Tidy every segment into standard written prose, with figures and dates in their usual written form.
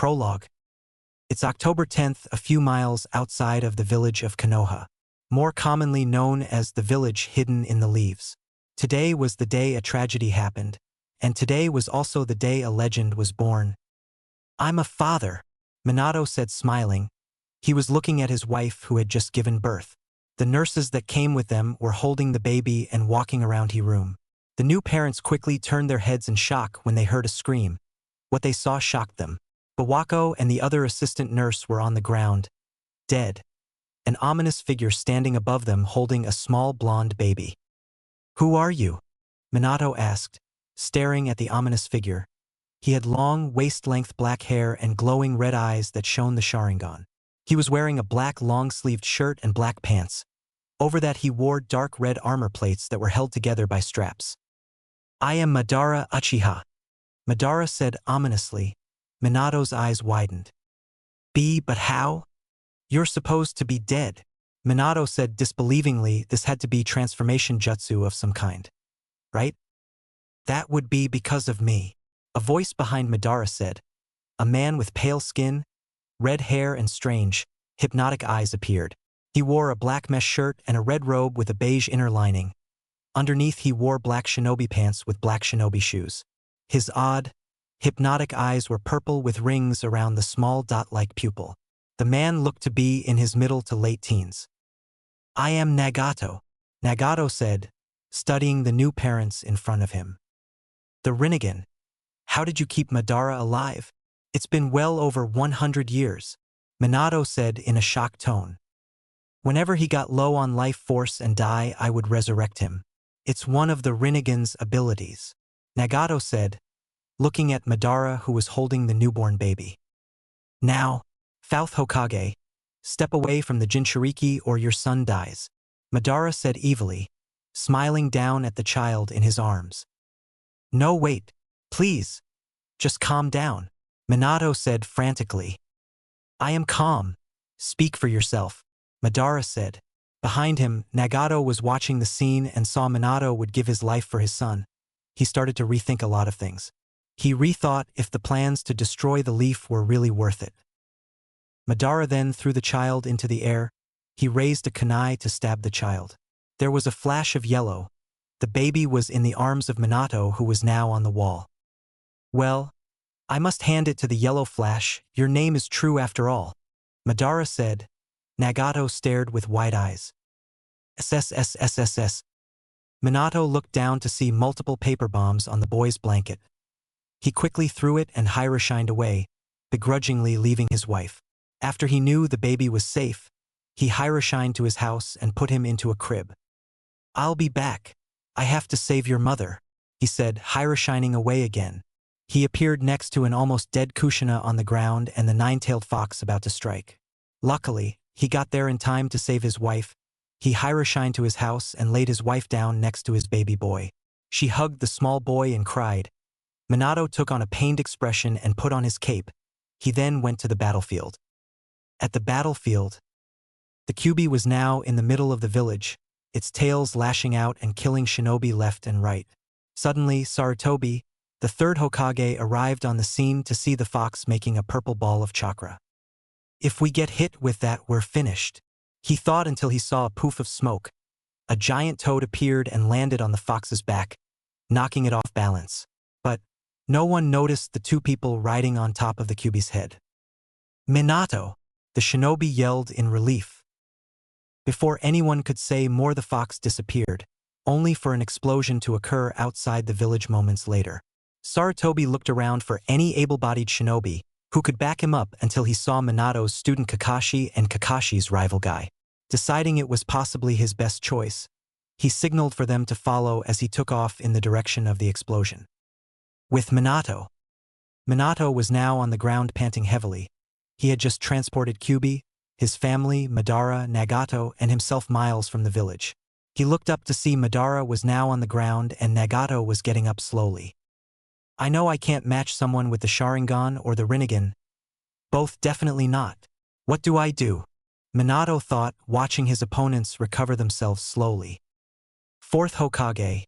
Prologue. It's October 10th, a few miles outside of the village of Konoha, more commonly known as the village hidden in the leaves. Today was the day a tragedy happened, and today was also the day a legend was born. "I'm a father," Minato said, smiling. He was looking at his wife who had just given birth. The nurses that came with them were holding the baby and walking around the room. The new parents quickly turned their heads in shock when they heard a scream. What they saw shocked them. Bawako and the other assistant nurse were on the ground, dead. An ominous figure standing above them holding a small blonde baby. "Who are you?" Minato asked, staring at the ominous figure. He had long, waist-length black hair and glowing red eyes that shone the Sharingan. He was wearing a black long-sleeved shirt and black pants. Over that he wore dark red armor plates that were held together by straps. "I am Madara Uchiha," Madara said ominously. Minato's eyes widened. But how? You're supposed to be dead," Minato said disbelievingly. This had to be transformation jutsu of some kind, right? "That would be because of me," a voice behind Madara said. A man with pale skin, red hair and strange, hypnotic eyes appeared. He wore a black mesh shirt and a red robe with a beige inner lining. Underneath he wore black shinobi pants with black shinobi shoes. His odd, hypnotic eyes were purple with rings around the small dot-like pupil. The man looked to be in his middle to late teens. "I am Nagato," Nagato said, studying the new parents in front of him. "The Rinnegan. How did you keep Madara alive? It's been well over 100 years, Minato said in a shocked tone. "Whenever he got low on life force and die, I would resurrect him. It's one of the Rinnegan's abilities," Nagato said, looking at Madara who was holding the newborn baby. "Now, Fifth Hokage, step away from the Jinchuriki or your son dies," Madara said evilly, smiling down at the child in his arms. "No, wait, please. Just calm down," Minato said frantically. "I am calm. Speak for yourself," Madara said. Behind him, Nagato was watching the scene and saw Minato would give his life for his son. He started to rethink a lot of things. He rethought if the plans to destroy the leaf were really worth it. Madara then threw the child into the air. He raised a kunai to stab the child. There was a flash of yellow. The baby was in the arms of Minato, who was now on the wall. "Well, I must hand it to the yellow flash. Your name is true after all," Madara said. Nagato stared with wide eyes. "SSSSSS." Minato looked down to see multiple paper bombs on the boy's blanket. He quickly threw it and Hira-shined away, begrudgingly leaving his wife. After he knew the baby was safe, he Hira-shined to his house and put him into a crib. "I'll be back. I have to save your mother," he said, Hira-shining away again. He appeared next to an almost dead Kushina on the ground and the nine-tailed fox about to strike. Luckily, he got there in time to save his wife. He Hira-shined to his house and laid his wife down next to his baby boy. She hugged the small boy and cried. Minato took on a pained expression and put on his cape. He then went to the battlefield. At the battlefield, the Kyuubi was now in the middle of the village, its tails lashing out and killing shinobi left and right. Suddenly, Sarutobi, the third Hokage, arrived on the scene to see the fox making a purple ball of chakra. "If we get hit with that, we're finished," he thought until he saw a poof of smoke. A giant toad appeared and landed on the fox's back, knocking it off balance. But no one noticed the two people riding on top of the Kyuubi's head. "Minato!" the shinobi yelled in relief. Before anyone could say more, the fox disappeared, only for an explosion to occur outside the village moments later. Sarutobi looked around for any able-bodied shinobi who could back him up until he saw Minato's student Kakashi and Kakashi's rival Guy. Deciding it was possibly his best choice, he signaled for them to follow as he took off in the direction of the explosion. With Minato. Minato was now on the ground panting heavily. He had just transported Kyuubi, his family, Madara, Nagato, and himself miles from the village. He looked up to see Madara was now on the ground and Nagato was getting up slowly. "I know I can't match someone with the Sharingan or the Rinnegan. Both definitely not. What do I do?" Minato thought, watching his opponents recover themselves slowly. "Fourth Hokage.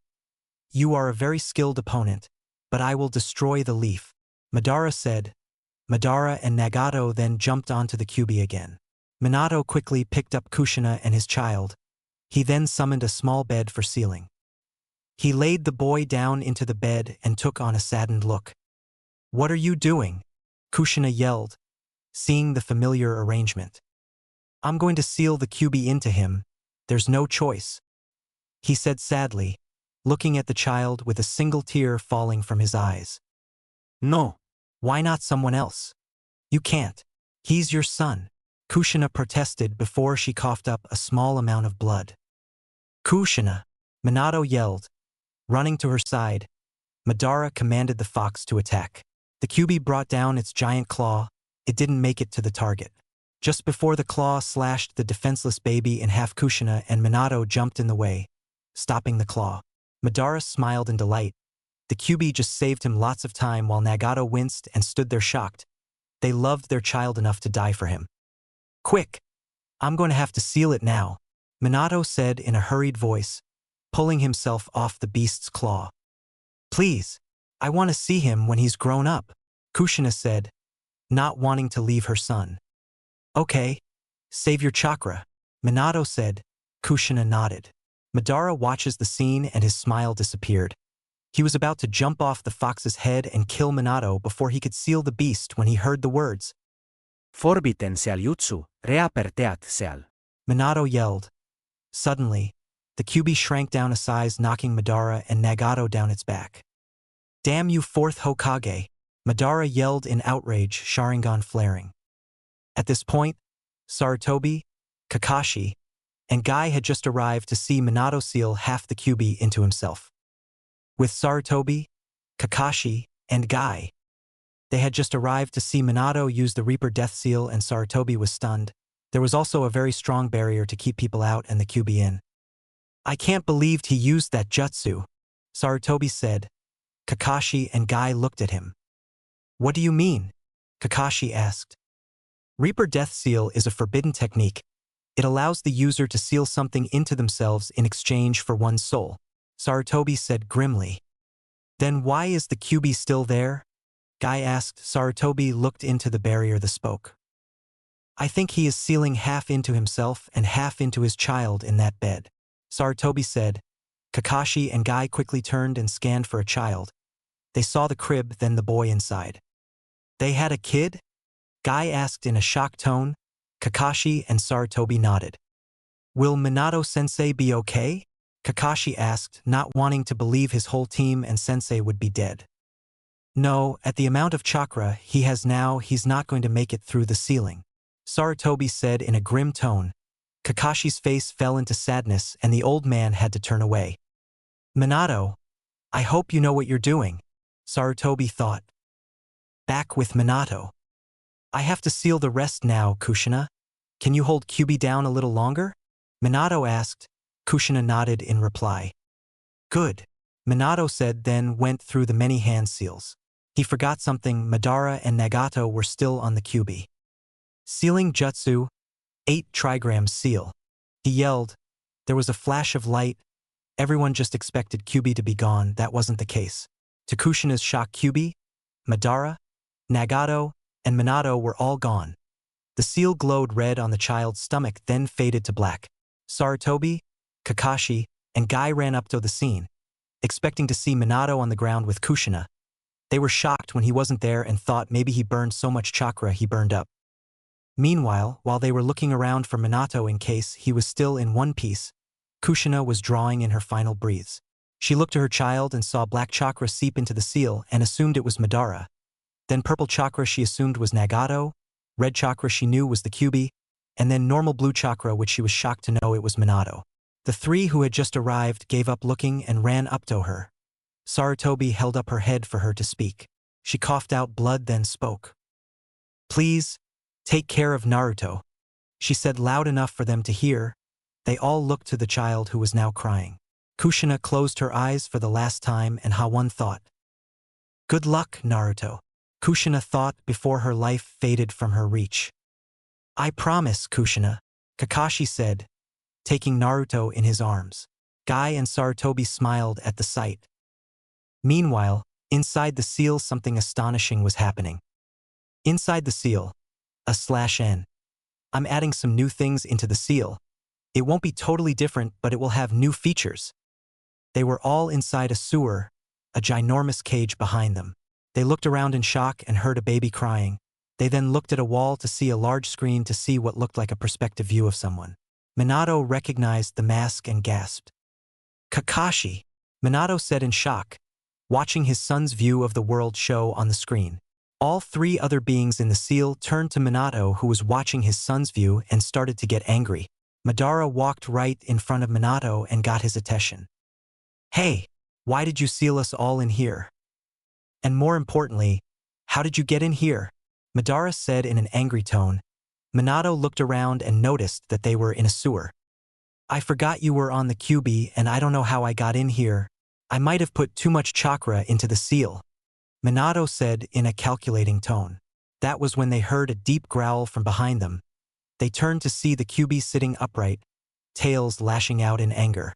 You are a very skilled opponent, but I will destroy the leaf," Madara said. Madara and Nagato then jumped onto the Kyuubi again. Minato quickly picked up Kushina and his child. He then summoned a small bed for sealing. He laid the boy down into the bed and took on a saddened look. "What are you doing?" Kushina yelled, seeing the familiar arrangement. "I'm going to seal the Kyuubi into him. There's no choice," he said sadly, looking at the child with a single tear falling from his eyes. "No. Why not someone else? You can't. He's your son," Kushina protested before she coughed up a small amount of blood. "Kushina!" Minato yelled. Running to her side, Madara commanded the fox to attack. The Kyuubi brought down its giant claw. It didn't make it to the target. Just before the claw slashed the defenseless baby in half, Kushina and Minato jumped in the way, stopping the claw. Madara smiled in delight. The Kyuubi just saved him lots of time while Nagato winced and stood there shocked. They loved their child enough to die for him. "Quick! I'm going to have to seal it now," Minato said in a hurried voice, pulling himself off the beast's claw. "Please, I want to see him when he's grown up," Kushina said, not wanting to leave her son. "Okay, save your chakra," Minato said. Kushina nodded. Madara watches the scene and his smile disappeared. He was about to jump off the fox's head and kill Minato before he could seal the beast when he heard the words, Forbiten seal jutsu, reaperteat seal. Minato yelled. Suddenly, the Kyuubi shrank down a size, knocking Madara and Nagato down its back. "Damn you, fourth Hokage!" Madara yelled in outrage, Sharingan flaring. At this point, Sarutobi, Kakashi, and Guy had just arrived to see Minato seal half the Kyuubi into himself. With Sarutobi, Kakashi, and Guy, they had just arrived to see Minato use the Reaper Death Seal, and Sarutobi was stunned. There was also a very strong barrier to keep people out and the Kyuubi in. "I can't believe he used that jutsu," Sarutobi said. Kakashi and Guy looked at him. "What do you mean?" Kakashi asked. Reaper Death Seal is a forbidden technique. It allows the user to seal something into themselves in exchange for one's soul, Sarutobi said grimly. "Then why is the Kyuubi still there?" Guy asked. Sarutobi looked into the barrier that spoke. "I think he is sealing half into himself and half into his child in that bed," Sarutobi said. Kakashi and Guy quickly turned and scanned for a child. They saw the crib, then the boy inside. "They had a kid?" Guy asked in a shocked tone. Kakashi and Sarutobi nodded. "Will Minato-sensei be okay?" Kakashi asked, not wanting to believe his whole team and sensei would be dead. "No, at the amount of chakra he has now, he's not going to make it through the ceiling," Sarutobi said in a grim tone. Kakashi's face fell into sadness and the old man had to turn away. "Minato, I hope you know what you're doing," Sarutobi thought. Back with Minato. "I have to seal the rest now, Kushina. Can you hold Kyuubi down a little longer?" Minato asked. Kushina nodded in reply. "Good," Minato said, then went through the many hand seals. He forgot something. Madara and Nagato were still on the Kyuubi. "Sealing jutsu, 8 trigrams seal," he yelled. There was a flash of light. Everyone just expected Kyuubi to be gone. That wasn't the case. To Kushina's shock, Kyuubi, Madara, Nagato, and Minato were all gone. The seal glowed red on the child's stomach, then faded to black. Sarutobi, Kakashi, and Guy ran up to the scene, expecting to see Minato on the ground with Kushina. They were shocked when he wasn't there and thought maybe he burned so much chakra he burned up. Meanwhile, while they were looking around for Minato in case he was still in one piece, Kushina was drawing in her final breaths. She looked to her child and saw black chakra seep into the seal and assumed it was Madara. Then purple chakra she assumed was Nagato, red chakra she knew was the Kyuubi, and then normal blue chakra, which she was shocked to know it was Minato. The 3 who had just arrived gave up looking and ran up to her. Sarutobi held up her head for her to speak. She coughed out blood, then spoke. "Please, take care of Naruto," she said loud enough for them to hear. They all looked to the child who was now crying. Kushina closed her eyes for the last time and Ha1 thought. "Good luck, Naruto," Kushina thought before her life faded from her reach. "I promise, Kushina," Kakashi said, taking Naruto in his arms. Guy and Sarutobi smiled at the sight. Meanwhile, inside the seal something astonishing was happening. Inside the seal, /n. I'm adding some new things into the seal. It won't be totally different, but it will have new features. They were all inside a sewer, a ginormous cage behind them. They looked around in shock and heard a baby crying. They then looked at a wall to see a large screen to see what looked like a perspective view of someone. Minato recognized the mask and gasped. Kakashi, Minato said in shock, watching his son's view of the world show on the screen. All three other beings in the seal turned to Minato, who was watching his son's view, and started to get angry. Madara walked right in front of Minato and got his attention. Hey, why did you seal us all in here? And more importantly, how did you get in here? Madara said in an angry tone. Minato looked around and noticed that they were in a sewer. I forgot you were on the Kyuubi and I don't know how I got in here. I might have put too much chakra into the seal, Minato said in a calculating tone. That was when they heard a deep growl from behind them. They turned to see the Kyuubi sitting upright, tails lashing out in anger.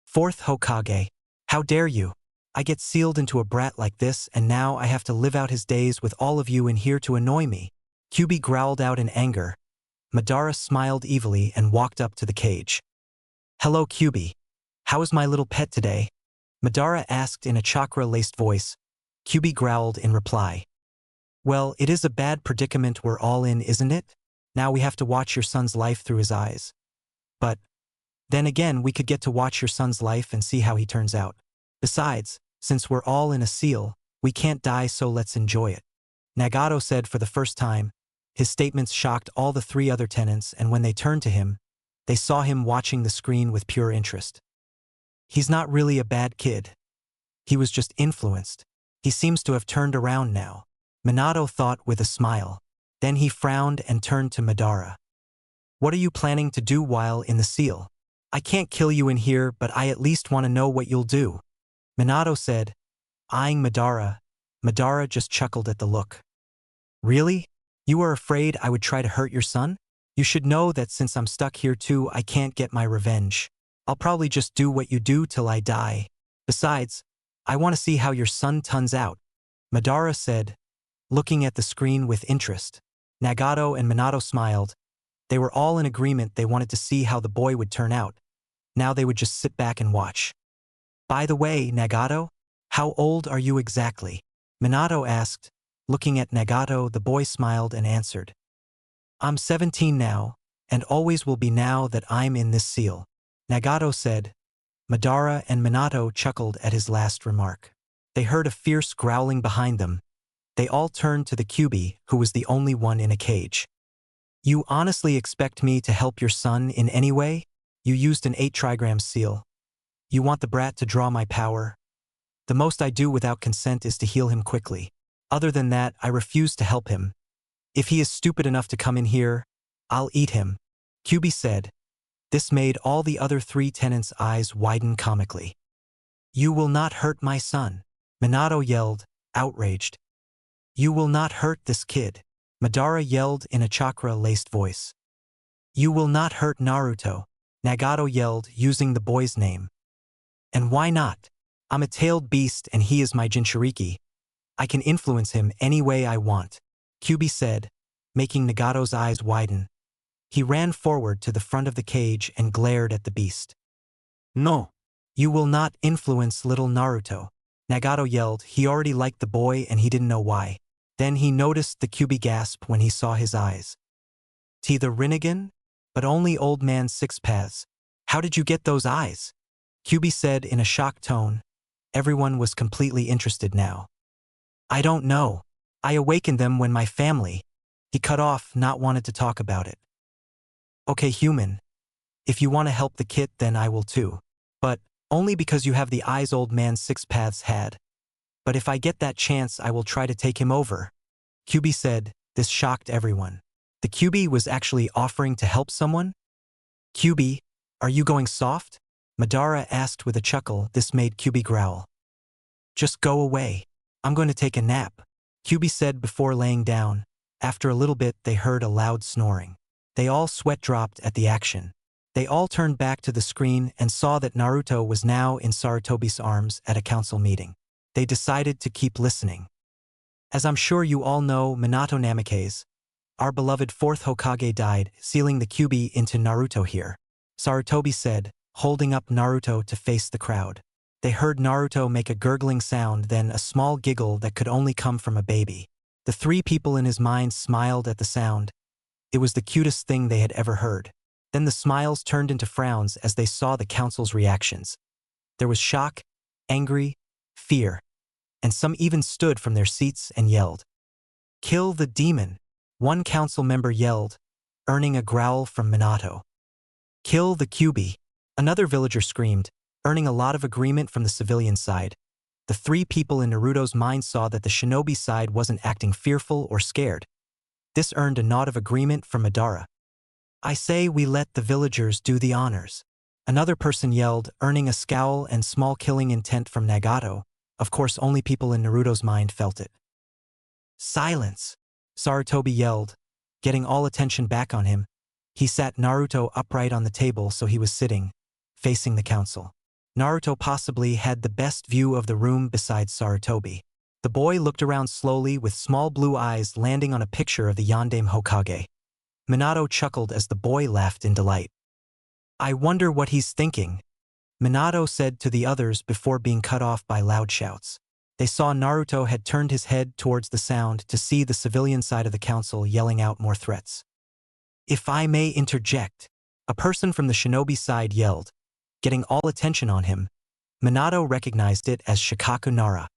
Fourth Hokage, how dare you? I get sealed into a brat like this and now I have to live out his days with all of you in here to annoy me. Kyuubi growled out in anger. Madara smiled evilly and walked up to the cage. Hello Kyuubi. How is my little pet today? Madara asked in a chakra-laced voice. Kyuubi growled in reply. Well, it is a bad predicament we're all in, isn't it? Now we have to watch your son's life through his eyes. But then again, we could get to watch your son's life and see how he turns out. Besides, since we're all in a seal, we can't die, so let's enjoy it. Nagato said for the first time. His statements shocked all the three other tenants, and when they turned to him, they saw him watching the screen with pure interest. He's not really a bad kid. He was just influenced. He seems to have turned around now, Minato thought with a smile. Then he frowned and turned to Madara. What are you planning to do while in the seal? I can't kill you in here, but I at least want to know what you'll do, Minato said, eyeing Madara. Madara just chuckled at the look. Really? You are afraid I would try to hurt your son? You should know that since I'm stuck here too, I can't get my revenge. I'll probably just do what you do till I die. Besides, I want to see how your son turns out, Madara said, looking at the screen with interest. Nagato and Minato smiled. They were all in agreement they wanted to see how the boy would turn out. Now they would just sit back and watch. By the way, Nagato, how old are you exactly? Minato asked. Looking at Nagato, the boy smiled and answered. I'm 17 now, and always will be now that I'm in this seal, Nagato said. Madara and Minato chuckled at his last remark. They heard a fierce growling behind them. They all turned to the Kyuubi, who was the only one in a cage. You honestly expect me to help your son in any way? You used an 8 trigram seal. You want the brat to draw my power? The most I do without consent is to heal him quickly. Other than that, I refuse to help him. If he is stupid enough to come in here, I'll eat him, Kyuubi said. This made all the other three tenants' eyes widen comically. You will not hurt my son, Minato yelled, outraged. You will not hurt this kid, Madara yelled in a chakra-laced voice. You will not hurt Naruto, Nagato yelled, using the boy's name. And why not? I'm a tailed beast and he is my Jinchuriki. I can influence him any way I want, Kyuubi said, making Nagato's eyes widen. He ran forward to the front of the cage and glared at the beast. No. You will not influence little Naruto, Nagato yelled. He already liked the boy and he didn't know why. Then he noticed the Kyuubi gasp when he saw his eyes. T the Rinnegan? But only old man Six Paths. How did you get those eyes? Kyuubi said in a shocked tone. Everyone was completely interested now. I don't know. I awakened them when my family. He cut off, not wanted to talk about it. Okay, human. If you want to help the kid, then I will too. But only because you have the eyes old man Six Paths had. But if I get that chance, I will try to take him over, Kyuubi said. This shocked everyone. The Kyuubi was actually offering to help someone? Kyuubi, are you going soft? Madara asked with a chuckle. This made Kyuubi growl. Just go away. I'm going to take a nap, Kyuubi said before laying down. After a little bit, they heard a loud snoring. They all sweat dropped at the action. They all turned back to the screen and saw that Naruto was now in Sarutobi's arms at a council meeting. They decided to keep listening. As I'm sure you all know, Minato Namikaze, our beloved fourth Hokage, died, sealing the Kyuubi into Naruto here. Sarutobi said, holding up Naruto to face the crowd. They heard Naruto make a gurgling sound, then a small giggle that could only come from a baby. The three people in his mind smiled at the sound. It was the cutest thing they had ever heard. Then the smiles turned into frowns as they saw the council's reactions. There was shock, angry, fear, and some even stood from their seats and yelled. "Kill the demon!" One council member yelled, earning a growl from Minato. "Kill the Kyuubi!" Another villager screamed, earning a lot of agreement from the civilian side. The three people in Naruto's mind saw that the shinobi side wasn't acting fearful or scared. This earned a nod of agreement from Madara. "I say we let the villagers do the honors." Another person yelled, earning a scowl and small killing intent from Nagato. Of course, only people in Naruto's mind felt it. "Silence!" Sarutobi yelled, getting all attention back on him. He sat Naruto upright on the table so he was sitting, facing the council. Naruto possibly had the best view of the room besides Sarutobi. The boy looked around slowly with small blue eyes landing on a picture of the Yondaime Hokage. Minato chuckled as the boy laughed in delight. "I wonder what he's thinking," Minato said to the others before being cut off by loud shouts. They saw Naruto had turned his head towards the sound to see the civilian side of the council yelling out more threats. "If I may interject," a person from the shinobi side yelled, getting all attention on him. Minato recognized it as Shikaku Nara.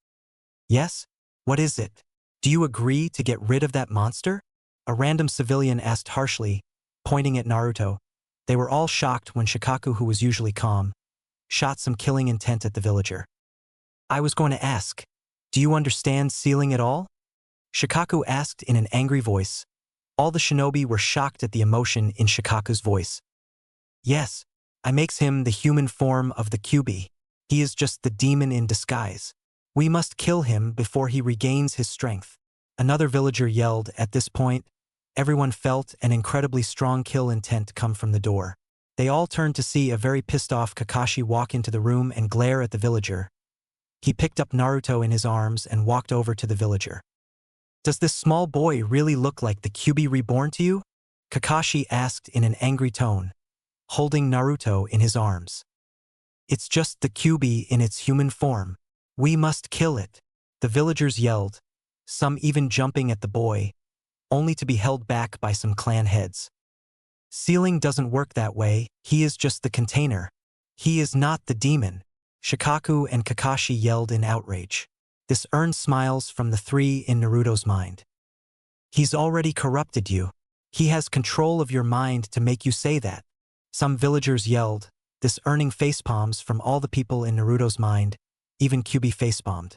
"Yes? What is it? Do you agree to get rid of that monster?" A random civilian asked harshly, pointing at Naruto. They were all shocked when Shikaku, who was usually calm, shot some killing intent at the villager. "I was going to ask, do you understand sealing at all?" Shikaku asked in an angry voice. All the shinobi were shocked at the emotion in Shikaku's voice. "Yes, I makes him the human form of the Kyuubi. He is just the demon in disguise. We must kill him before he regains his strength." Another villager yelled. At this point, everyone felt an incredibly strong kill intent come from the door. They all turned to see a very pissed-off Kakashi walk into the room and glare at the villager. He picked up Naruto in his arms and walked over to the villager. "Does this small boy really look like the Kyuubi reborn to you?" Kakashi asked in an angry tone, holding Naruto in his arms. "It's just the Kyuubi in its human form. We must kill it," the villagers yelled, some even jumping at the boy, only to be held back by some clan heads. "Sealing doesn't work that way. He is just the container. He is not the demon," Shikaku and Kakashi yelled in outrage. This earned smiles from the three in Naruto's mind. "He's already corrupted you. He has control of your mind to make you say that," some villagers yelled, this earning facepalms from all the people in Naruto's mind, even Kyuubi facepalmed.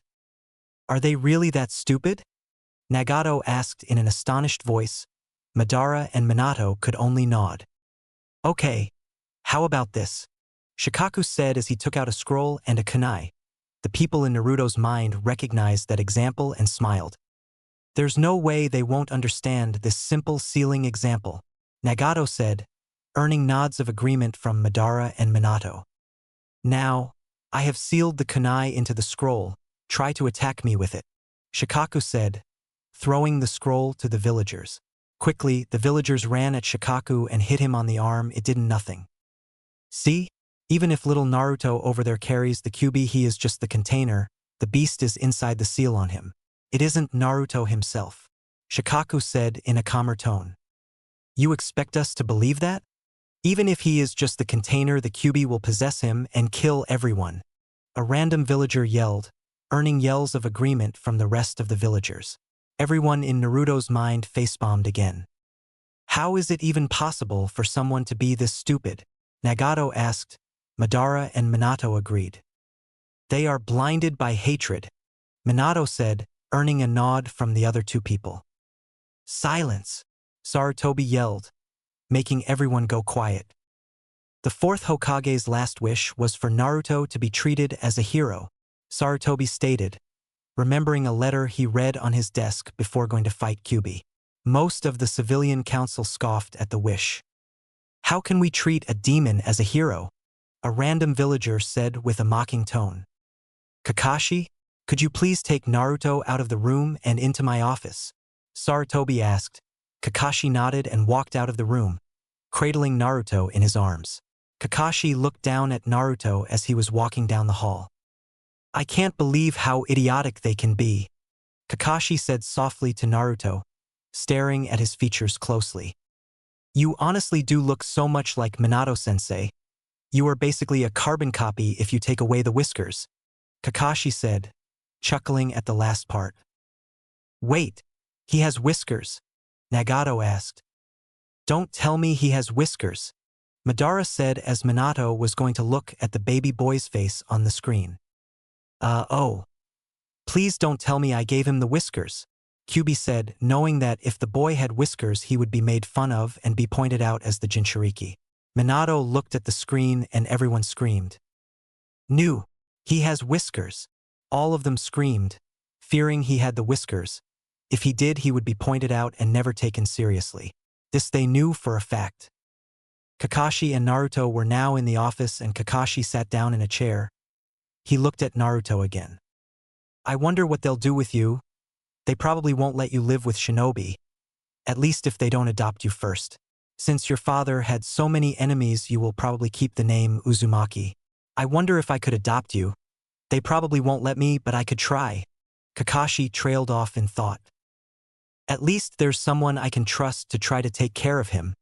"Are they really that stupid?" Nagato asked in an astonished voice. Madara and Minato could only nod. "Okay, how about this?" Shikaku said as he took out a scroll and a kunai. The people in Naruto's mind recognized that example and smiled. "There's no way they won't understand this simple sealing example," Nagato said, earning nods of agreement from Madara and Minato. "Now, I have sealed the kunai into the scroll. Try to attack me with it," Shikaku said, throwing the scroll to the villagers. Quickly, the villagers ran at Shikaku and hit him on the arm. It did nothing. "See? Even if little Naruto over there carries the Kyuubi, he is just the container. The beast is inside the seal on him. It isn't Naruto himself," Shikaku said in a calmer tone. "You expect us to believe that? Even if he is just the container, the Kyuubi will possess him and kill everyone," a random villager yelled, earning yells of agreement from the rest of the villagers. Everyone in Naruto's mind facepalmed again. "How is it even possible for someone to be this stupid?" Nagato asked. Madara and Minato agreed. "They are blinded by hatred," Minato said, earning a nod from the other two people. "Silence!" Sarutobi yelled, making everyone go quiet. The fourth Hokage's last wish was for Naruto to be treated as a hero, Sarutobi stated, remembering a letter he read on his desk before going to fight Kyuubi. Most of the civilian council scoffed at the wish. "How can we treat a demon as a hero?" a random villager said with a mocking tone. "Kakashi, Could you please take Naruto out of the room and into my office? Sarutobi asked. Kakashi nodded and walked out of the room, cradling Naruto in his arms. Kakashi looked down at Naruto as he was walking down the hall. I can't believe how idiotic they can be, Kakashi said softly to Naruto, staring at his features closely. You honestly do look so much like Minato-sensei. You are basically a carbon copy if you take away the whiskers, Kakashi said, chuckling at the last part. Wait, he has whiskers, Nagato asked. Don't tell me he has whiskers, Madara said as Minato was going to look at the baby boy's face on the screen. Oh. Please don't tell me I gave him the whiskers, Kyuubi said, knowing that if the boy had whiskers he would be made fun of and be pointed out as the Jinchuriki. Minato looked at the screen and everyone screamed. No, he has whiskers. All of them screamed, fearing he had the whiskers. If he did, he would be pointed out and never taken seriously. This they knew for a fact. Kakashi and Naruto were now in the office and Kakashi sat down in a chair. He looked at Naruto again. I wonder what they'll do with you. They probably won't let you live with Shinobi. At least if they don't adopt you first. Since your father had so many enemies, you will probably keep the name Uzumaki. I wonder if I could adopt you. They probably won't let me, but I could try. Kakashi trailed off in thought. At least there's someone I can trust to try to take care of him,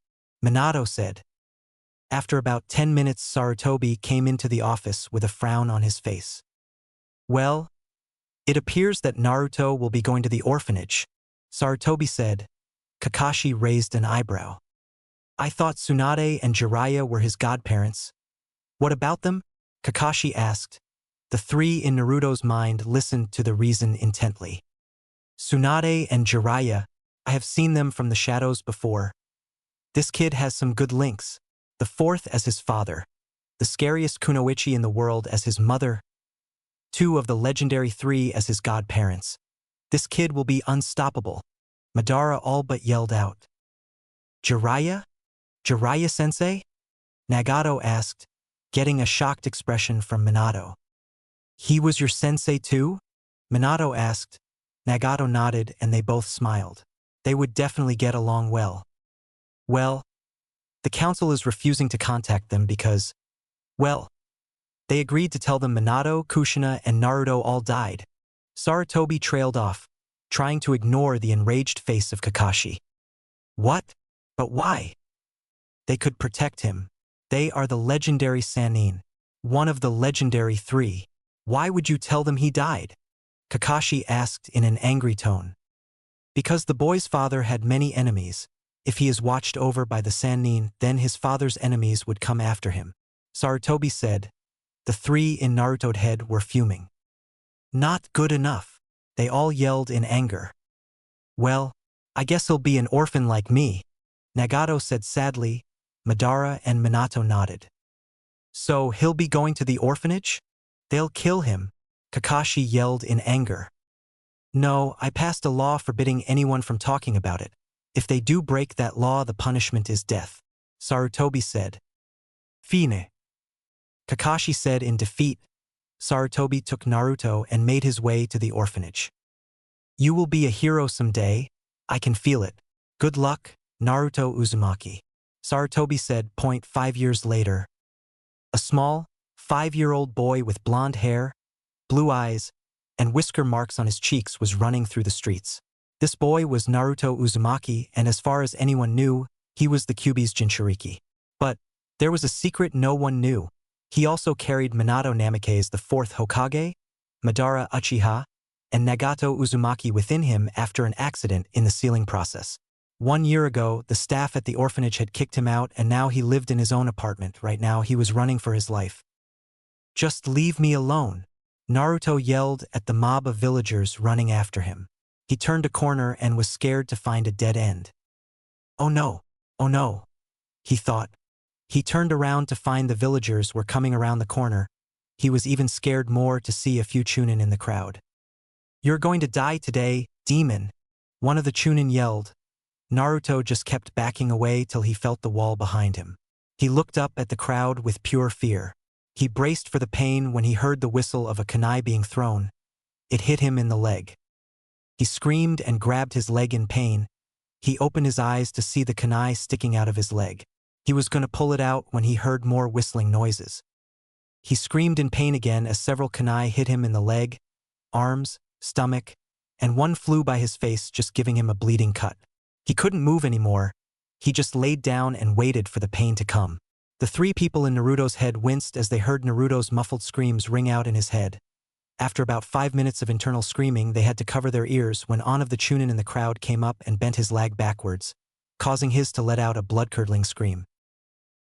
Minato said. After about 10 minutes, Sarutobi came into the office with a frown on his face. Well, it appears that Naruto will be going to the orphanage, Sarutobi said. Kakashi raised an eyebrow. I thought Tsunade and Jiraiya were his godparents. What about them? Kakashi asked. The three in Naruto's mind listened to the reason intently. Tsunade and Jiraiya, I have seen them from the shadows before. This kid has some good links. The fourth as his father. The scariest kunoichi in the world as his mother. 2 of the legendary 3 as his godparents. This kid will be unstoppable. Madara all but yelled out. Jiraiya? Jiraiya-sensei? Nagato asked, getting a shocked expression from Minato. He was your sensei too? Minato asked. Nagato nodded and they both smiled. They would definitely get along well. Well, the council is refusing to contact them because, well, they agreed to tell them Minato, Kushina, and Naruto all died. Sarutobi trailed off, trying to ignore the enraged face of Kakashi. What? But why? They could protect him. They are the legendary Sannin, one of the legendary 3. Why would you tell them he died? Kakashi asked in an angry tone. Because the boy's father had many enemies. If he is watched over by the Sannin, then his father's enemies would come after him, Sarutobi said. The 3 in Naruto's head were fuming. Not good enough. They all yelled in anger. Well, I guess he'll be an orphan like me, Nagato said sadly. Madara and Minato nodded. So he'll be going to the orphanage? They'll kill him, Kakashi yelled in anger. No, I passed a law forbidding anyone from talking about it. If they do break that law, the punishment is death, Sarutobi said. Fine. Kakashi said in defeat. Sarutobi took Naruto and made his way to the orphanage. You will be a hero someday. I can feel it. Good luck, Naruto Uzumaki, Sarutobi said. 5 years later. A small, 5-year-old boy with blonde hair, blue eyes, and whisker marks on his cheeks was running through the streets. This boy was Naruto Uzumaki, and as far as anyone knew, he was the Kyuubi's Jinchuriki. But there was a secret no one knew. He also carried Minato Namake's the 4th Hokage, Madara Uchiha, and Nagato Uzumaki within him after an accident in the sealing process. 1 year ago, the staff at the orphanage had kicked him out and now he lived in his own apartment. Right now, he was running for his life. Just leave me alone, Naruto yelled at the mob of villagers running after him. He turned a corner and was scared to find a dead end. Oh no, he thought. He turned around to find the villagers were coming around the corner. He was even scared more to see a few Chunin in the crowd. You're going to die today, demon, one of the Chunin yelled. Naruto just kept backing away till he felt the wall behind him. He looked up at the crowd with pure fear. He braced for the pain when he heard the whistle of a kunai being thrown. It hit him in the leg. He screamed and grabbed his leg in pain. He opened his eyes to see the kunai sticking out of his leg. He was going to pull it out when he heard more whistling noises. He screamed in pain again as several kunai hit him in the leg, arms, stomach, and one flew by his face, just giving him a bleeding cut. He couldn't move anymore. He just laid down and waited for the pain to come. The three people in Naruto's head winced as they heard Naruto's muffled screams ring out in his head. After about 5 minutes of internal screaming, they had to cover their ears when one of the chunin in the crowd came up and bent his leg backwards, causing his to let out a blood-curdling scream.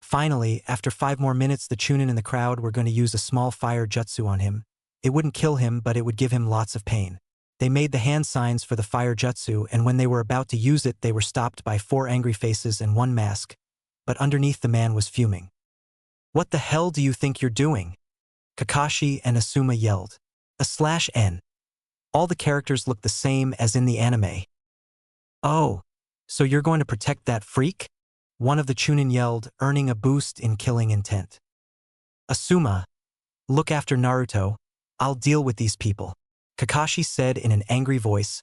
Finally, after 5 more minutes, the chunin in the crowd were going to use a small fire jutsu on him. It wouldn't kill him, but it would give him lots of pain. They made the hand signs for the fire jutsu, and when they were about to use it, they were stopped by 4 angry faces and 1 mask, but underneath the man was fuming. "What the hell do you think you're doing?" Kakashi and Asuma yelled. /N. All the characters looked the same as in the anime. "Oh, so you're going to protect that freak?" one of the chunin yelled, earning a boost in killing intent. "Asuma, look after Naruto. I'll deal with these people," Kakashi said in an angry voice.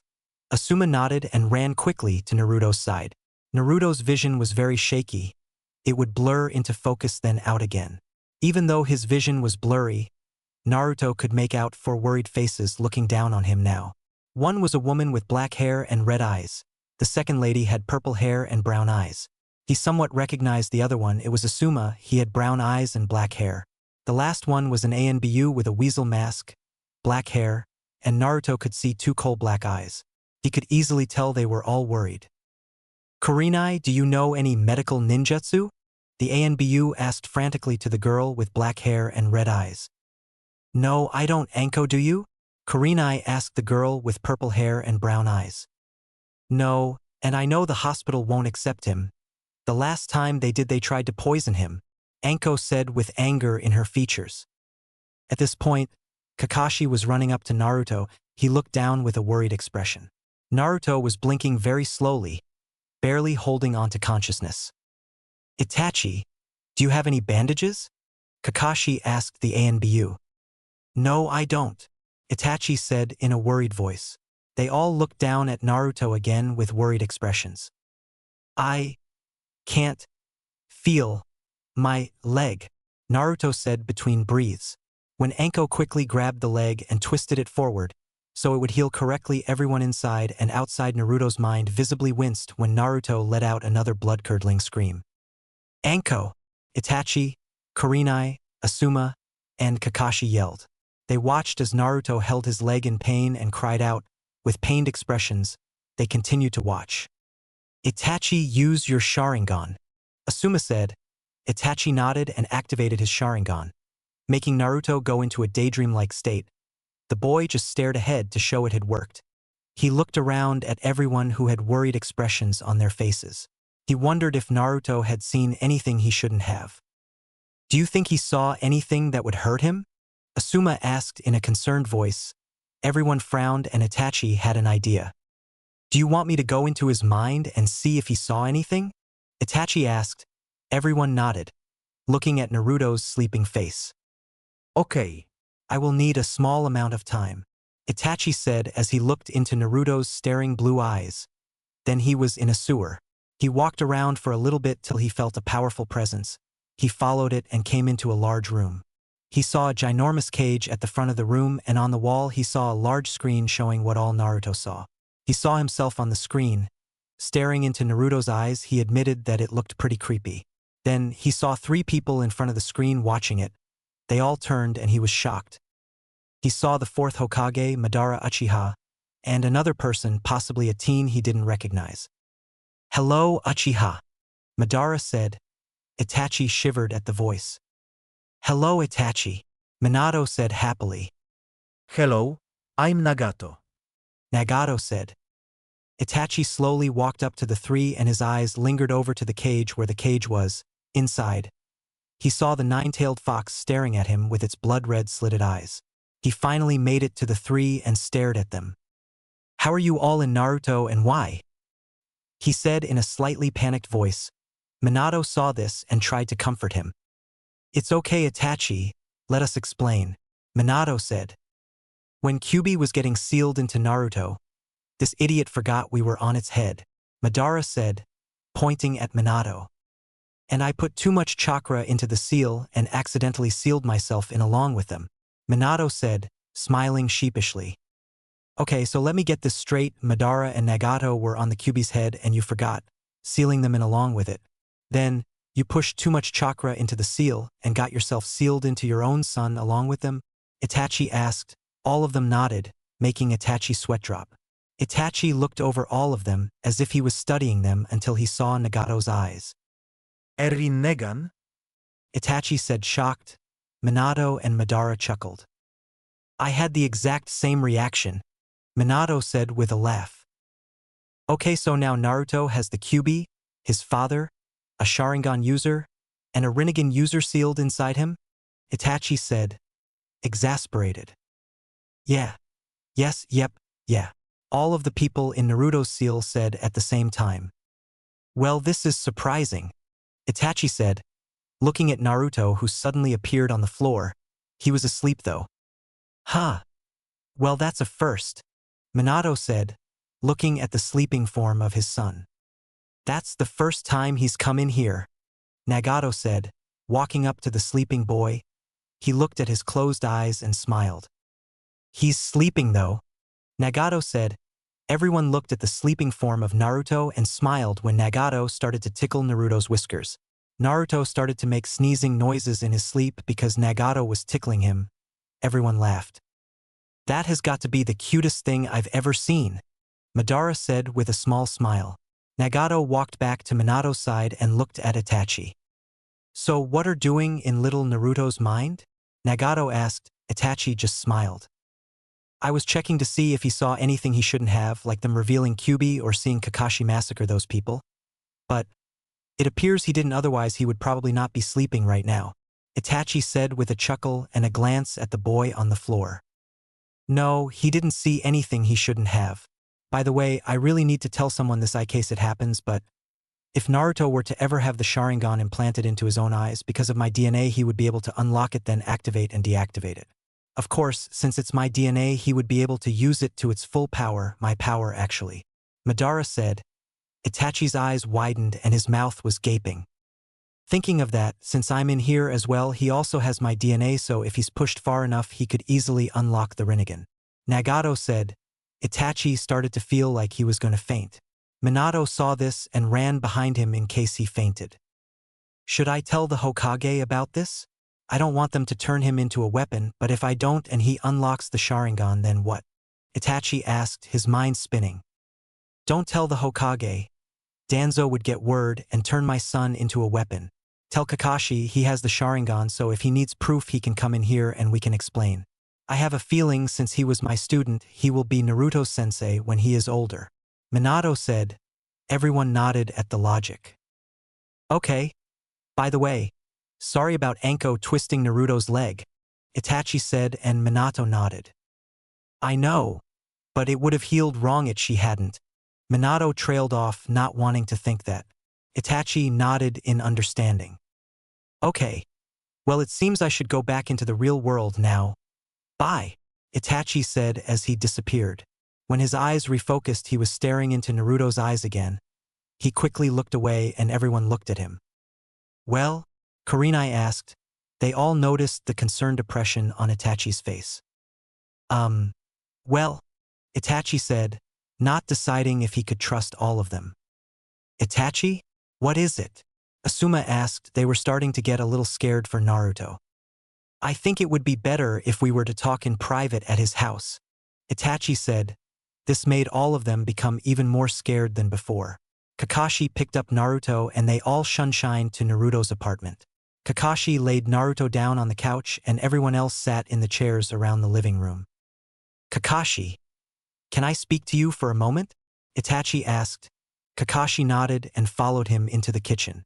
Asuma nodded and ran quickly to Naruto's side. Naruto's vision was very shaky. It would blur into focus then out again. Even though his vision was blurry, Naruto could make out 4 worried faces looking down on him now. One was a woman with black hair and red eyes. The second lady had purple hair and brown eyes. He somewhat recognized the other one. It was Asuma. He had brown eyes and black hair. The last one was an ANBU with a weasel mask, black hair, and Naruto could see 2 coal-black eyes. He could easily tell they were all worried. "Kurenai, do you know any medical ninjutsu?" the ANBU asked frantically to the girl with black hair and red eyes. "No, I don't. Anko, do you?" Kurenai asked the girl with purple hair and brown eyes. "No, and I know the hospital won't accept him. The last time they did, they tried to poison him," Anko said with anger in her features. At this point, Kakashi was running up to Naruto. He looked down with a worried expression. Naruto was blinking very slowly, barely holding on to consciousness. "Itachi, do you have any bandages?" Kakashi asked the ANBU. "No, I don't," Itachi said in a worried voice. They all looked down at Naruto again with worried expressions. "I can't feel my leg," Naruto said between breaths. When Anko quickly grabbed the leg and twisted it forward, so it would heal correctly, everyone inside and outside Naruto's mind visibly winced when Naruto let out another blood-curdling scream. "Anko!" Itachi, Kurenai, Asuma, and Kakashi yelled. They watched as Naruto held his leg in pain and cried out. With pained expressions, they continued to watch. "Itachi, use your Sharingan," Asuma said. Itachi nodded and activated his Sharingan, making Naruto go into a daydream-like state. The boy just stared ahead to show it had worked. He looked around at everyone who had worried expressions on their faces. He wondered if Naruto had seen anything he shouldn't have. "Do you think he saw anything that would hurt him?" Asuma asked in a concerned voice. Everyone frowned and Itachi had an idea. "Do you want me to go into his mind and see if he saw anything?" Itachi asked. Everyone nodded, looking at Naruto's sleeping face. "Okay, I will need a small amount of time," Itachi said as he looked into Naruto's staring blue eyes. Then he was in a sewer. He walked around for a little bit till he felt a powerful presence. He followed it and came into a large room. He saw a ginormous cage at the front of the room, and on the wall he saw a large screen showing what all Naruto saw. He saw himself on the screen. Staring into Naruto's eyes, he admitted that it looked pretty creepy. Then he saw 3 people in front of the screen watching it. They all turned and he was shocked. He saw the 4th Hokage, Madara Uchiha, and another person, possibly a teen he didn't recognize. "Hello, Uchiha," Madara said. Itachi shivered at the voice. "Hello, Itachi," Minato said happily. "Hello, I'm Nagato," Nagato said. Itachi slowly walked up to the 3 and his eyes lingered over to the cage where the cage was. Inside, he saw the 9-tailed fox staring at him with its blood-red slitted eyes. He finally made it to the 3 and stared at them. "How are you all in Naruto and why?" he said in a slightly panicked voice. Minato saw this and tried to comfort him. "It's okay, Itachi, let us explain," Minato said. When Kyuubi was getting sealed into Naruto, this idiot forgot we were on its head, Madara said, pointing at Minato. And I put too much chakra into the seal and accidentally sealed myself in along with them, Minato said, smiling sheepishly. Okay, so let me get this straight, Madara and Nagato were on the Kyuubi's head and you forgot, sealing them in along with it. Then, you pushed too much chakra into the seal and got yourself sealed into your own son along with them? Itachi asked. All of them nodded, making Itachi sweat drop. Itachi looked over all of them as if he was studying them until he saw Nagato's eyes. Erin Negan? Itachi said shocked. Minato and Madara chuckled. I had the exact same reaction, Minato said with a laugh. Okay, so now Naruto has the Kyuubi, his father, a Sharingan user, and a Rinnegan user sealed inside him? Itachi said, exasperated. Yeah. Yes, yep, yeah. All of the people in Naruto's seal said at the same time. Well, this is surprising, Itachi said, looking at Naruto who suddenly appeared on the floor. He was asleep though. Huh. Well, that's a first, Minato said, looking at the sleeping form of his son. That's the first time he's come in here, Nagato said, walking up to the sleeping boy. He looked at his closed eyes and smiled. He's sleeping though, Nagato said. Everyone looked at the sleeping form of Naruto and smiled when Nagato started to tickle Naruto's whiskers. Naruto started to make sneezing noises in his sleep because Nagato was tickling him. Everyone laughed. That has got to be the cutest thing I've ever seen, Madara said with a small smile. Nagato walked back to Minato's side and looked at Itachi. So what are doing in little Naruto's mind? Nagato asked. Itachi just smiled. I was checking to see if he saw anything he shouldn't have, like them revealing Kyuubi or seeing Kakashi massacre those people. But it appears he didn't, otherwise he would probably not be sleeping right now, Itachi said with a chuckle and a glance at the boy on the floor. No, he didn't see anything he shouldn't have. By the way, I really need to tell someone this in case it happens, but if Naruto were to ever have the Sharingan implanted into his own eyes, because of my DNA he would be able to unlock it, then activate and deactivate it. Of course, since it's my DNA, he would be able to use it to its full power, my power actually, Madara said. Itachi's eyes widened and his mouth was gaping. Thinking of that, since I'm in here as well, he also has my DNA, so if he's pushed far enough he could easily unlock the Rinnegan, Nagato said. Itachi started to feel like he was going to faint. Minato saw this and ran behind him in case he fainted. Should I tell the Hokage about this? I don't want them to turn him into a weapon, but if I don't and he unlocks the Sharingan, then what? Itachi asked, his mind spinning. Don't tell the Hokage. Danzo would get word and turn my son into a weapon. Tell Kakashi he has the Sharingan, so if he needs proof he can come in here and we can explain. I have a feeling since he was my student, he will be Naruto's sensei when he is older, Minato said. Everyone nodded at the logic. Okay. By the way, sorry about Anko twisting Naruto's leg, Itachi said, and Minato nodded. I know, but it would have healed wrong if she hadn't. Minato trailed off, not wanting to think that. Itachi nodded in understanding. Okay. Well, it seems I should go back into the real world now. Bye, Itachi said as he disappeared. When his eyes refocused, he was staring into Naruto's eyes again. He quickly looked away and everyone looked at him. Well? Kurenai asked. They all noticed the concerned depression on Itachi's face. Well, Itachi said, not deciding if he could trust all of them. Itachi? What is it? Asuma asked. They were starting to get a little scared for Naruto. I think it would be better if we were to talk in private at his house, Itachi said. This made all of them become even more scared than before. Kakashi picked up Naruto and they all shunshined to Naruto's apartment. Kakashi laid Naruto down on the couch and everyone else sat in the chairs around the living room. Kakashi, can I speak to you for a moment? Itachi asked. Kakashi nodded and followed him into the kitchen.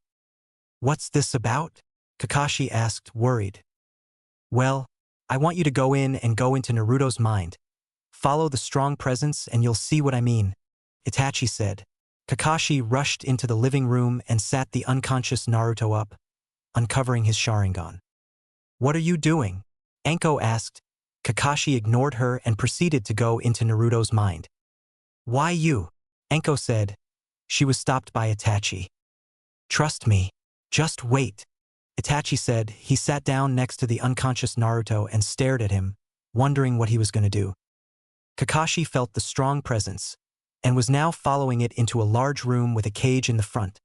What's this about? Kakashi asked, worried. Well, I want you to go in and go into Naruto's mind. Follow the strong presence and you'll see what I mean, Itachi said. Kakashi rushed into the living room and sat the unconscious Naruto up, uncovering his Sharingan. What are you doing? Anko asked. Kakashi ignored her and proceeded to go into Naruto's mind. Why you? Enko said. She was stopped by Itachi. Trust me. Just wait. Itachi said. He sat down next to the unconscious Naruto and stared at him, wondering what he was going to do. Kakashi felt the strong presence, and was now following it into a large room with a cage in the front.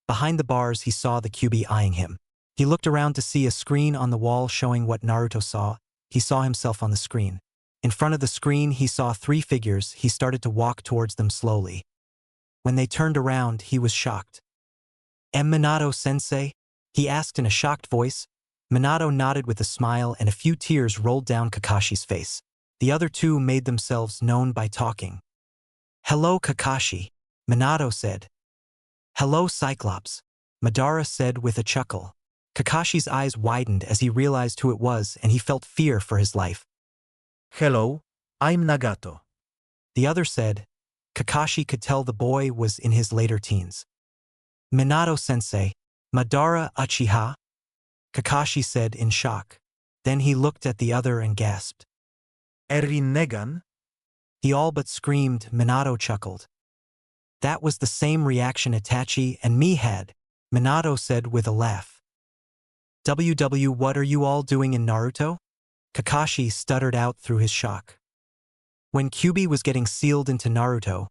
Behind the bars he saw the Kyuubi eyeing him. He looked around to see a screen on the wall showing what Naruto saw. He saw himself on the screen. In front of the screen he saw 3 figures. He started to walk towards them slowly. When they turned around, he was shocked. Am Minato-sensei? He asked in a shocked voice. Minato nodded with a smile and a few tears rolled down Kakashi's face. The other 2 made themselves known by talking. Hello Kakashi, Minato said. Hello Cyclops, Madara said with a chuckle. Kakashi's eyes widened as he realized who it was and he felt fear for his life. Hello, I'm Nagato. The other said. Kakashi could tell the boy was in his later teens. Minato-sensei, Madara Uchiha? Kakashi said in shock. Then he looked at the other and gasped. Rin Negan? He all but screamed. Minato chuckled. That was the same reaction Itachi and me had, Minato said with a laugh. WW, what are you all doing in Naruto? Kakashi stuttered out through his shock. When Kyuubi was getting sealed into Naruto,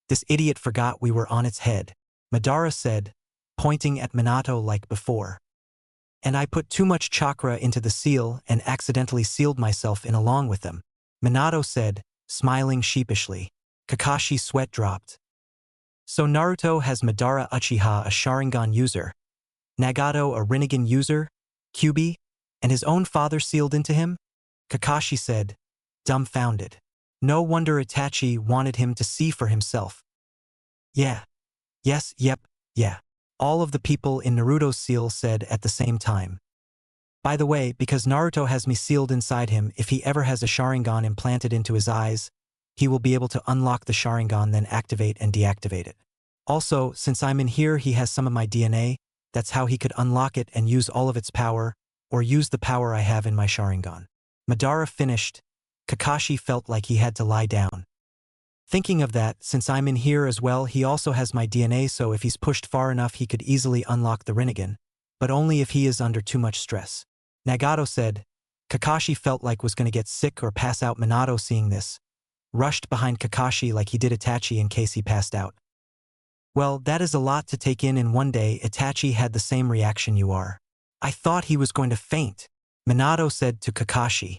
this idiot forgot we were on its head, Madara said, pointing at Minato like before. And I put too much chakra into the seal and accidentally sealed myself in along with them, Minato said, smiling sheepishly. Kakashi's sweat dropped. So Naruto has Madara Uchiha, a Sharingan user, Nagato, a Rinnegan user, Kyuubi, and his own father sealed into him? Kakashi said, dumbfounded. No wonder Itachi wanted him to see for himself. Yeah. Yes, yep, yeah. All of the people in Naruto's seal said at the same time. By the way, because Naruto has me sealed inside him, if he ever has a Sharingan implanted into his eyes, he will be able to unlock the Sharingan, then activate and deactivate it. Also, since I'm in here, he has some of my DNA, that's how he could unlock it and use all of its power, or use the power I have in my Sharingan. Madara finished. Kakashi felt like he had to lie down. Thinking of that, since I'm in here as well, he also has my DNA, so if he's pushed far enough he could easily unlock the Rinnegan, but only if he is under too much stress. Nagato said. Kakashi felt like was going to get sick or pass out. Minato, seeing this, rushed behind Kakashi like he did Itachi in case he passed out. Well, that is a lot to take in one day. Itachi had the same reaction you are. I thought he was going to faint, Minato said to Kakashi.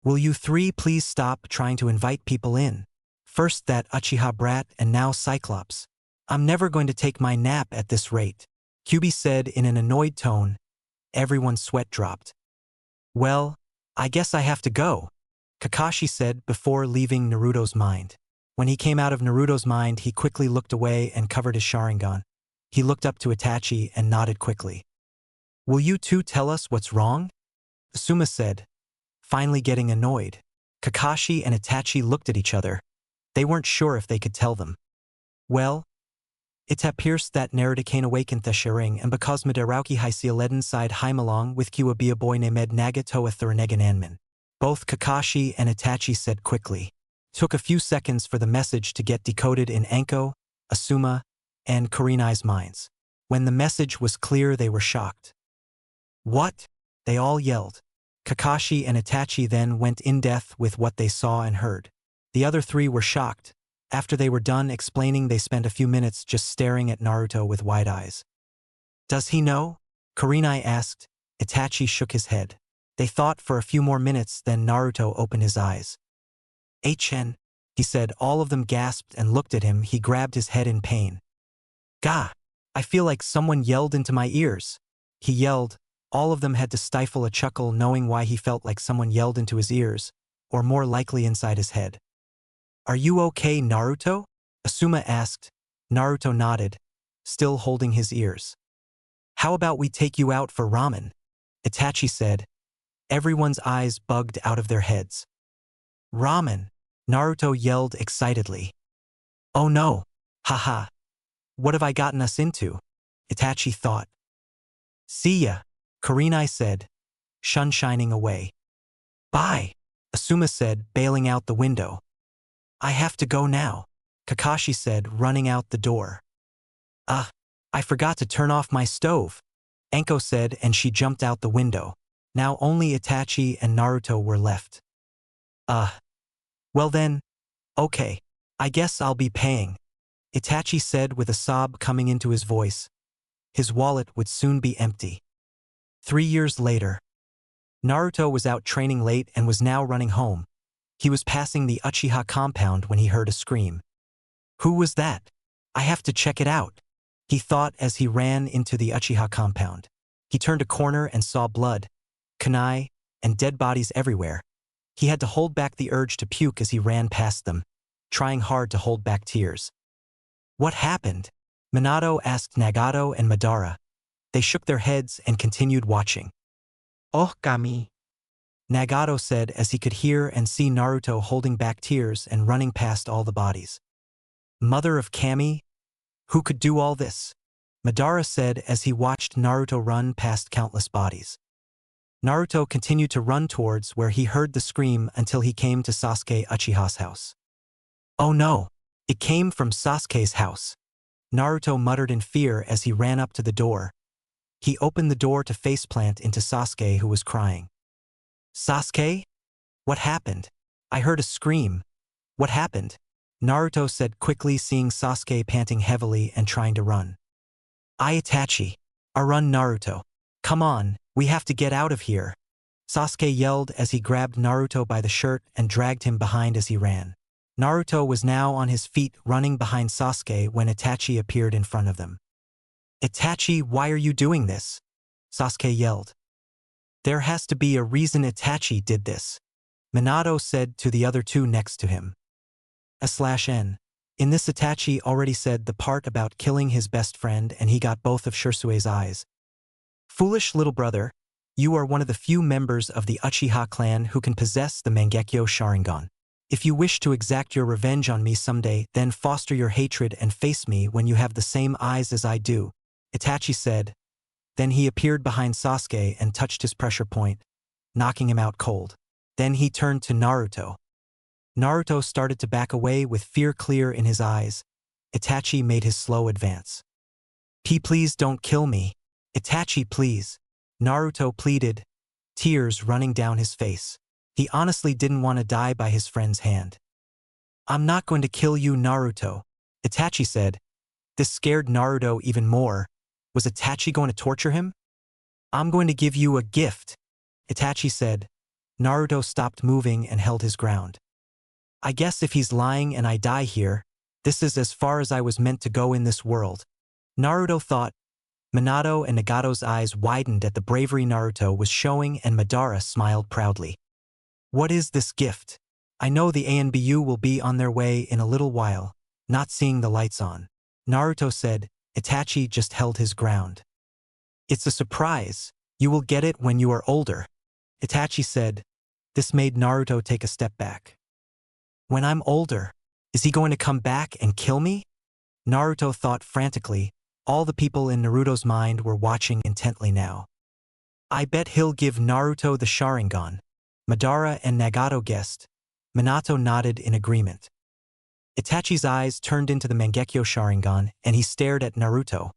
Will you 3 please stop trying to invite people in? First that Uchiha brat and now Cyclops. I'm never going to take my nap at this rate, Kyuubi said in an annoyed tone. Everyone's sweat dropped. Well, I guess I have to go, Kakashi said before leaving Naruto's mind. When he came out of Naruto's mind, he quickly looked away and covered his Sharingan. He looked up to Itachi and nodded quickly. Will you 2 tell us what's wrong? Asuma said, finally getting annoyed. Kakashi and Itachi looked at each other. They weren't sure if they could tell them. Well, it appears that Naruto can awaken the Sharing and because Madarauki Hysealedin side Hymalong with Kyuubi a boy named Nagato a Thurnegan Anman. Both Kakashi and Itachi said quickly. Took a few seconds for the message to get decoded in Enko, Asuma, and Kurenai's minds. When the message was clear, they were shocked. What? They all yelled. Kakashi and Itachi then went in depth with what they saw and heard. The other 3 were shocked. After they were done explaining, they spent a few minutes just staring at Naruto with wide eyes. Does he know? Kurenai asked. Itachi shook his head. They thought for a few more minutes, then Naruto opened his eyes. HN, he said. All of them gasped and looked at him. He grabbed his head in pain. Gah! I feel like someone yelled into my ears. He yelled. All of them had to stifle a chuckle, knowing why he felt like someone yelled into his ears, or more likely inside his head. Are you okay, Naruto? Asuma asked. Naruto nodded, still holding his ears. How about we take you out for ramen? Itachi said. Everyone's eyes bugged out of their heads. Ramen! Naruto yelled excitedly. Oh no! Haha! What have I gotten us into? Itachi thought. See ya, Kurenai said, shining away. Bye! Asuma said, bailing out the window. I have to go now, Kakashi said, running out the door. I forgot to turn off my stove, Anko said, and she jumped out the window. Now only Itachi and Naruto were left. Well then, okay. I guess I'll be paying, Itachi said with a sob coming into his voice. His wallet would soon be empty. 3 years later. Naruto was out training late and was now running home. He was passing the Uchiha compound when he heard a scream. Who was that? I have to check it out, he thought as he ran into the Uchiha compound. He turned a corner and saw blood, kunai, and dead bodies everywhere. He had to hold back the urge to puke as he ran past them, trying hard to hold back tears. What happened? Minato asked Nagato and Madara. They shook their heads and continued watching. Oh, Kami. Nagato said as he could hear and see Naruto holding back tears and running past all the bodies. Mother of Kami? Who could do all this? Madara said as he watched Naruto run past countless bodies. Naruto continued to run towards where he heard the scream until he came to Sasuke Uchiha's house. Oh no! It came from Sasuke's house. Naruto muttered in fear as he ran up to the door. He opened the door to faceplant into Sasuke, who was crying. Sasuke? What happened? I heard a scream. What happened? Naruto said quickly, seeing Sasuke panting heavily and trying to run. Itachi. Run, Naruto. Come on, we have to get out of here, Sasuke yelled as he grabbed Naruto by the shirt and dragged him behind as he ran. Naruto was now on his feet running behind Sasuke when Itachi appeared in front of them. Itachi, why are you doing this? Sasuke yelled. There has to be a reason Itachi did this, Minato said to the other two next to him. /N. In this, Itachi already said the part about killing his best friend, and he got both of Shirsue's eyes. Foolish little brother, you are one of the few members of the Uchiha clan who can possess the Mangekyo Sharingan. If you wish to exact your revenge on me someday, then foster your hatred and face me when you have the same eyes as I do, Itachi said. Then he appeared behind Sasuke and touched his pressure point, knocking him out cold. Then he turned to Naruto. Naruto started to back away with fear clear in his eyes. Itachi made his slow advance. Please don't kill me. Itachi, please. Naruto pleaded, tears running down his face. He honestly didn't want to die by his friend's hand. I'm not going to kill you, Naruto, Itachi said. This scared Naruto even more. Was Itachi going to torture him? I'm going to give you a gift, Itachi said. Naruto stopped moving and held his ground. I guess if he's lying and I die here, this is as far as I was meant to go in this world, Naruto thought. Minato and Nagato's eyes widened at the bravery Naruto was showing, and Madara smiled proudly. What is this gift? I know the ANBU will be on their way in a little while, not seeing the lights on, Naruto said. Itachi just held his ground. It's a surprise. You will get it when you are older, Itachi said. This made Naruto take a step back. When I'm older, is he going to come back and kill me? Naruto thought frantically. All the people in Naruto's mind were watching intently now. I bet he'll give Naruto the Sharingan, Madara and Nagato guessed. Minato nodded in agreement. Itachi's eyes turned into the Mangekyo Sharingan, and he stared at Naruto.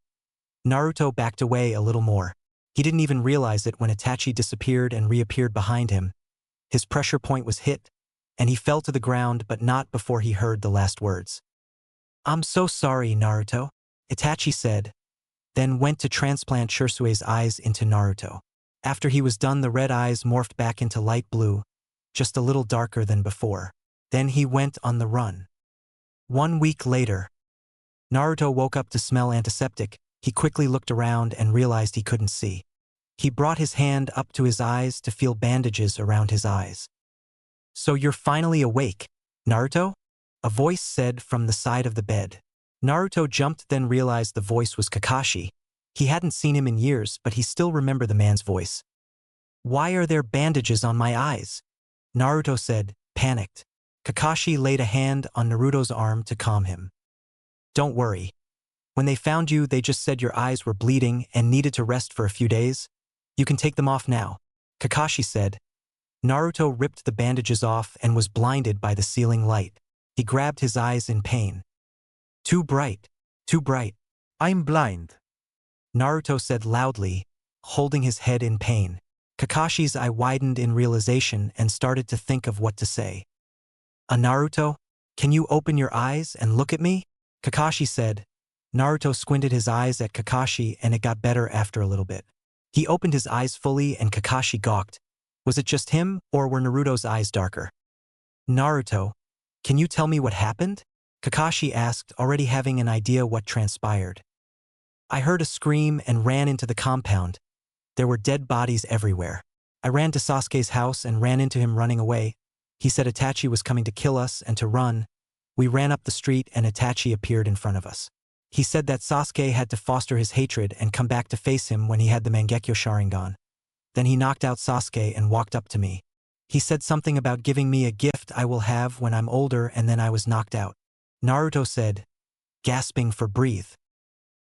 Naruto backed away a little more. He didn't even realize it when Itachi disappeared and reappeared behind him. His pressure point was hit, and he fell to the ground, but not before he heard the last words. I'm so sorry, Naruto, Itachi said, then went to transplant Shirsue's eyes into Naruto. After he was done, the red eyes morphed back into light blue, just a little darker than before. Then he went on the run. 1 week later, Naruto woke up to smell antiseptic. He quickly looked around and realized he couldn't see. He brought his hand up to his eyes to feel bandages around his eyes. So you're finally awake, Naruto? A voice said from the side of the bed. Naruto jumped, then realized the voice was Kakashi. He hadn't seen him in years, but he still remembered the man's voice. Why are there bandages on my eyes? Naruto said, panicked. Kakashi laid a hand on Naruto's arm to calm him. Don't worry. When they found you, they just said your eyes were bleeding and needed to rest for a few days. You can take them off now, Kakashi said. Naruto ripped the bandages off and was blinded by the ceiling light. He grabbed his eyes in pain. Too bright. Too bright. I'm blind. Naruto said loudly, holding his head in pain. Kakashi's eye widened in realization and started to think of what to say. Naruto, can you open your eyes and look at me? Kakashi said. Naruto squinted his eyes at Kakashi and it got better after a little bit. He opened his eyes fully and Kakashi gawked. Was it just him, or were Naruto's eyes darker? Naruto, can you tell me what happened? Kakashi asked, already having an idea what transpired. I heard a scream and ran into the compound. There were dead bodies everywhere. I ran to Sasuke's house and ran into him running away. He said Itachi was coming to kill us and to run. We ran up the street and Itachi appeared in front of us. He said that Sasuke had to foster his hatred and come back to face him when he had the Mangekyo Sharingan. Then he knocked out Sasuke and walked up to me. He said something about giving me a gift I will have when I'm older, and then I was knocked out. Naruto said, gasping for breath.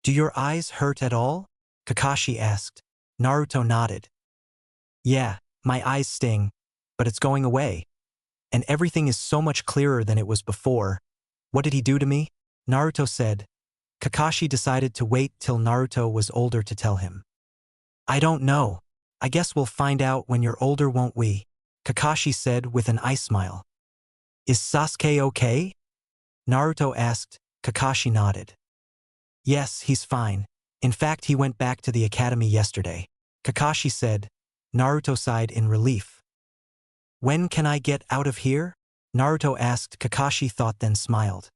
Do your eyes hurt at all? Kakashi asked. Naruto nodded. Yeah, my eyes sting, but it's going away. And everything is so much clearer than it was before. What did he do to me? Naruto said. Kakashi decided to wait till Naruto was older to tell him. I don't know. I guess we'll find out when you're older, won't we? Kakashi said with an eye smile. Is Sasuke okay? Naruto asked. Kakashi nodded. Yes, he's fine. In fact, he went back to the academy yesterday. Kakashi said. Naruto sighed in relief. When can I get out of here? Naruto asked. Kakashi thought then smiled.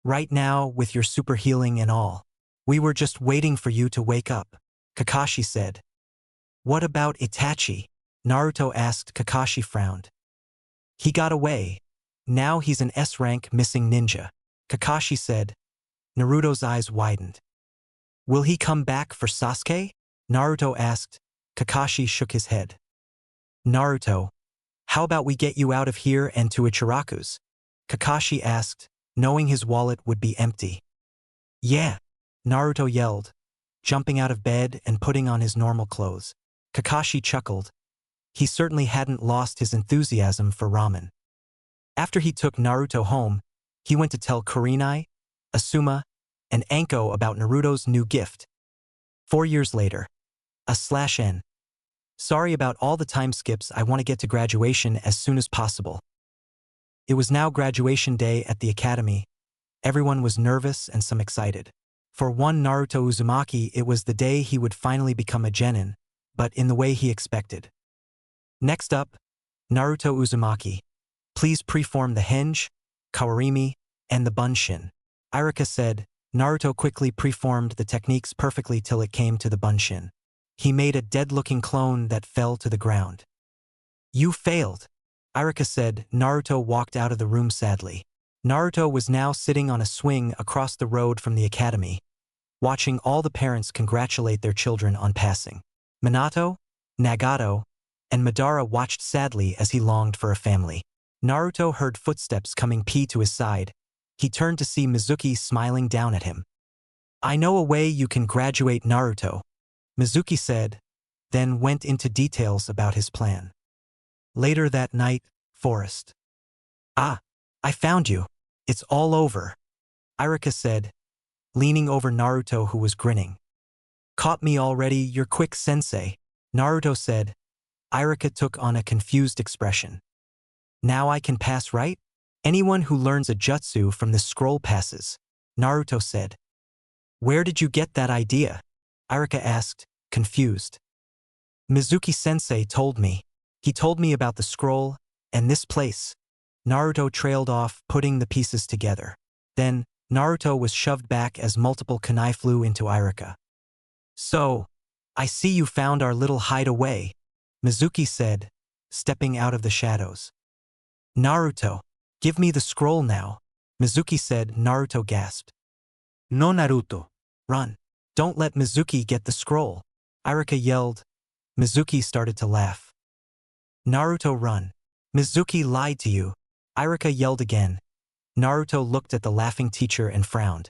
Right now, with your super healing and all. We were just waiting for you to wake up. Kakashi said. What about Itachi? Naruto asked. Kakashi frowned. He got away. Now he's an S-rank missing ninja. Kakashi said. Naruto's eyes widened. Will he come back for Sasuke? Naruto asked. Kakashi shook his head. Naruto, how about we get you out of here and to Ichiraku's? Kakashi asked, knowing his wallet would be empty. Yeah, Naruto yelled, jumping out of bed and putting on his normal clothes. Kakashi chuckled. He certainly hadn't lost his enthusiasm for ramen. After he took Naruto home, he went to tell Kurenai, Asuma, and Anko about Naruto's new gift. 4 years later. /N. Sorry about all the time skips. I want to get to graduation as soon as possible. It was now graduation day at the academy. Everyone was nervous and some excited. For one Naruto Uzumaki, it was the day he would finally become a genin, but in the way he expected. Next up, Naruto Uzumaki. Please preform the henge, kawarimi, and the bunshin. Irika said. Naruto quickly preformed the techniques perfectly till it came to the bunshin. He made a dead-looking clone that fell to the ground. You failed, Irika said. Naruto walked out of the room sadly. Naruto was now sitting on a swing across the road from the academy, watching all the parents congratulate their children on passing. Minato, Nagato, and Madara watched sadly as he longed for a family. Naruto heard footsteps coming to his side. He turned to see Mizuki smiling down at him. I know a way you can graduate, Naruto, Mizuki said, then went into details about his plan. Later that night, forest. Ah, I found you. It's all over, Irika said, leaning over Naruto who was grinning. Caught me already, you're quick, sensei, Naruto said. Irika took on a confused expression. Now I can pass, right? Anyone who learns a jutsu from this scroll passes, Naruto said. Where did you get that idea? Irika asked, confused. Mizuki-sensei told me. He told me about the scroll and this place. Naruto trailed off, putting the pieces together. Then, Naruto was shoved back as multiple kunai flew into Irika. So, I see you found our little hideaway, Mizuki said, stepping out of the shadows. Naruto, give me the scroll now, Mizuki said. Naruto gasped. No, Naruto. Run. Don't let Mizuki get the scroll, Irika yelled. Mizuki started to laugh. Naruto, run. Mizuki lied to you, Irika yelled again. Naruto looked at the laughing teacher and frowned.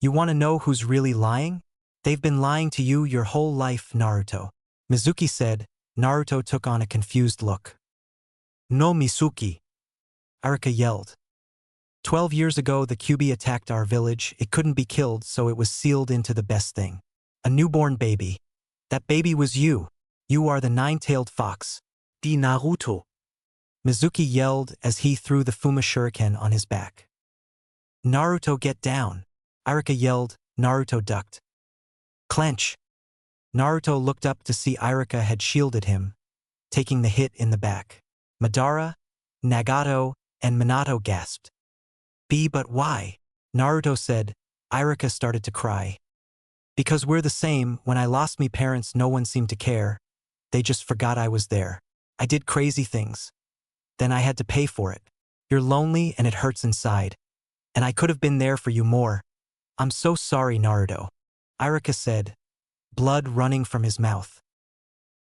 You want to know who's really lying? They've been lying to you your whole life, Naruto, Mizuki said, Naruto took on a confused look. No Mizuki. Arika yelled. 12 years ago the Kyuubi attacked our village. It couldn't be killed, so it was sealed into the best thing. A newborn baby. That baby was you. You are the nine-tailed fox. Di Naruto. Mizuki yelled as he threw the Fuma shuriken on his back. Naruto, get down. Arika yelled. Naruto ducked. Clench. Naruto looked up to see Arika had shielded him, taking the hit in the back. Madara, Nagato, and Minato gasped. But why? Naruto said. Arika started to cry. Because we're the same. When I lost me parents, no one seemed to care. They just forgot I was there. I did crazy things. Then I had to pay for it. You're lonely and it hurts inside. And I could have been there for you more. I'm so sorry, Naruto. Arika said, blood running from his mouth.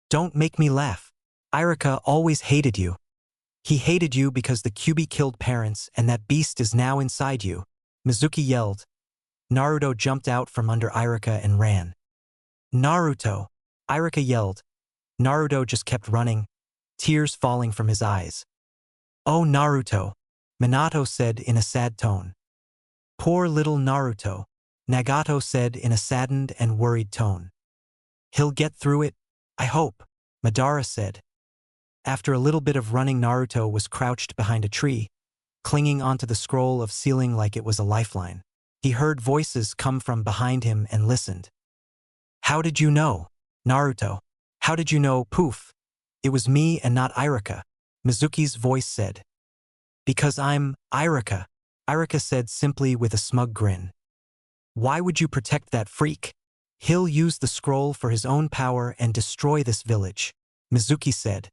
Don't make me laugh. Arika always hated you. He hated you because the Kyuubi killed parents and that beast is now inside you. Mizuki yelled. Naruto jumped out from under Arika and ran. Naruto! Arika yelled. Naruto just kept running, tears falling from his eyes. Oh, Naruto! Minato said in a sad tone. Poor little Naruto, Nagato said in a saddened and worried tone. He'll get through it, I hope, Madara said. After a little bit of running, Naruto was crouched behind a tree, clinging onto the scroll of ceiling like it was a lifeline. He heard voices come from behind him and listened. How did you know? Naruto. How did you know? Poof. It was me and not Arika, Mizuki's voice said. Because I'm Arika, Arika said simply with a smug grin. Why would you protect that freak? He'll use the scroll for his own power and destroy this village, Mizuki said.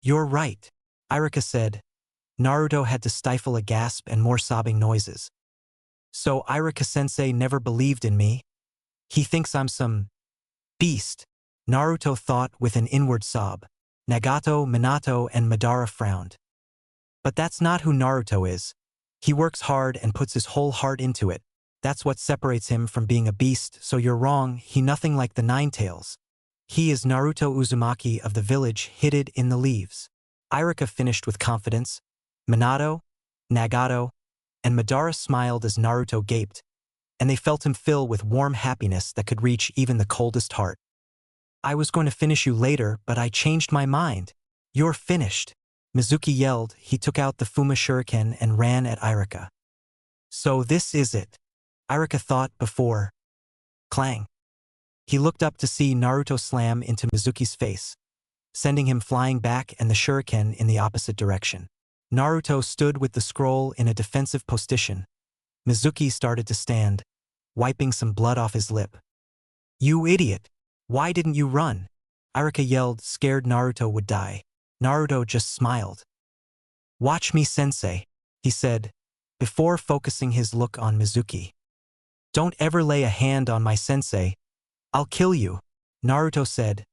You're right, Arika said. Naruto had to stifle a gasp and more sobbing noises. So Arika-sensei never believed in me? He thinks I'm some beast, Naruto thought with an inward sob. Nagato, Minato, and Madara frowned. But that's not who Naruto is. He works hard and puts his whole heart into it. That's what separates him from being a beast, so you're wrong, he nothing like the Nine Tails. He is Naruto Uzumaki of the village hidden in the leaves. Arika finished with confidence. Minato, Nagato, and Madara smiled as Naruto gaped, and they felt him fill with warm happiness that could reach even the coldest heart. I was going to finish you later, but I changed my mind. You're finished. Mizuki yelled. He took out the Fuma shuriken and ran at Arika. So this is it, Arika thought before. Clang. He looked up to see Naruto slam into Mizuki's face, sending him flying back and the shuriken in the opposite direction. Naruto stood with the scroll in a defensive position. Mizuki started to stand, wiping some blood off his lip. You idiot! Why didn't you run? Arika yelled, scared Naruto would die. Naruto just smiled. Watch me, sensei, he said, before focusing his look on Mizuki. Don't ever lay a hand on my sensei. I'll kill you, Naruto said.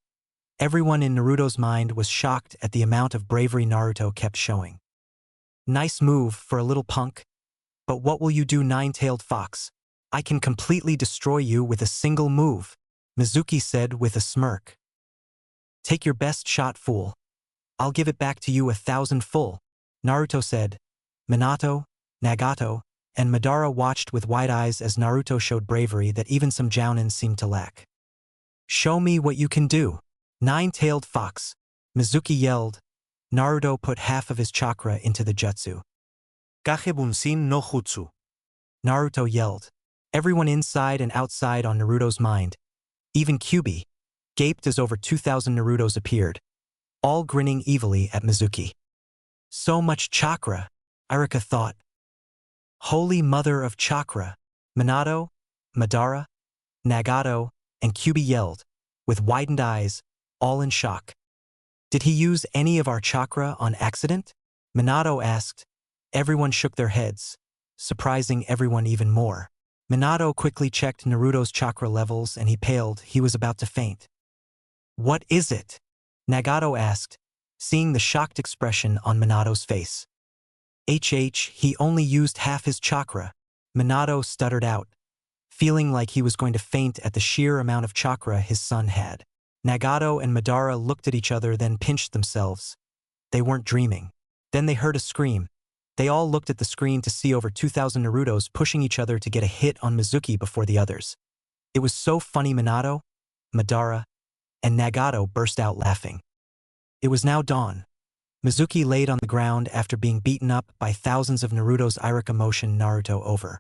Everyone in Naruto's mind was shocked at the amount of bravery Naruto kept showing. Nice move for a little punk. But what will you do, nine-tailed fox? I can completely destroy you with a single move, Mizuki said with a smirk. Take your best shot, fool. I'll give it back to you 1,000 full, Naruto said. Minato, Nagato, and Madara watched with wide eyes as Naruto showed bravery that even some Jounins seemed to lack. Show me what you can do, nine-tailed fox, Mizuki yelled. Naruto put half of his chakra into the jutsu. Kakebunsin no jutsu. Naruto yelled. Everyone inside and outside on Naruto's mind, even Kyuubi, gaped as over 2,000 Narutos appeared, all grinning evilly at Mizuki. So much chakra, Arika thought. Holy mother of chakra, Minato, Madara, Nagato, and Kyuubi yelled, with widened eyes, all in shock. Did he use any of our chakra on accident? Minato asked. Everyone shook their heads, surprising everyone even more. Minato quickly checked Naruto's chakra levels and he paled. He was about to faint. What is it? Nagato asked, seeing the shocked expression on Minato's face. He only used half his chakra, Minato stuttered out, feeling like he was going to faint at the sheer amount of chakra his son had. Nagato and Madara looked at each other, then pinched themselves. They weren't dreaming. Then they heard a scream. They all looked at the screen to see over 2,000 Narutos pushing each other to get a hit on Mizuki before the others. It was so funny. Minato, Madara, and Nagato burst out laughing. It was now dawn. Mizuki laid on the ground after being beaten up by thousands of Naruto's. Irika motioned Naruto over.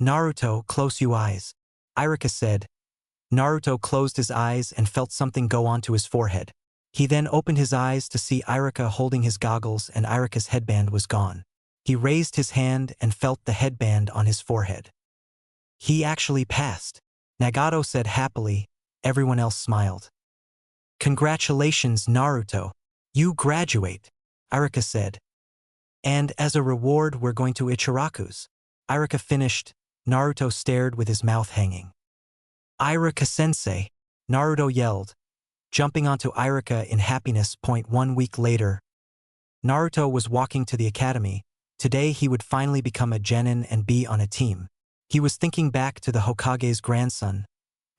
Naruto, close your eyes, Irika said. Naruto closed his eyes and felt something go onto his forehead. He then opened his eyes to see Irika holding his goggles, and Irika's headband was gone. He raised his hand and felt the headband on his forehead. He actually passed, Nagato said happily. Everyone else smiled. Congratulations, Naruto. You graduate, Irika said. And as a reward, we're going to Ichiraku's. Irika finished. Naruto stared with his mouth hanging. Irika-sensei, Naruto yelled, jumping onto Irika in happiness. 1 week later, Naruto was walking to the academy. Today he would finally become a genin and be on a team. He was thinking back to the Hokage's grandson,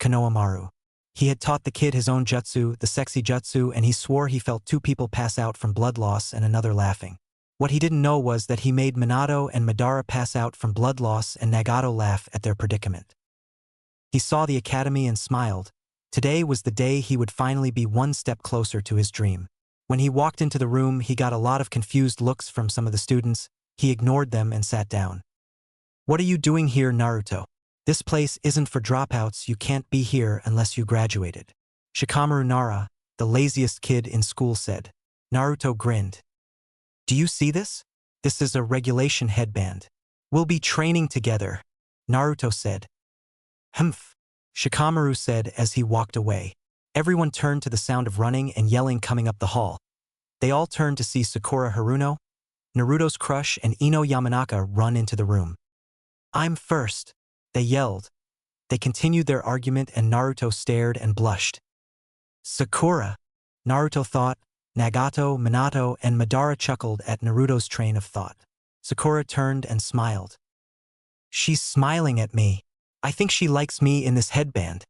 Konohamaru. He had taught the kid his own jutsu, the sexy jutsu, and he swore he felt 2 people pass out from blood loss and another laughing. What he didn't know was that he made Minato and Madara pass out from blood loss and Nagato laugh at their predicament. He saw the academy and smiled. Today was the day he would finally be 1 step closer to his dream. When he walked into the room, he got a lot of confused looks from some of the students. He ignored them and sat down. What are you doing here, Naruto? This place isn't for dropouts. You can't be here unless you graduated. Shikamaru Nara, the laziest kid in school, said. Naruto grinned. Do you see this? This is a regulation headband. We'll be training together, Naruto said. Humph, Shikamaru said as he walked away. Everyone turned to the sound of running and yelling coming up the hall. They all turned to see Sakura Haruno, Naruto's crush, and Ino Yamanaka run into the room. I'm first, they yelled. They continued their argument and Naruto stared and blushed. Sakura, Naruto thought. Nagato, Minato, and Madara chuckled at Naruto's train of thought. Sakura turned and smiled. She's smiling at me. I think she likes me in this headband,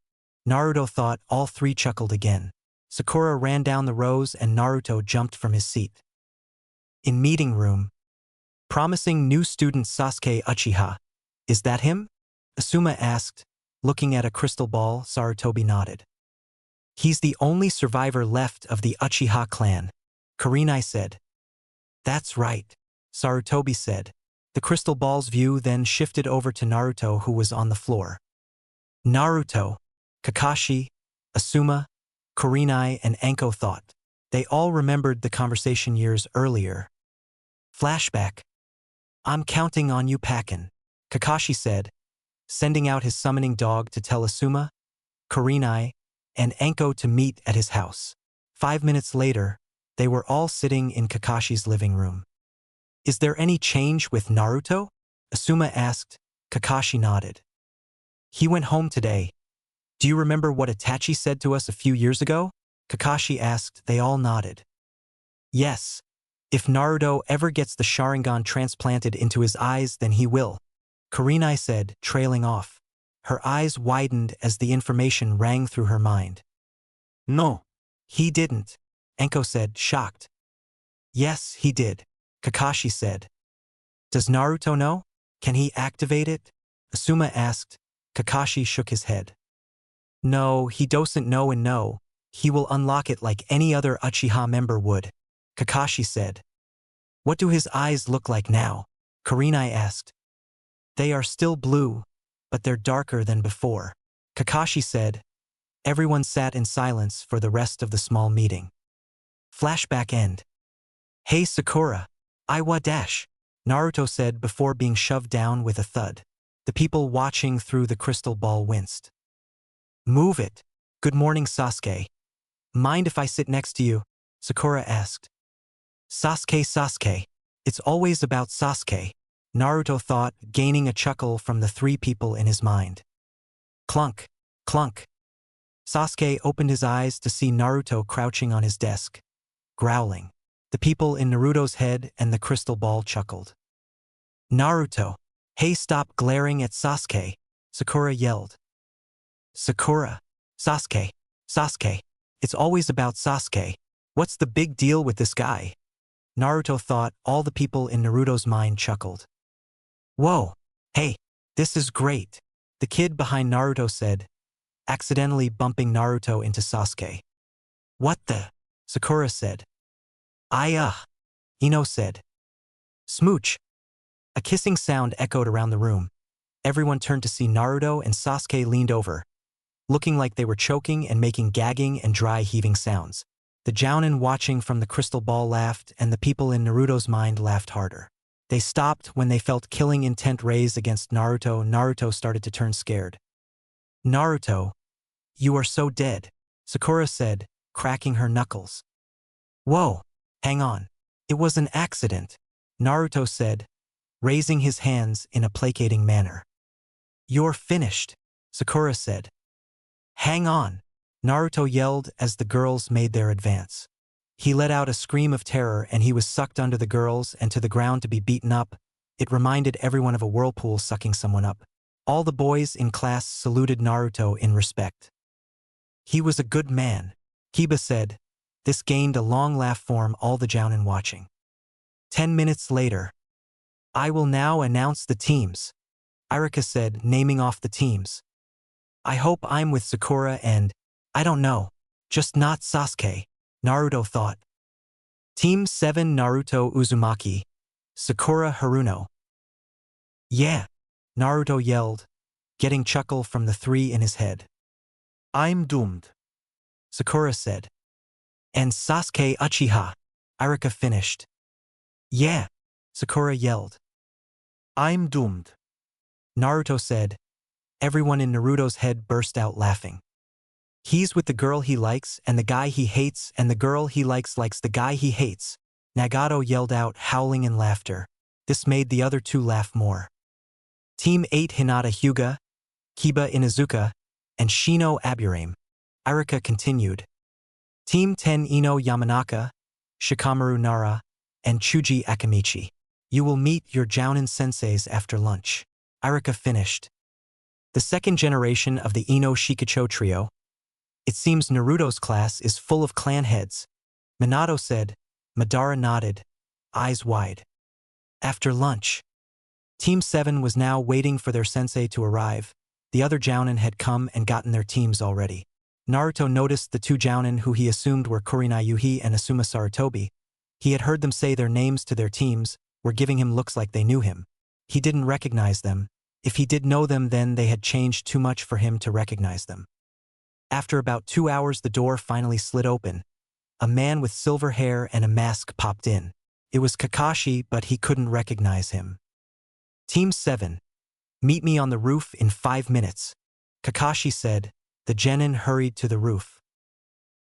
Naruto thought. All 3 chuckled again. Sakura ran down the rows and Naruto jumped from his seat. In meeting room. Promising new student Sasuke Uchiha. Is that him? Asuma asked, looking at a crystal ball. Sarutobi nodded. He's the only survivor left of the Uchiha clan, Kurenai said. That's right, Sarutobi said. The crystal ball's view then shifted over to Naruto, who was on the floor. Naruto, Kakashi, Asuma, Kurenai, and Anko thought. They all remembered the conversation years earlier. Flashback. I'm counting on you, Pakin, Kakashi said, sending out his summoning dog to tell Asuma, Kurenai, and Anko to meet at his house. 5 minutes later, they were all sitting in Kakashi's living room. Is there any change with Naruto? Asuma asked. Kakashi nodded. He went home today. Do you remember what Itachi said to us a few years ago? Kakashi asked. They all nodded. Yes. If Naruto ever gets the Sharingan transplanted into his eyes, then he will, Kurenai said, trailing off. Her eyes widened as the information rang through her mind. No. He didn't, Anko said, shocked. Yes, he did, Kakashi said. Does Naruto know? Can he activate it? Asuma asked. Kakashi shook his head. No, he doesn't know, and no, he will unlock it like any other Uchiha member would, Kakashi said. What do his eyes look like now? Kurenai asked. They are still blue, but they're darker than before, Kakashi said. Everyone sat in silence for the rest of the small meeting. Flashback end. Hey Sakura, Iwa dash, Naruto said before being shoved down with a thud. The people watching through the crystal ball winced. Move it. Good morning, Sasuke. Mind if I sit next to you? Sakura asked. Sasuke. It's always about Sasuke, Naruto thought, gaining a chuckle from the 3 people in his mind. Clunk, clunk. Sasuke opened his eyes to see Naruto crouching on his desk, growling. The people in Naruto's head and the crystal ball chuckled. Naruto, hey, stop glaring at Sasuke, Sakura yelled. Sakura, Sasuke. It's always about Sasuke. What's the big deal with this guy? Naruto thought. All the people in Naruto's mind chuckled. Whoa, hey, this is great, the kid behind Naruto said, accidentally bumping Naruto into Sasuke. What the? Sakura said. Ino said. Smooch. A kissing sound echoed around the room. Everyone turned to see Naruto, and Sasuke leaned over, looking like they were choking and making gagging and dry heaving sounds. The Jounin watching from the crystal ball laughed, and the people in Naruto's mind laughed harder. They stopped when they felt killing intent raise against Naruto. Naruto started to turn scared. Naruto, you are so dead, Sakura said, cracking her knuckles. Whoa, hang on. It was an accident, Naruto said, raising his hands in a placating manner. You're finished, Sakura said. Hang on, Naruto yelled as the girls made their advance. He let out a scream of terror and he was sucked under the girls and to the ground to be beaten up. It reminded everyone of a whirlpool sucking someone up. All the boys in class saluted Naruto in respect. He was a good man, Kiba said. This gained a long laugh from all the Jounin watching. 10 minutes later. I will now announce the teams, Irika said, naming off the teams. I hope I'm with Sakura and, I don't know, just not Sasuke, Naruto thought. Team 7 Naruto Uzumaki, Sakura Haruno. Yeah, Naruto yelled, getting chuckle from the three in his head. I'm doomed, Sakura said. And Sasuke Uchiha, Irika finished. Yeah, Sakura yelled. I'm doomed, Naruto said. Everyone in Naruto's head burst out laughing. He's with the girl he likes and the guy he hates, and the girl he likes the guy he hates, Nagato yelled out, howling in laughter. This made the other two laugh more. Team 8 Hinata Hyuga, Kiba Inuzuka, and Shino Aburame, Irika continued. Team 10 Ino Yamanaka, Shikamaru Nara, and Chuji Akamichi. You will meet your Jounin senseis after lunch, Irika finished. The second generation of the Ino Shikacho trio. It seems Naruto's class is full of clan heads, Minato said. Madara nodded, eyes wide. After lunch. Team 7 was now waiting for their sensei to arrive. The other Jounin had come and gotten their teams already. Naruto noticed the two Jounin who he assumed were Kurenai Yuhi and Asuma Sarutobi. He had heard them say their names to their teams, were giving him looks like they knew him. He didn't recognize them. If he did know them, then they had changed too much for him to recognize them. After about 2 hours, the door finally slid open. A man with silver hair and a mask popped in. It was Kakashi, but he couldn't recognize him. Team 7. Meet me on the roof in 5 minutes, Kakashi said. The genin hurried to the roof.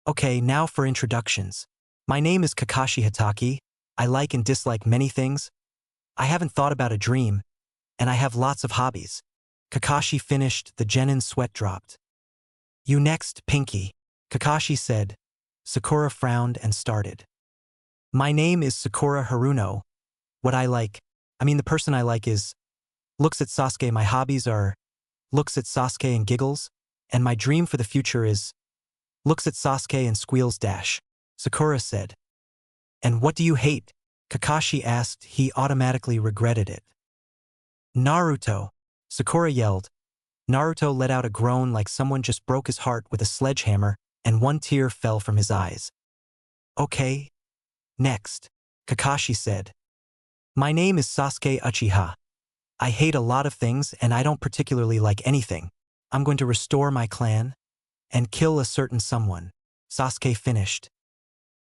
Okay, now for introductions. My name is Kakashi Hatake. I like and dislike many things. I haven't thought about a dream, and I have lots of hobbies. Kakashi finished. The genin's sweat dropped. You next, Pinky, Kakashi said. Sakura frowned and started. My name is Sakura Haruno. What I like, the person I like is, looks at Sasuke. My hobbies are, looks at Sasuke and giggles, and my dream for the future is, looks at Sasuke and squeals dash, Sakura said. And what do you hate? Kakashi asked. He automatically regretted it. Naruto, Sakura yelled. Naruto let out a groan like someone just broke his heart with a sledgehammer, and one tear fell from his eyes. Okay. Next, Kakashi said. My name is Sasuke Uchiha. I hate a lot of things and I don't particularly like anything. I'm going to restore my clan and kill a certain someone, Sasuke finished.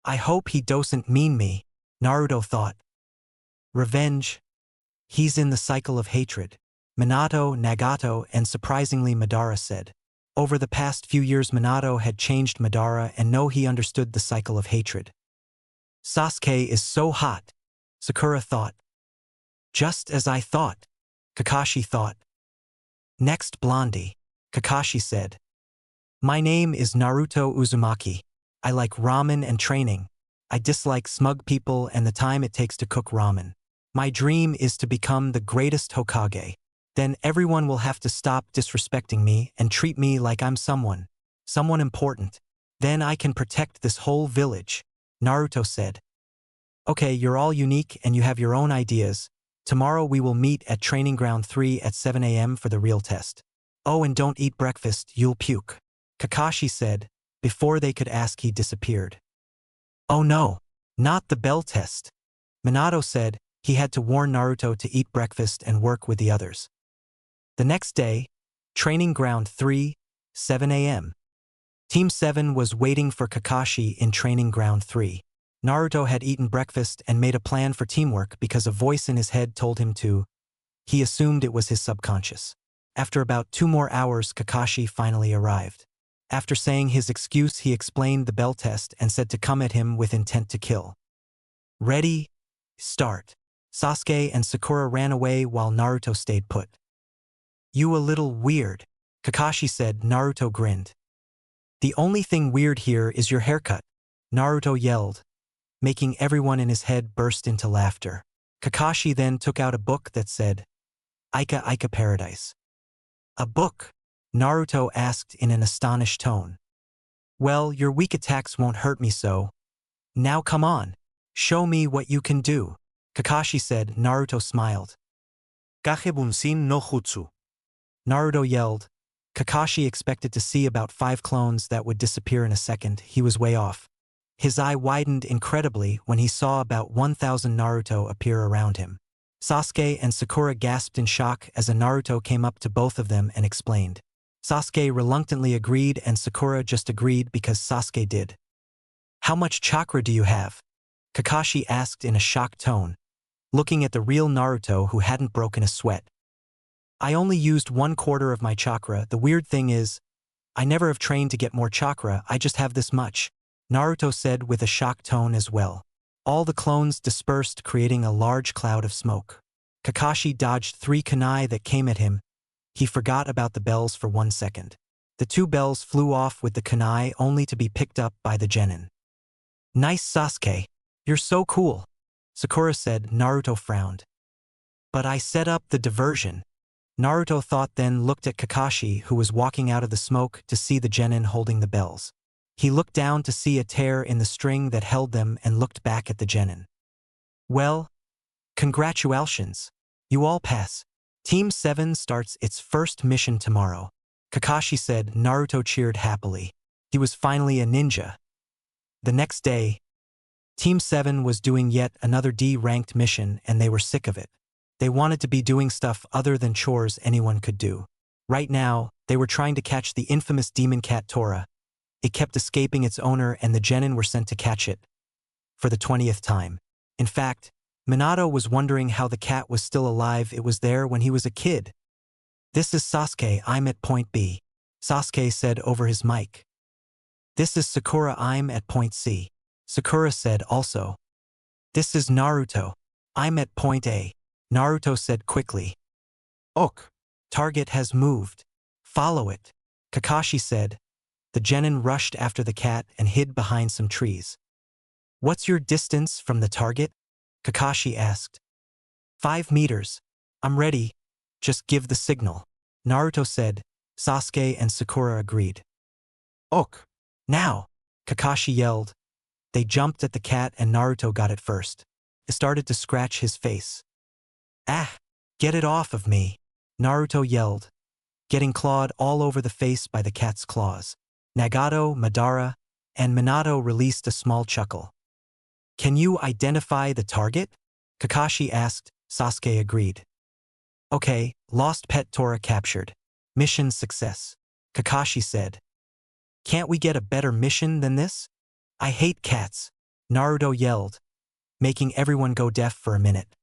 I hope he doesn't mean me, Naruto thought. Revenge. He's in the cycle of hatred, Minato, Nagato, and surprisingly Madara said. Over the past few years Minato had changed Madara and no, he understood the cycle of hatred. Sasuke is so hot, Sakura thought. Just as I thought, Kakashi thought. Next, Blondie, Kakashi said. My name is Naruto Uzumaki. I like ramen and training. I dislike smug people and the time it takes to cook ramen. My dream is to become the greatest Hokage. Then everyone will have to stop disrespecting me and treat me like I'm someone important. Then I can protect this whole village, Naruto said. Okay, you're all unique and you have your own ideas. Tomorrow we will meet at Training Ground 3 at 7 a.m. for the real test. Oh, and don't eat breakfast, you'll puke. Kakashi said. Before they could ask, he disappeared. Oh no, not the bell test. Minato said. He had to warn Naruto to eat breakfast and work with the others. The next day, Training Ground 3, 7 a.m. Team 7 was waiting for Kakashi in Training Ground 3. Naruto had eaten breakfast and made a plan for teamwork because a voice in his head told him to. He assumed it was his subconscious. After about 2 more hours, Kakashi finally arrived. After saying his excuse, he explained the bell test and said to come at him with intent to kill. Ready? Start. Sasuke and Sakura ran away while Naruto stayed put. You a little weird, Kakashi said. Naruto grinned. The only thing weird here is your haircut, Naruto yelled, making everyone in his head burst into laughter. Kakashi then took out a book that said, Aika Aika Paradise. A book? Naruto asked in an astonished tone. Well, your weak attacks won't hurt me so. Now come on, show me what you can do, Kakashi said. Naruto smiled. Kage Bunshin no Jutsu. Naruto yelled. Kakashi expected to see about 5 clones that would disappear in a second. He was way off. His eye widened incredibly when he saw about 1,000 Naruto appear around him. Sasuke and Sakura gasped in shock as a Naruto came up to both of them and explained. Sasuke reluctantly agreed and Sakura just agreed because Sasuke did. How much chakra do you have? Kakashi asked in a shocked tone, looking at the real Naruto who hadn't broken a sweat. I only used 1/4 of my chakra. The weird thing is, I never have trained to get more chakra, I just have this much, Naruto said with a shocked tone as well. All the clones dispersed, creating a large cloud of smoke. Kakashi dodged 3 kunai that came at him. He forgot about the bells for 1 second. The 2 bells flew off with the kunai only to be picked up by the genin. Nice, Sasuke. You're so cool, Sakura said. Naruto frowned. But I set up the diversion. Naruto thought, then looked at Kakashi, who was walking out of the smoke, to see the genin holding the bells. He looked down to see a tear in the string that held them and looked back at the genin. Well, congratulations. You all pass. Team 7 starts its first mission tomorrow, Kakashi said. Naruto cheered happily. He was finally a ninja. The next day, Team 7 was doing yet another D-ranked mission and they were sick of it. They wanted to be doing stuff other than chores anyone could do. Right now, they were trying to catch the infamous demon cat Tora. It kept escaping its owner and the genin were sent to catch it. For the 20th time. In fact, Minato was wondering how the cat was still alive. It was there when he was a kid. This is Sasuke, I'm at point B, Sasuke said over his mic. This is Sakura, I'm at point C, Sakura said also. This is Naruto, I'm at point A, Naruto said quickly. Ok, target has moved. Follow it, Kakashi said. The genin rushed after the cat and hid behind some trees. What's your distance from the target? Kakashi asked. 5 meters. I'm ready. Just give the signal, Naruto said. Sasuke and Sakura agreed. Ok. Now, Kakashi yelled. They jumped at the cat and Naruto got it first. It started to scratch his face. Ah, get it off of me, Naruto yelled, getting clawed all over the face by the cat's claws. Nagato, Madara, and Minato released a small chuckle. Can you identify the target? Kakashi asked. Sasuke agreed. Okay, lost pet Tora captured. Mission success, Kakashi said. Can't we get a better mission than this? I hate cats, Naruto yelled, making everyone go deaf for a minute.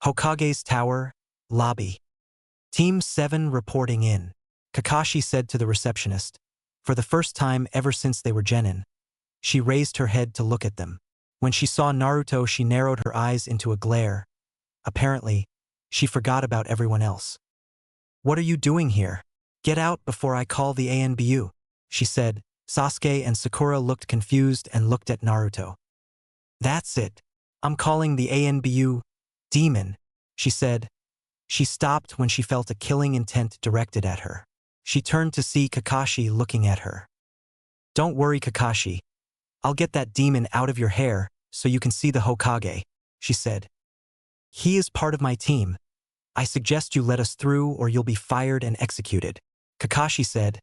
Hokage's tower, lobby. Team 7 reporting in, Kakashi said to the receptionist. For the first time ever since they were genin, she raised her head to look at them. When she saw Naruto, she narrowed her eyes into a glare. Apparently, she forgot about everyone else. What are you doing here? Get out before I call the ANBU, she said. Sasuke and Sakura looked confused and looked at Naruto. That's it. I'm calling the ANBU. Demon, she said. She stopped when she felt a killing intent directed at her. She turned to see Kakashi looking at her. Don't worry, Kakashi. I'll get that demon out of your hair so you can see the Hokage, she said. He is part of my team. I suggest you let us through or you'll be fired and executed, Kakashi said.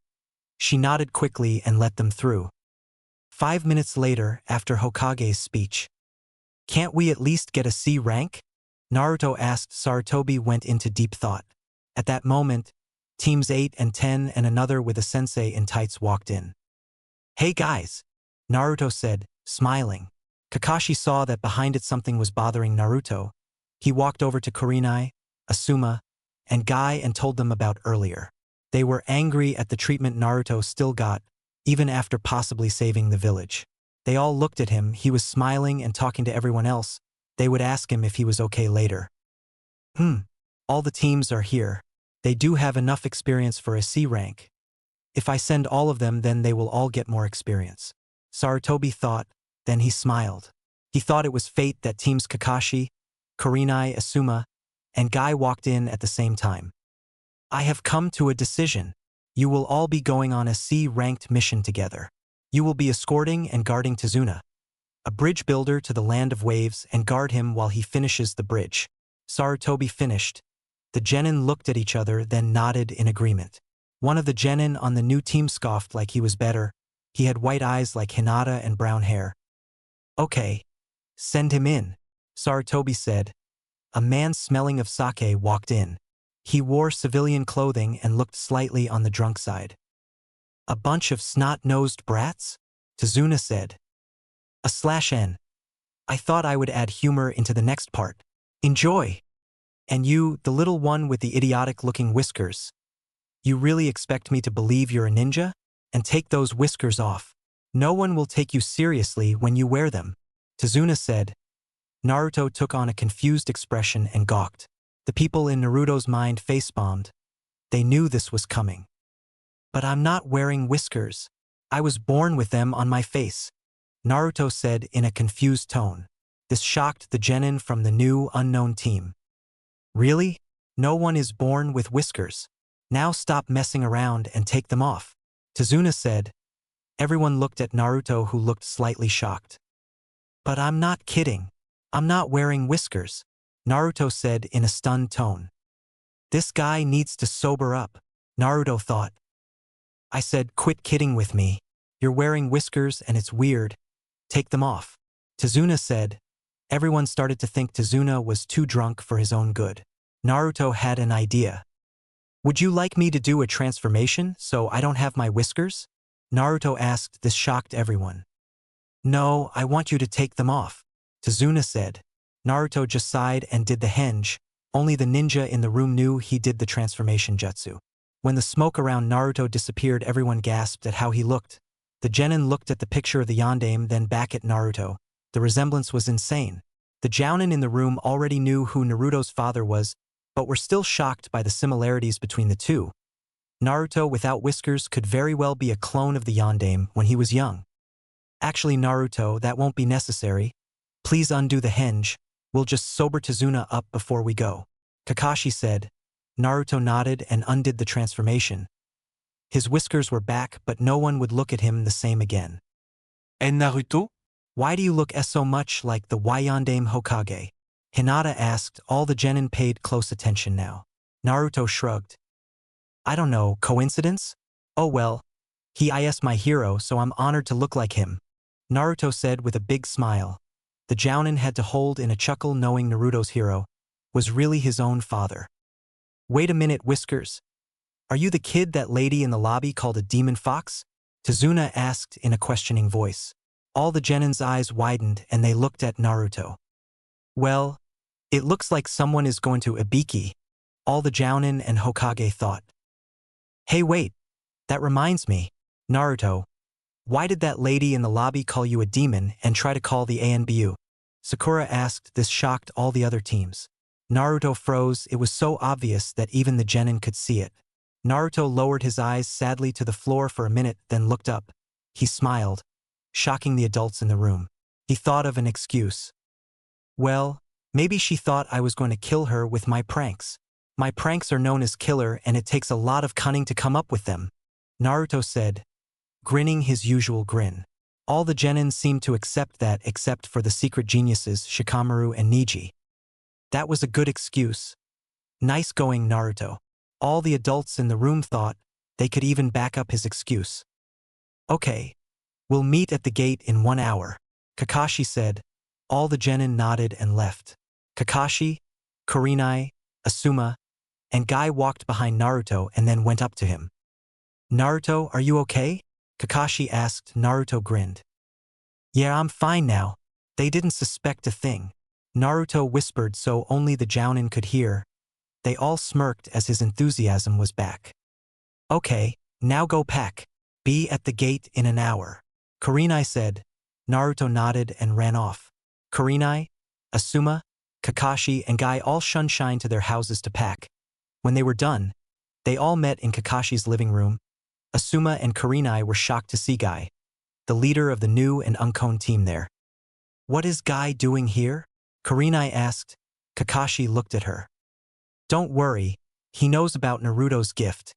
She nodded quickly and let them through. 5 minutes later, after Hokage's speech. Can't we at least get a C rank? Naruto asked. Sarutobi went into deep thought. At that moment, teams 8 and 10 and another with a sensei in tights walked in. Hey guys, Naruto said, smiling. Kakashi saw that behind it something was bothering Naruto. He walked over to Kurenai, Asuma, and Guy and told them about earlier. They were angry at the treatment Naruto still got, even after possibly saving the village. They all looked at him. He was smiling and talking to everyone else. They would ask him if he was okay later. All the teams are here. They do have enough experience for a C rank. If I send all of them, then they will all get more experience. Sarutobi thought, then he smiled. He thought it was fate that teams Kakashi, Kurenai, Asuma, and Guy walked in at the same time. I have come to a decision. You will all be going on a C-ranked mission together. You will be escorting and guarding Tazuna, a bridge builder, to the land of waves and guard him while he finishes the bridge. Sarutobi finished. The genin looked at each other, then nodded in agreement. One of the genin on the new team scoffed like he was better. He had white eyes like Hinata and brown hair. Okay. Send him in, Sarutobi said. A man smelling of sake walked in. He wore civilian clothing and looked slightly on the drunk side. A bunch of snot-nosed brats? Tazuna said. /N. I thought I would add humor into the next part. Enjoy. And you, the little one with the idiotic-looking whiskers. You really expect me to believe you're a ninja? And take those whiskers off. No one will take you seriously when you wear them, Tazuna said. Naruto took on a confused expression and gawked. The people in Naruto's mind face-bombed. They knew this was coming. But I'm not wearing whiskers. I was born with them on my face, Naruto said in a confused tone. This shocked the genin from the new, unknown team. Really? No one is born with whiskers. Now stop messing around and take them off, Tazuna said. Everyone looked at Naruto, who looked slightly shocked. But I'm not kidding. I'm not wearing whiskers, Naruto said in a stunned tone. This guy needs to sober up, Naruto thought. I said, quit kidding with me. You're wearing whiskers and it's weird. Take them off, Tazuna said. Everyone started to think Tazuna was too drunk for his own good. Naruto had an idea. Would you like me to do a transformation so I don't have my whiskers? Naruto asked. This shocked everyone. No, I want you to take them off, Tazuna said. Naruto just sighed and did the henge. Only the ninja in the room knew he did the transformation jutsu. When the smoke around Naruto disappeared, everyone gasped at how he looked. The genin looked at the picture of the yondaime, then back at Naruto. The resemblance was insane. The jounin in the room already knew who Naruto's father was, but were still shocked by the similarities between the two. Naruto without whiskers could very well be a clone of the yondaime when he was young. Actually, Naruto, that won't be necessary. Please undo the henge. We'll just sober Tazuna up before we go, Kakashi said. Naruto nodded and undid the transformation. His whiskers were back, but no one would look at him the same again. And Naruto? Why do you look so much like the Yondaime Hokage? Hinata asked. All the genin paid close attention now. Naruto shrugged. I don't know, coincidence? Oh well. He is my hero, so I'm honored to look like him, Naruto said with a big smile. The jounin had to hold in a chuckle, knowing Naruto's hero was really his own father. Wait a minute, Whiskers. Are you the kid that lady in the lobby called a demon fox? Tazuna asked in a questioning voice. All the genin's eyes widened and they looked at Naruto. Well, it looks like someone is going to Ibiki, all the jounin and Hokage thought. Hey wait, that reminds me, Naruto. Why did that lady in the lobby call you a demon and try to call the ANBU? Sakura asked. This shocked all the other teams. Naruto froze. It was so obvious that even the genin could see it. Naruto lowered his eyes sadly to the floor for a minute, then looked up. He smiled, shocking the adults in the room. He thought of an excuse. Well, maybe she thought I was going to kill her with my pranks. My pranks are known as killer and it takes a lot of cunning to come up with them, Naruto said. grinning his usual grin. All the genin seemed to accept that except for the secret geniuses Shikamaru and Niji. That was a good excuse. Nice going, Naruto. All the adults in the room thought they could even back up his excuse. Okay. We'll meet at the gate in 1 hour, Kakashi said. All the genin nodded and left. Kakashi, Kurenai, Asuma, and Guy walked behind Naruto and then went up to him. Naruto, are you okay? Kakashi asked. Naruto grinned. Yeah, I'm fine now. They didn't suspect a thing. Naruto whispered so only the Jounin could hear. They all smirked as his enthusiasm was back. Okay, now go pack. Be at the gate in an hour, Kurenai said. Naruto nodded and ran off. Kurenai, Asuma, Kakashi, and Guy all shunshined to their houses to pack. When they were done, they all met in Kakashi's living room. Asuma and Kurenai were shocked to see Guy, the leader of the new and Unkon team there. What is Guy doing here? Kurenai asked. Kakashi looked at her. Don't worry, he knows about Naruto's gift.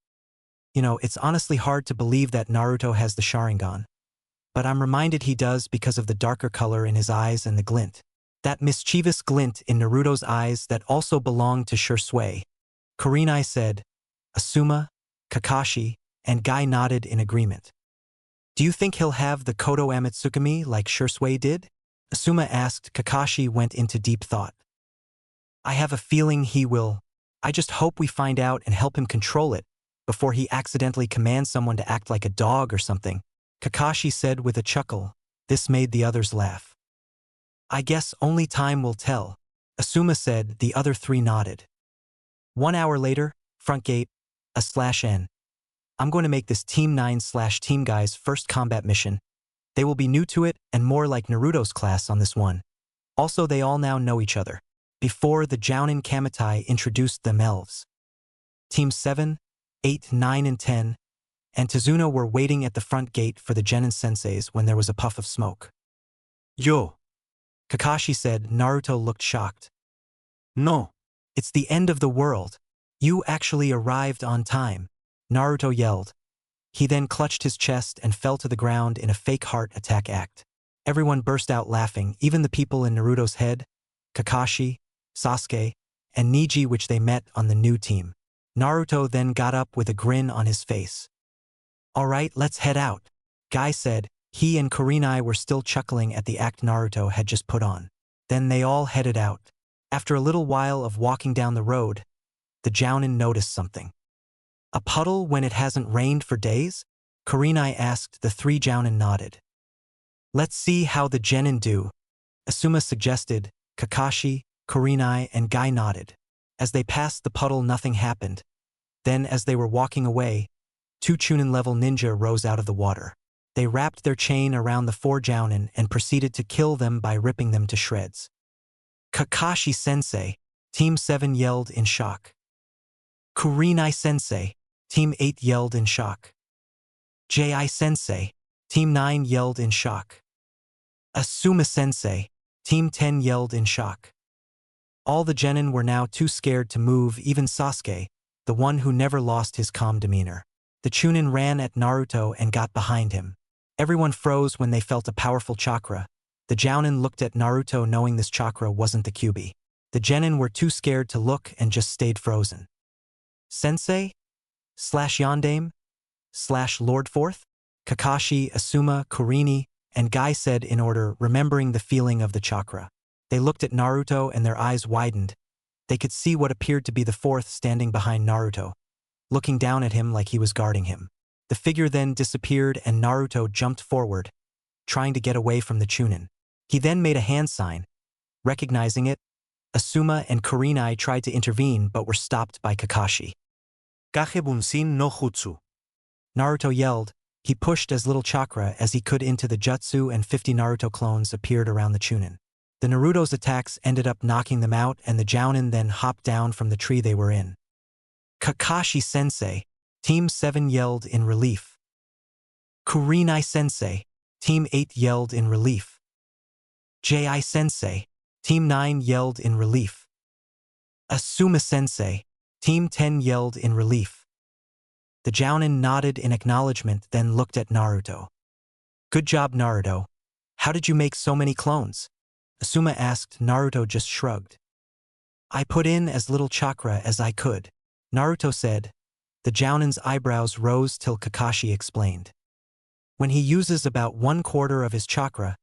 You know, it's honestly hard to believe that Naruto has the Sharingan. But I'm reminded he does because of the darker color in his eyes and the glint. That mischievous glint in Naruto's eyes that also belonged to Shisui. Kurenai said. Asuma, Kakashi, and Guy nodded in agreement. Do you think he'll have the Kodo Amatsukami like Shisui did? Asuma asked. Kakashi went into deep thought. I have a feeling he will. I just hope we find out and help him control it before he accidentally commands someone to act like a dog or something, Kakashi said with a chuckle. This made the others laugh. I guess only time will tell, Asuma said. The other three nodded. 1 hour later, front gate, /N. I'm going to make this Team 9/Team Guy's first combat mission. They will be new to it and more like Naruto's class on this one. Also, they all now know each other. Before, the Jounin Kamitai introduced them elves. Team 7, 8, 9, and 10, and Tezuno were waiting at the front gate for the Genin senseis when there was a puff of smoke. Yo, Kakashi said. Naruto looked shocked. No. It's the end of the world. You actually arrived on time, Naruto yelled. He then clutched his chest and fell to the ground in a fake heart attack act. Everyone burst out laughing, even the people in Naruto's head, Kakashi, Sasuke, and Niji, which they met on the new team. Naruto then got up with a grin on his face. All right, let's head out, Guy said. He and Kurenai were still chuckling at the act Naruto had just put on. Then they all headed out. After a little while of walking down the road, the Jounin noticed something. A puddle when it hasn't rained for days? Kurenai asked. The three Jounin nodded. Let's see how the Genin do, Asuma suggested. Kakashi, Kurenai, and Guy nodded. As they passed the puddle, nothing happened. Then, as they were walking away, 2 Chunin-level ninja rose out of the water. They wrapped their chain around the 4 Jounin and proceeded to kill them by ripping them to shreds. Kakashi-sensei, Team 7 yelled in shock. Kurenai-sensei, Team 8 yelled in shock. Ji-sensei, Team 9 yelled in shock. Asuma-sensei, Team 10 yelled in shock. All the Genin were now too scared to move, even Sasuke, the one who never lost his calm demeanor. The Chunin ran at Naruto and got behind him. Everyone froze when they felt a powerful chakra. The Jounin looked at Naruto knowing this chakra wasn't the Kyuubi. The Genin were too scared to look and just stayed frozen. Sensei? /Yondaime? /Lord Fourth? Kakashi, Asuma, Kurenai, and Guy said in order, remembering the feeling of the chakra. They looked at Naruto and their eyes widened. They could see what appeared to be the fourth standing behind Naruto, looking down at him like he was guarding him. The figure then disappeared and Naruto jumped forward, trying to get away from the Chunin. He then made a hand sign. Recognizing it, Asuma and Kurenai tried to intervene but were stopped by Kakashi. Kage Bunshin no Jutsu, Naruto yelled. He pushed as little chakra as he could into the jutsu and 50 Naruto clones appeared around the Chunin. The Naruto's attacks ended up knocking them out and the Jounin then hopped down from the tree they were in. Kakashi-sensei, Team 7 yelled in relief. Kurenai-sensei, Team 8 yelled in relief. Ji-sensei, Team 9 yelled in relief. Asuma-sensei, Team 10 yelled in relief. The Jounin nodded in acknowledgement, then looked at Naruto. Good job, Naruto. How did you make so many clones? Asuma asked. Naruto just shrugged. I put in as little chakra as I could, Naruto said. The Jounin's eyebrows rose till Kakashi explained. When he uses about 1/4 of his chakra,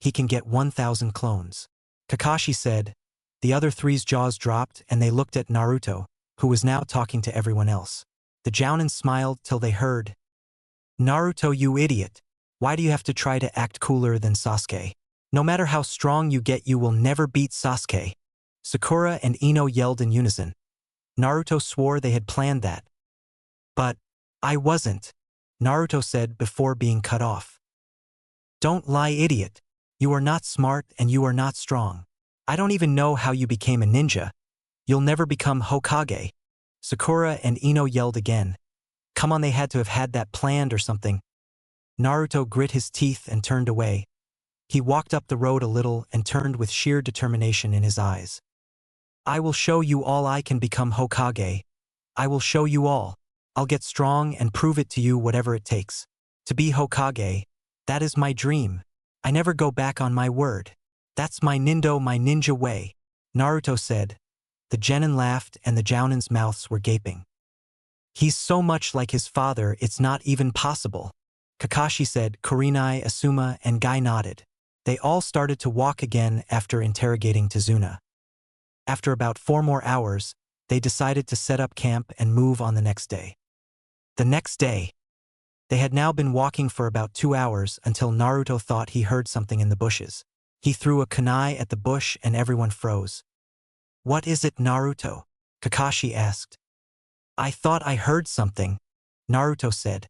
he can get 1,000 clones. Kakashi said. The other three's jaws dropped and they looked at Naruto, who was now talking to everyone else. The Jounin smiled till they heard. Naruto, you idiot. Why do you have to try to act cooler than Sasuke? No matter how strong you get, you will never beat Sasuke. Sakura and Ino yelled in unison. Naruto swore they had planned that. But I wasn't, Naruto said before being cut off. Don't lie, idiot. You are not smart and you are not strong. I don't even know how you became a ninja. You'll never become Hokage. Sakura and Ino yelled again. Come on, they had to have had that planned or something. Naruto grit his teeth and turned away. He walked up the road a little and turned with sheer determination in his eyes. I will show you all. I can become Hokage. I will show you all. I'll get strong and prove it to you, whatever it takes. To be Hokage, that is my dream. I never go back on my word. That's my ninja way, Naruto said. The genin laughed and the Jounin's mouths were gaping. He's so much like his father, it's not even possible, Kakashi said. Kurenai, Asuma, and Guy nodded. They all started to walk again after interrogating Tazuna. After about 4 more hours, they decided to set up camp and move on the next day. The next day, they had now been walking for about 2 hours until Naruto thought he heard something in the bushes. He threw a kunai at the bush and everyone froze. What is it, Naruto? Kakashi asked. I thought I heard something, Naruto said.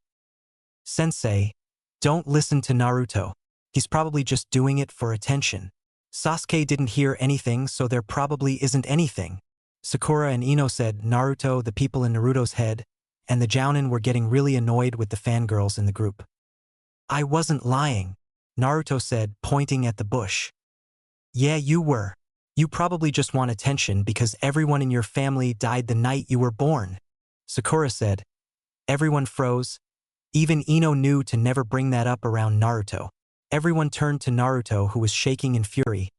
Sensei, don't listen to Naruto. He's probably just doing it for attention. Sasuke didn't hear anything, so there probably isn't anything. Sakura and Ino said. Naruto, the people in Naruto's head, and the Jounin were getting really annoyed with the fangirls in the group. I wasn't lying, Naruto said, pointing at the bush. Yeah, you were. You probably just want attention because everyone in your family died the night you were born, Sakura said. Everyone froze. Even Ino knew to never bring that up around Naruto. Everyone turned to Naruto, who was shaking in fury,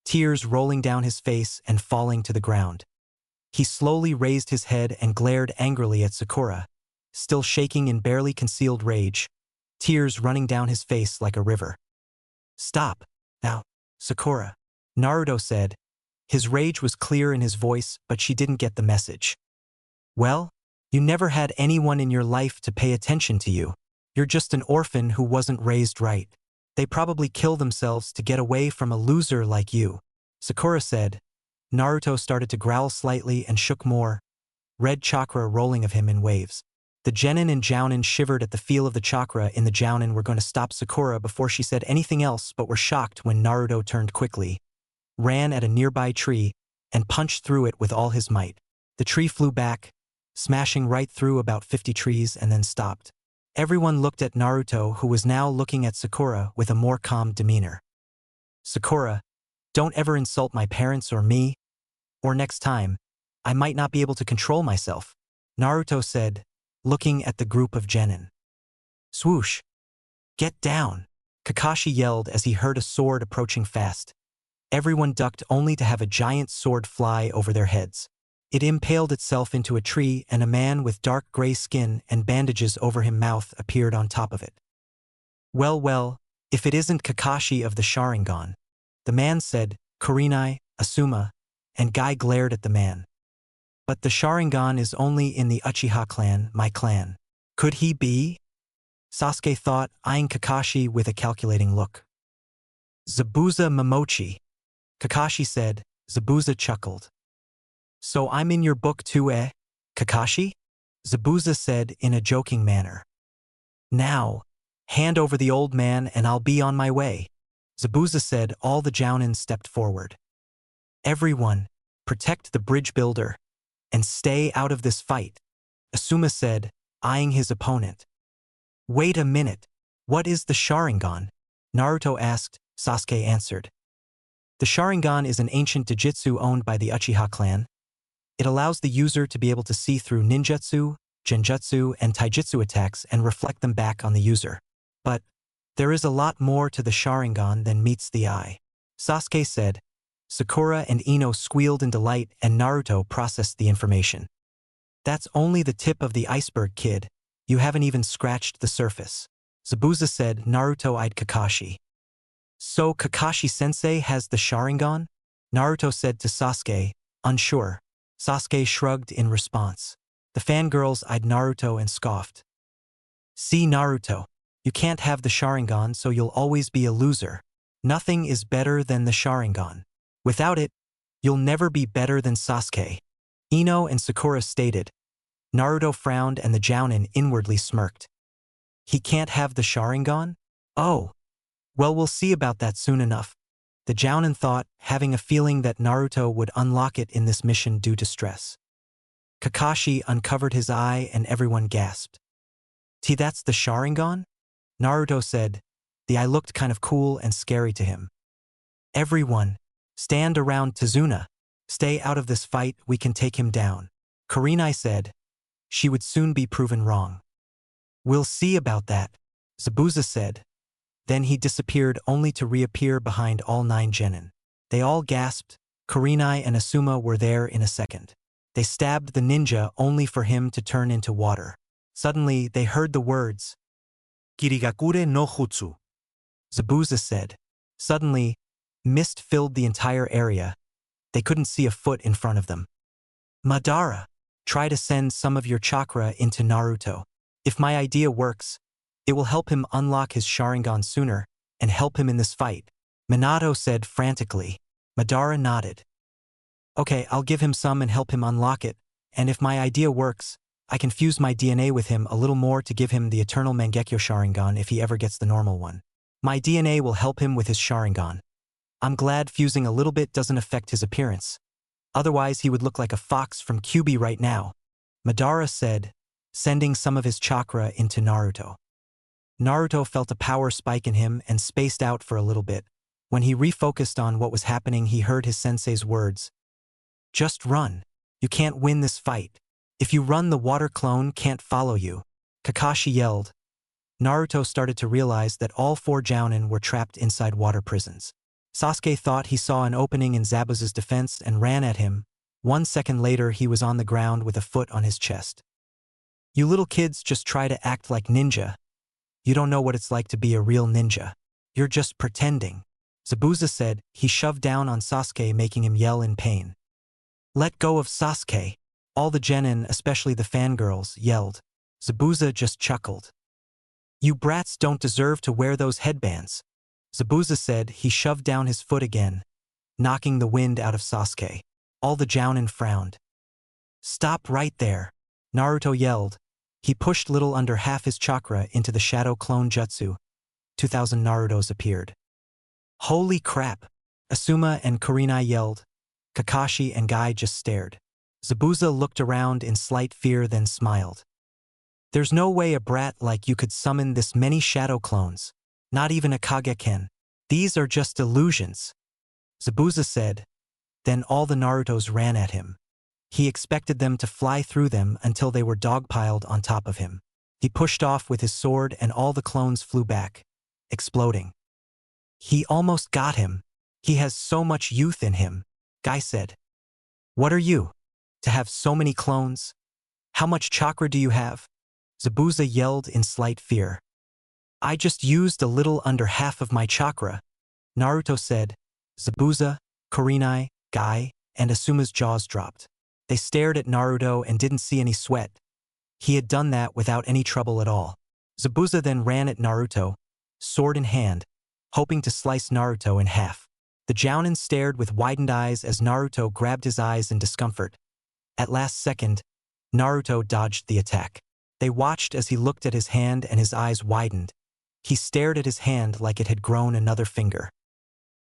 tears rolling down his face and falling to the ground. He slowly raised his head and glared angrily at Sakura, still shaking in barely concealed rage, tears running down his face like a river. Stop, now, Sakura, Naruto said. His rage was clear in his voice, but she didn't get the message. Well, you never had anyone in your life to pay attention to you. You're just an orphan who wasn't raised right. They probably kill themselves to get away from a loser like you, Sakura said. Naruto started to growl slightly and shook more, red chakra rolling of him in waves. The genin and Jounin shivered at the feel of the chakra in the Jounin. Were going to stop Sakura before she said anything else, but were shocked when Naruto turned quickly, ran at a nearby tree, and punched through it with all his might. The tree flew back, smashing right through about 50 trees and then stopped. Everyone looked at Naruto, who was now looking at Sakura with a more calm demeanor. Sakura, don't ever insult my parents or me, or next time, I might not be able to control myself, Naruto said, looking at the group of genin. Swoosh! Get down! Kakashi yelled as he heard a sword approaching fast. Everyone ducked only to have a giant sword fly over their heads. It impaled itself into a tree and a man with dark gray skin and bandages over his mouth appeared on top of it. Well, if it isn't Kakashi of the Sharingan, the man said. Kurenai, Asuma, and Guy glared at the man. But the Sharingan is only in the Uchiha clan, my clan. Could he be? Sasuke thought, eyeing Kakashi with a calculating look. Zabuza Momochi, Kakashi said. Zabuza chuckled. So I'm in your book too, eh, Kakashi? Zabuza said in a joking manner. Now, hand over the old man and I'll be on my way, Zabuza said. All the Jounin stepped forward. Everyone, protect the bridge builder, and stay out of this fight, Asuma said, eyeing his opponent. Wait a minute, what is the Sharingan? Naruto asked. Sasuke answered. The Sharingan is an ancient Dojutsu owned by the Uchiha clan. It allows the user to be able to see through ninjutsu, genjutsu, and taijutsu attacks and reflect them back on the user. But there is a lot more to the Sharingan than meets the eye. Sasuke said. Sakura and Ino squealed in delight and Naruto processed the information. That's only the tip of the iceberg, kid. You haven't even scratched the surface. Zabuza said. Naruto eyed Kakashi. So Kakashi-sensei has the Sharingan? Naruto said to Sasuke, unsure. Sasuke shrugged in response. The fangirls eyed Naruto and scoffed. See, Naruto, you can't have the Sharingan, so you'll always be a loser. Nothing is better than the Sharingan. Without it, you'll never be better than Sasuke. Ino and Sakura stated. Naruto frowned and the Jounin inwardly smirked. He can't have the Sharingan? Oh. Well, we'll see about that soon enough. The Jounin thought, having a feeling that Naruto would unlock it in this mission due to stress. Kakashi uncovered his eye and everyone gasped. That's the Sharingan? Naruto said. The eye looked kind of cool and scary to him. Everyone, stand around Tazuna. Stay out of this fight, we can take him down. Kurenai said. She would soon be proven wrong. We'll see about that, Zabuza said. Then he disappeared only to reappear behind all 9 genin. They all gasped. Kurenai and Asuma were there in a second. They stabbed the ninja only for him to turn into water. Suddenly, they heard the words, Kirigakure no Jutsu. Zabuza said. Suddenly, mist filled the entire area. They couldn't see a foot in front of them. Madara, try to send some of your chakra into Naruto. If my idea works, it will help him unlock his Sharingan sooner and help him in this fight, Minato said frantically. Madara nodded. Okay, I'll give him some and help him unlock it, and if my idea works, I can fuse my DNA with him a little more to give him the eternal Mangekyo Sharingan if he ever gets the normal one. My DNA will help him with his Sharingan. I'm glad fusing a little bit doesn't affect his appearance. Otherwise he would look like a fox from Kyuubi right now, Madara said, sending some of his chakra into Naruto. Naruto felt a power spike in him and spaced out for a little bit. When he refocused on what was happening, he heard his sensei's words. Just run. You can't win this fight. If you run, the water clone can't follow you. Kakashi yelled. Naruto started to realize that all 4 Jounin were trapped inside water prisons. Sasuke thought he saw an opening in Zabuza's defense and ran at him. 1 second later, he was on the ground with a foot on his chest. You little kids just try to act like ninja. You don't know what it's like to be a real ninja. You're just pretending, Zabuza said. He shoved down on Sasuke, making him yell in pain. Let go of Sasuke. All the genin, especially the fangirls, yelled. Zabuza just chuckled. You brats don't deserve to wear those headbands, Zabuza said. He shoved down his foot again, knocking the wind out of Sasuke. All the Jounin frowned. Stop right there, Naruto yelled. He pushed little under half his chakra into the shadow clone jutsu. 2,000 Narutos appeared. Holy crap, Asuma and Kurenai yelled. Kakashi and Guy just stared. Zabuza looked around in slight fear, then smiled. There's no way a brat like you could summon this many shadow clones. Not even a Kageken. These are just illusions, Zabuza said. Then all the Narutos ran at him. He expected them to fly through them until they were dogpiled on top of him. He pushed off with his sword and all the clones flew back, exploding. He almost got him. He has so much youth in him, Guy said. What are you? To have so many clones? How much chakra do you have? Zabuza yelled in slight fear. I just used a little under half of my chakra, Naruto said. Zabuza, Kurenai, Guy, and Asuma's jaws dropped. They stared at Naruto and didn't see any sweat. He had done that without any trouble at all. Zabuza then ran at Naruto, sword in hand, hoping to slice Naruto in half. The Jounin stared with widened eyes as Naruto grabbed his eyes in discomfort. At last second, Naruto dodged the attack. They watched as he looked at his hand and his eyes widened. He stared at his hand like it had grown another finger.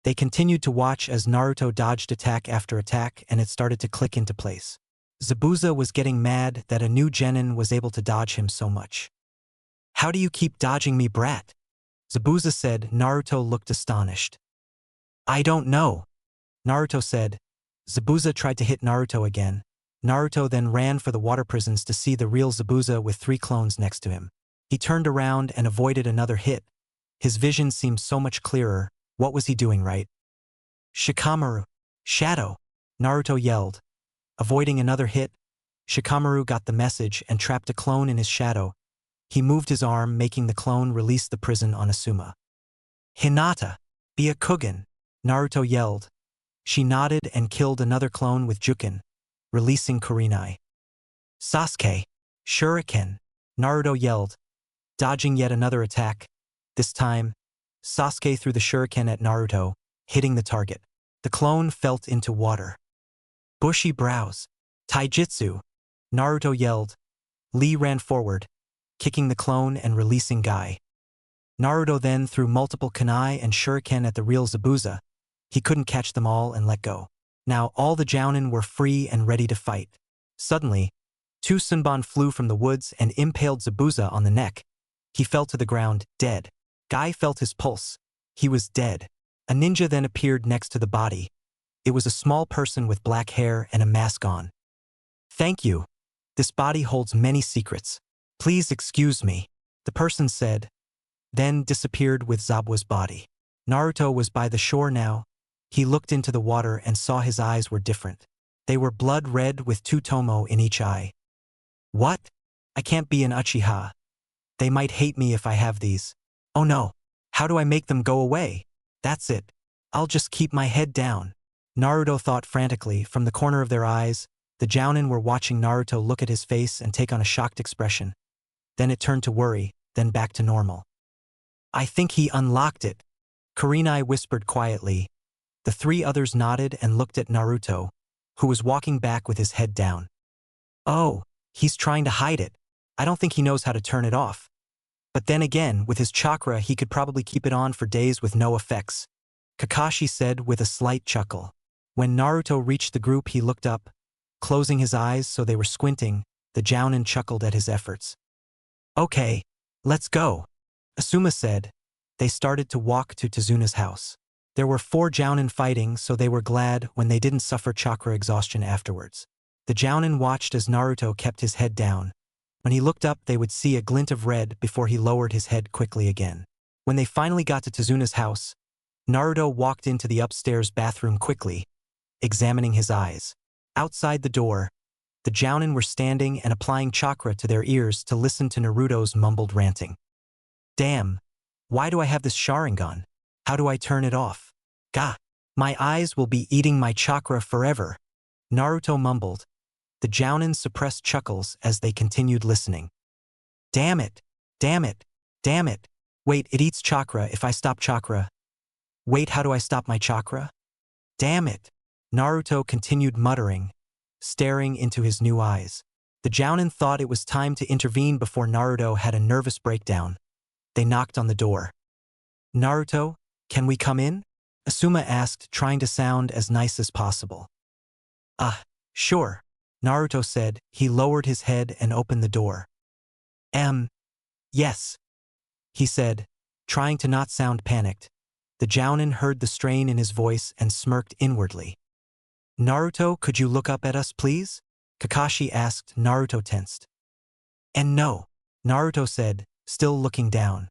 They continued to watch as Naruto dodged attack after attack and it started to click into place. Zabuza was getting mad that a new genin was able to dodge him so much. How do you keep dodging me, brat? Zabuza said. Naruto looked astonished. I don't know, Naruto said. Zabuza tried to hit Naruto again, Naruto then ran for the water prisons to see the real Zabuza with 3 clones next to him. He turned around and avoided another hit. His vision seemed so much clearer. What was he doing right? Shikamaru. Shadow! Naruto yelled. Avoiding another hit, Shikamaru got the message and trapped a clone in his shadow. He moved his arm, making the clone release the prison on Asuma. Hinata! Be a Kugen! Naruto yelled. She nodded and killed another clone with Juken, releasing Kurenai. Sasuke! Shuriken! Naruto yelled, dodging yet another attack. This time, Sasuke threw the shuriken at Naruto, hitting the target. The clone fell into water. Bushy brows. Taijutsu! Naruto yelled. Lee ran forward, kicking the clone and releasing Guy. Naruto then threw multiple kunai and shuriken at the real Zabuza. He couldn't catch them all and let go. Now all the Jounin were free and ready to fight. Suddenly, 2 Sunban flew from the woods and impaled Zabuza on the neck. He fell to the ground, dead. Guy felt his pulse. He was dead. A ninja then appeared next to the body. It was a small person with black hair and a mask on. Thank you. This body holds many secrets. Please excuse me, the person said, then disappeared with Zabuza's body. Naruto was by the shore now. He looked into the water and saw his eyes were different. They were blood red with 2 tomo in each eye. What? I can't be an Uchiha. They might hate me if I have these. Oh no. How do I make them go away? That's it. I'll just keep my head down. Naruto thought frantically. From the corner of their eyes, the Jounin were watching Naruto look at his face and take on a shocked expression. Then it turned to worry, then back to normal. I think he unlocked it. Kurenai whispered quietly. The 3 others nodded and looked at Naruto, who was walking back with his head down. Oh, he's trying to hide it. I don't think he knows how to turn it off. But then again, with his chakra he could probably keep it on for days with no effects, Kakashi said with a slight chuckle. When Naruto reached the group he looked up, closing his eyes so they were squinting. The Jounin chuckled at his efforts. Okay, let's go, Asuma said. They started to walk to Tazuna's house. There were 4 Jounin fighting, so they were glad when they didn't suffer chakra exhaustion afterwards. The Jounin watched as Naruto kept his head down. When he looked up they would see a glint of red before he lowered his head quickly again. When they finally got to Tazuna's house, Naruto walked into the upstairs bathroom quickly, examining his eyes. Outside the door, the Jounin were standing and applying chakra to their ears to listen to Naruto's mumbled ranting. Damn, why do I have this Sharingan? How do I turn it off? Gah, my eyes will be eating my chakra forever, Naruto mumbled. The Jounin suppressed chuckles as they continued listening. Damn it, damn it, damn it. Wait, it eats chakra if I stop chakra. Wait, how do I stop my chakra? Damn it. Naruto continued muttering, staring into his new eyes. The Jounin thought it was time to intervene before Naruto had a nervous breakdown. They knocked on the door. Naruto, can we come in? Asuma asked, trying to sound as nice as possible. Sure, Naruto said. He lowered his head and opened the door. Yes, he said, trying to not sound panicked. The Jounin heard the strain in his voice and smirked inwardly. Naruto, could you look up at us, please? Kakashi asked. Naruto tensed. And no, Naruto said, still looking down.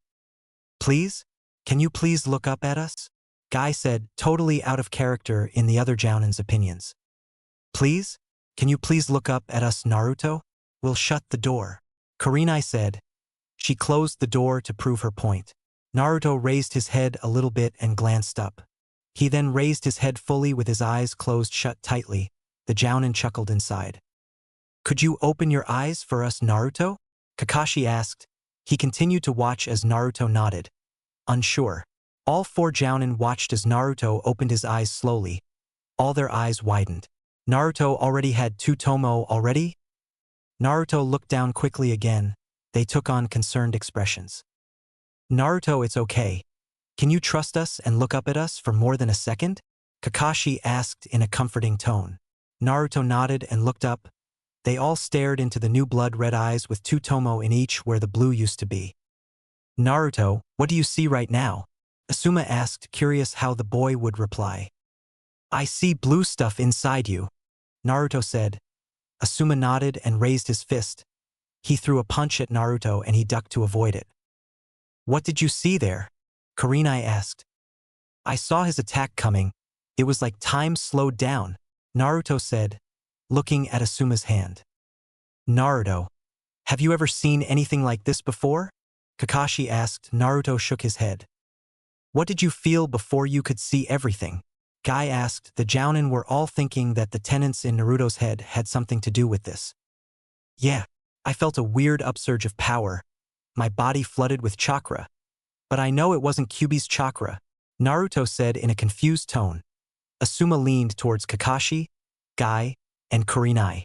Please? Can you please look up at us? Guy said, totally out of character in the other Jounin's opinions. Please? Can you please look up at us, Naruto? We'll shut the door. Kurenai said. She closed the door to prove her point. Naruto raised his head a little bit and glanced up. He then raised his head fully with his eyes closed shut tightly. The Jounin chuckled inside. Could you open your eyes for us, Naruto? Kakashi asked. He continued to watch as Naruto nodded, unsure. All 4 Jounin watched as Naruto opened his eyes slowly. All their eyes widened. Naruto already had 2 tomo already? Naruto looked down quickly again. They took on concerned expressions. Naruto, it's okay. Can you trust us and look up at us for more than a second? Kakashi asked in a comforting tone. Naruto nodded and looked up. They all stared into the new blood-red eyes with 2 tomo in each where the blue used to be. Naruto, what do you see right now? Asuma asked, curious how the boy would reply. I see blue stuff inside you, Naruto said. Asuma nodded and raised his fist. He threw a punch at Naruto and he ducked to avoid it. What did you see there? Kurenai asked. I saw his attack coming. It was like time slowed down, Naruto said, looking at Asuma's hand. Naruto, have you ever seen anything like this before? Kakashi asked. Naruto shook his head. What did you feel before you could see everything? Guy asked. The Jounin were all thinking that the tenants in Naruto's head had something to do with this. Yeah, I felt a weird upsurge of power. My body flooded with chakra. But I know it wasn't Kyuubi's chakra, Naruto said in a confused tone. Asuma leaned towards Kakashi, Guy, and Kurenai.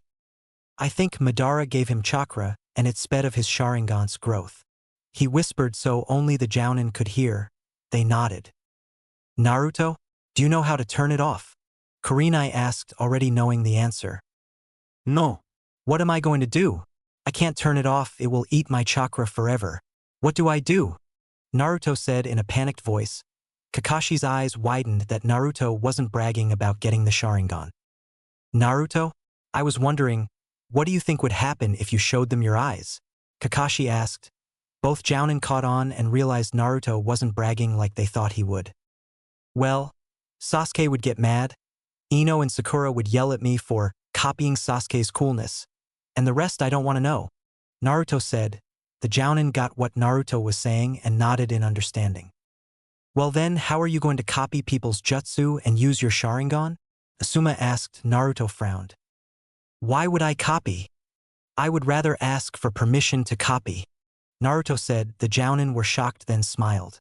I think Madara gave him chakra and it sped of his Sharingan's growth. He whispered so only the Jounin could hear. They nodded. Naruto, do you know how to turn it off? Kurenai asked, already knowing the answer. No. What am I going to do? I can't turn it off, it will eat my chakra forever. What do I do? Naruto said in a panicked voice. Kakashi's eyes widened that Naruto wasn't bragging about getting the Sharingan. Naruto, I was wondering, what do you think would happen if you showed them your eyes? Kakashi asked. Both Jounin caught on and realized Naruto wasn't bragging like they thought he would. Well, Sasuke would get mad, Ino and Sakura would yell at me for copying Sasuke's coolness, and the rest I don't want to know, Naruto said. The Jounin got what Naruto was saying and nodded in understanding. Well then, how are you going to copy people's jutsu and use your Sharingan? Asuma asked. Naruto frowned. Why would I copy? I would rather ask for permission to copy, Naruto said. The Jounin were shocked then smiled.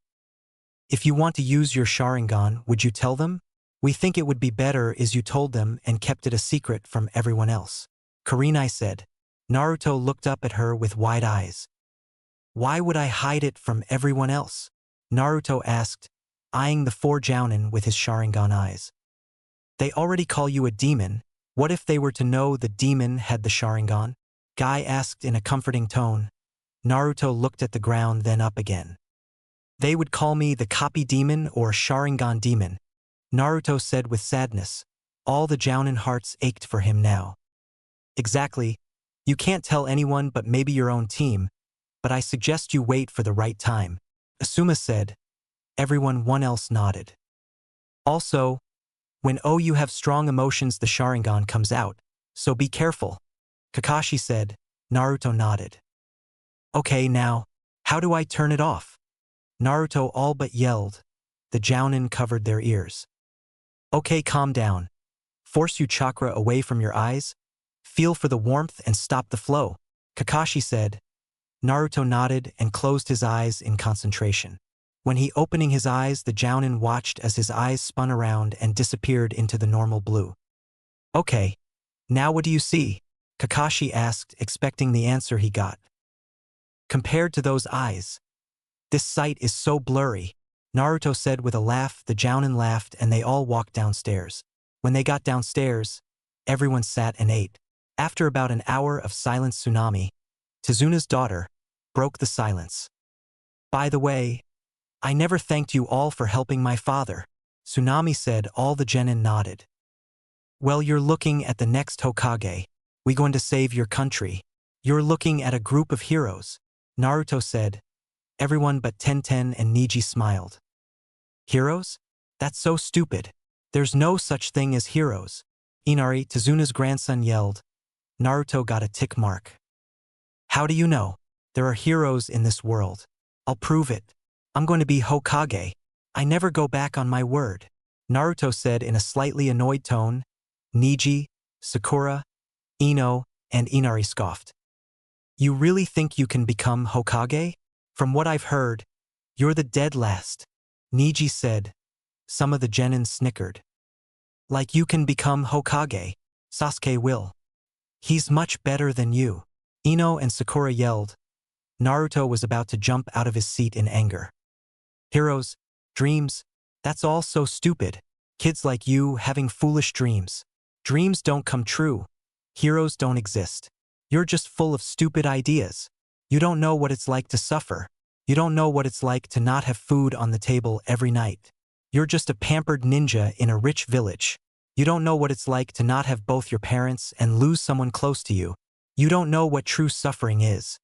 If you want to use your Sharingan, would you tell them? We think it would be better is you told them and kept it a secret from everyone else, Kurenai said. Naruto looked up at her with wide eyes. Why would I hide it from everyone else? Naruto asked, eyeing the four Jounin with his Sharingan eyes. They already call you a demon. What if they were to know the demon had the Sharingan? Guy asked in a comforting tone. Naruto looked at the ground then up again. They would call me the copy demon or Sharingan demon, Naruto said with sadness. All the Jounin hearts ached for him now. Exactly. You can't tell anyone but maybe your own team, but I suggest you wait for the right time, Asuma said. Everyone else nodded. Also, when you have strong emotions the Sharingan comes out, so be careful, Kakashi said. Naruto nodded. Okay now, how do I turn it off? Naruto all but yelled. The Jounin covered their ears. Okay, calm down. Force your chakra away from your eyes. Feel for the warmth and stop the flow, Kakashi said. Naruto nodded and closed his eyes in concentration. When he opening his eyes, the Jounin watched as his eyes spun around and disappeared into the normal blue. Okay, now what do you see? Kakashi asked, expecting the answer he got. Compared to those eyes, this sight is so blurry, Naruto said with a laugh. The Jounin laughed and they all walked downstairs. When they got downstairs, everyone sat and ate. After about an hour of silent tsunami, Tezuna's daughter broke the silence. By the way, I never thanked you all for helping my father, Tsunami said. All the genin nodded. Well, you're looking at the next Hokage. We going to save your country. You're looking at a group of heroes, Naruto said. Everyone but Tenten and Neji smiled. Heroes? That's so stupid. There's no such thing as heroes, Inari, Tezuna's grandson, yelled. Naruto got a tick mark. How do you know? There are heroes in this world. I'll prove it. I'm going to be Hokage. I never go back on my word, Naruto said in a slightly annoyed tone. Neji, Sakura, Ino, and Inari scoffed. You really think you can become Hokage? From what I've heard, you're the dead last, Neji said. Some of the genin snickered. Like you can become Hokage, Sasuke will. He's much better than you, Ino and Sakura yelled. Naruto was about to jump out of his seat in anger. Heroes, dreams, that's all so stupid. Kids like you having foolish dreams. Dreams don't come true. Heroes don't exist. You're just full of stupid ideas. You don't know what it's like to suffer. You don't know what it's like to not have food on the table every night. You're just a pampered ninja in a rich village. You don't know what it's like to not have both your parents and lose someone close to you. You don't know what true suffering is.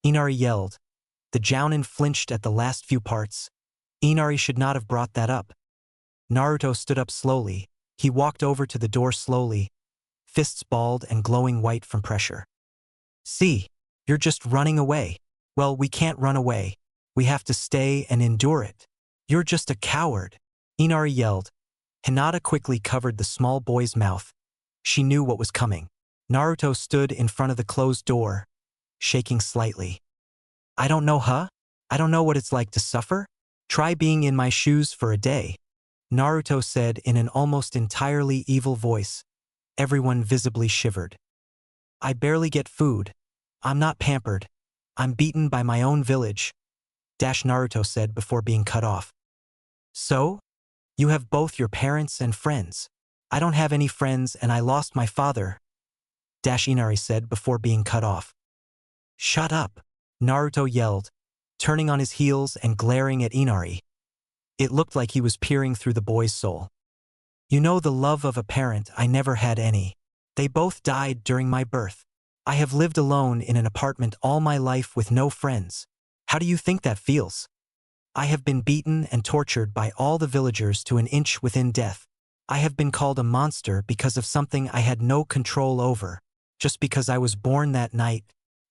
Inari yelled. The Jounin flinched at the last few parts. Inari should not have brought that up. Naruto stood up slowly. He walked over to the door slowly, fists balled and glowing white from pressure. See, you're just running away. Well, we can't run away. We have to stay and endure it. You're just a coward, Inari yelled. Hinata quickly covered the small boy's mouth. She knew what was coming. Naruto stood in front of the closed door, shaking slightly. I don't know, huh? I don't know what it's like to suffer? Try being in my shoes for a day, Naruto said in an almost entirely evil voice. Everyone visibly shivered. I barely get food. I'm not pampered. I'm beaten by my own village, Naruto said before being cut off. So? You have both your parents and friends. I don't have any friends and I lost my father, Inari said before being cut off. Shut up, Naruto yelled, turning on his heels and glaring at Inari. It looked like he was peering through the boy's soul. You know, the love of a parent, I never had any. They both died during my birth. I have lived alone in an apartment all my life with no friends. How do you think that feels? I have been beaten and tortured by all the villagers to an inch within death. I have been called a monster because of something I had no control over, just because I was born that night.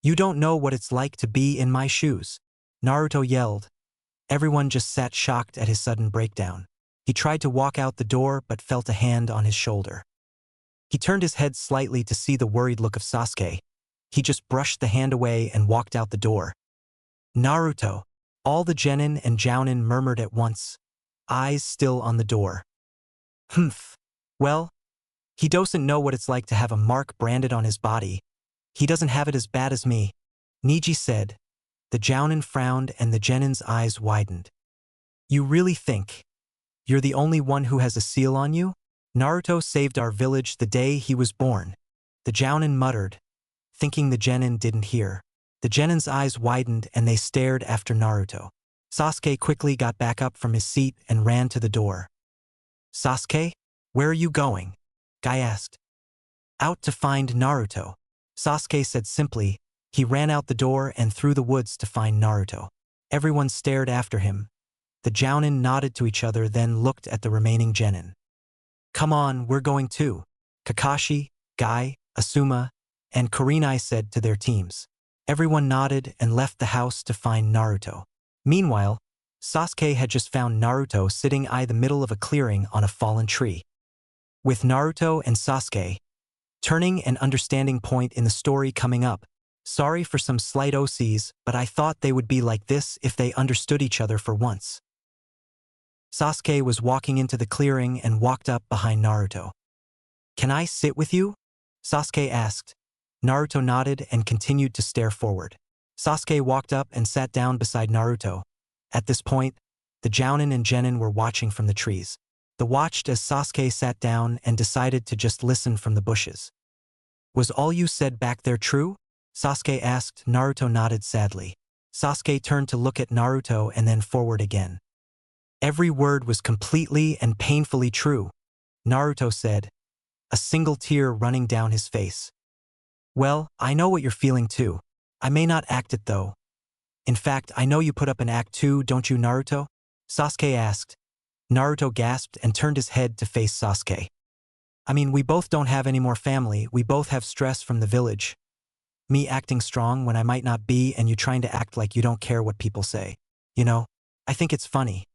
You don't know what it's like to be in my shoes, Naruto yelled. Everyone just sat shocked at his sudden breakdown. He tried to walk out the door but felt a hand on his shoulder. He turned his head slightly to see the worried look of Sasuke. He just brushed the hand away and walked out the door. Naruto! All the genin and jounin murmured at once, eyes still on the door. Humph. Well, he doesn't know what it's like to have a mark branded on his body. He doesn't have it as bad as me, Neji said. The jounin frowned and the genin's eyes widened. You really think you're the only one who has a seal on you? Naruto saved our village the day he was born, the jounin muttered, thinking the genin didn't hear. The genin's eyes widened and they stared after Naruto. Sasuke quickly got back up from his seat and ran to the door. Sasuke, where are you going? Guy asked. Out to find Naruto, Sasuke said simply. He ran out the door and through the woods to find Naruto. Everyone stared after him. The jounin nodded to each other, then looked at the remaining genin. Come on, we're going too, Kakashi, Guy, Asuma, and Kurenai said to their teams. Everyone nodded and left the house to find Naruto. Meanwhile, Sasuke had just found Naruto sitting in the middle of a clearing on a fallen tree. With Naruto and Sasuke, turning and understanding point in the story coming up. Sorry for some slight OCs, but I thought they would be like this if they understood each other for once. Sasuke was walking into the clearing and walked up behind Naruto. Can I sit with you? Sasuke asked. Naruto nodded and continued to stare forward. Sasuke walked up and sat down beside Naruto. At this point, the jounin and genin were watching from the trees. They watched as Sasuke sat down and decided to just listen from the bushes. Was all you said back there true? Sasuke asked. Naruto nodded sadly. Sasuke turned to look at Naruto and then forward again. Every word was completely and painfully true, Naruto said, a single tear running down his face. Well, I know what you're feeling too. I may not act it though. In fact, I know you put up an act too, don't you, Naruto? Sasuke asked. Naruto gasped and turned his head to face Sasuke. I mean, we both don't have any more family, we both have stress from the village. Me acting strong when I might not be and you trying to act like you don't care what people say. You know, I think it's funny.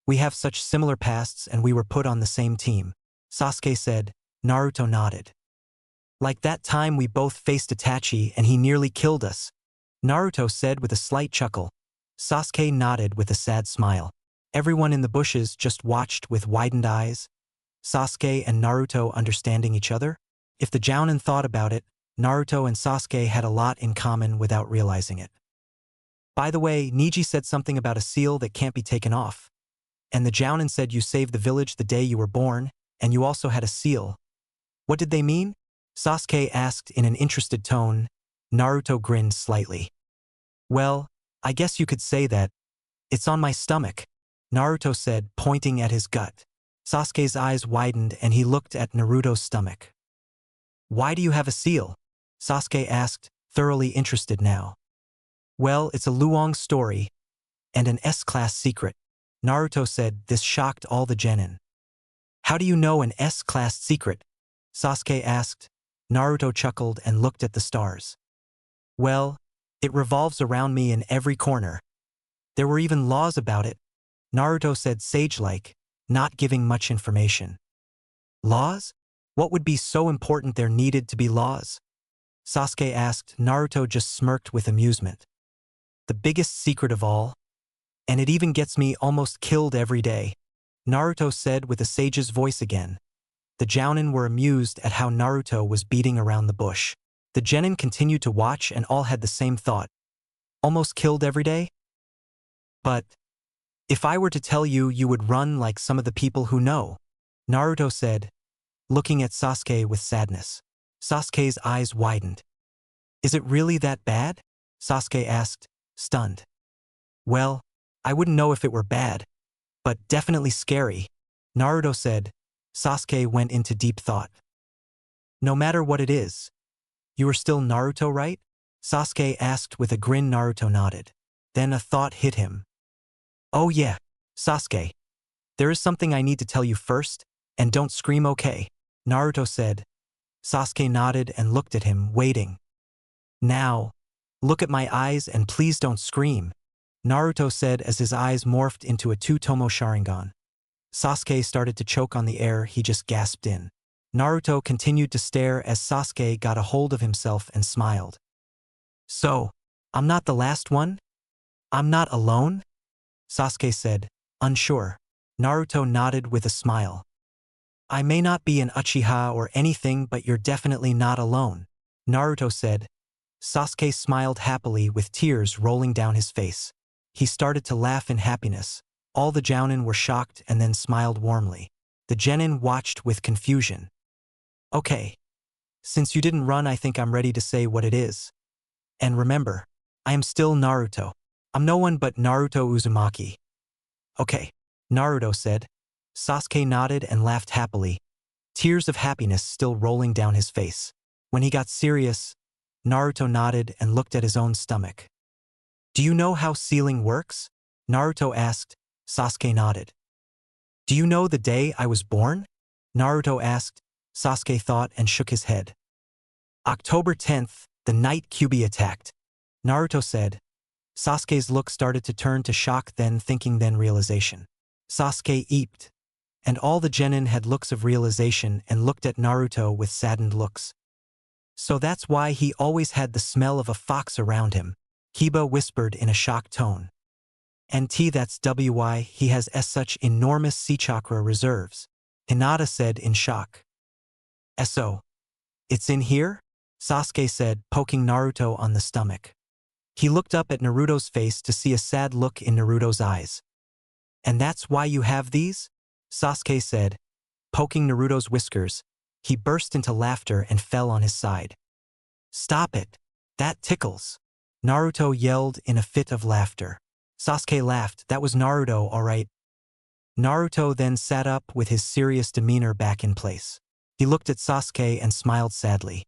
We have such similar pasts and we were put on the same team, Sasuke said. Naruto nodded. Like that time we both faced Itachi and he nearly killed us, Naruto said with a slight chuckle. Sasuke nodded with a sad smile. Everyone in the bushes just watched with widened eyes. Sasuke and Naruto understanding each other? If the jounin thought about it, Naruto and Sasuke had a lot in common without realizing it. By the way, Neji said something about a seal that can't be taken off. And the jounin said you saved the village the day you were born, and you also had a seal. What did they mean? Sasuke asked in an interested tone. Naruto grinned slightly. Well, I guess you could say that. It's on my stomach, Naruto said, pointing at his gut. Sasuke's eyes widened and he looked at Naruto's stomach. Why do you have a seal? Sasuke asked, thoroughly interested now. Well, it's a Luong story, and an S-class secret. Naruto said. This shocked all the genin. How do you know an S-class secret? Sasuke asked. Naruto chuckled and looked at the stars. Well, it revolves around me in every corner. There were even laws about it, Naruto said sage-like, not giving much information. Laws? What would be so important there needed to be laws? Sasuke asked. Naruto just smirked with amusement. The biggest secret of all? And it even gets me almost killed every day, Naruto said with a sage's voice again. The Jounin were amused at how Naruto was beating around the bush. The genin continued to watch and all had the same thought. Almost killed every day? But if I were to tell you, you would run like some of the people who know, Naruto said, looking at Sasuke with sadness. Sasuke's eyes widened. Is it really that bad? Sasuke asked, stunned. Well, I wouldn't know if it were bad, but definitely scary, Naruto said. Sasuke went into deep thought. No matter what it is, you are still Naruto, right? Sasuke asked with a grin. Naruto nodded. Then a thought hit him. Oh yeah, Sasuke. There is something I need to tell you first, and don't scream, okay? Naruto said. Sasuke nodded and looked at him, waiting. Now, look at my eyes and please don't scream, Naruto said as his eyes morphed into a two-tomo Sharingan. Sasuke started to choke on the air he just gasped in. Naruto continued to stare as Sasuke got a hold of himself and smiled. So, I'm not the last one? I'm not alone? Sasuke said, unsure. Naruto nodded with a smile. I may not be an Uchiha or anything, but you're definitely not alone, Naruto said. Sasuke smiled happily with tears rolling down his face. He started to laugh in happiness. All the Jounin were shocked and then smiled warmly. The genin watched with confusion. Okay. Since you didn't run, I think I'm ready to say what it is. And remember, I am still Naruto. I'm no one but Naruto Uzumaki. Okay, Naruto said. Sasuke nodded and laughed happily, tears of happiness still rolling down his face. When he got serious, Naruto nodded and looked at his own stomach. Do you know how sealing works? Naruto asked. Sasuke nodded. Do you know the day I was born? Naruto asked. Sasuke thought and shook his head. October 10th, the night Kyuubi attacked, Naruto said. Sasuke's look started to turn to shock, then thinking, then realization. Sasuke eeped, and all the genin had looks of realization and looked at Naruto with saddened looks. So that's why he always had the smell of a fox around him, Kiba whispered in a shocked tone. And that's why he has such enormous sea chakra reserves, Hinata said in shock. So, it's in here? Sasuke said, poking Naruto on the stomach. He looked up at Naruto's face to see a sad look in Naruto's eyes. And that's why you have these? Sasuke said, poking Naruto's whiskers. He burst into laughter and fell on his side. Stop it. That tickles, Naruto yelled in a fit of laughter. Sasuke laughed. That was Naruto, all right. Naruto then sat up with his serious demeanor back in place. He looked at Sasuke and smiled sadly.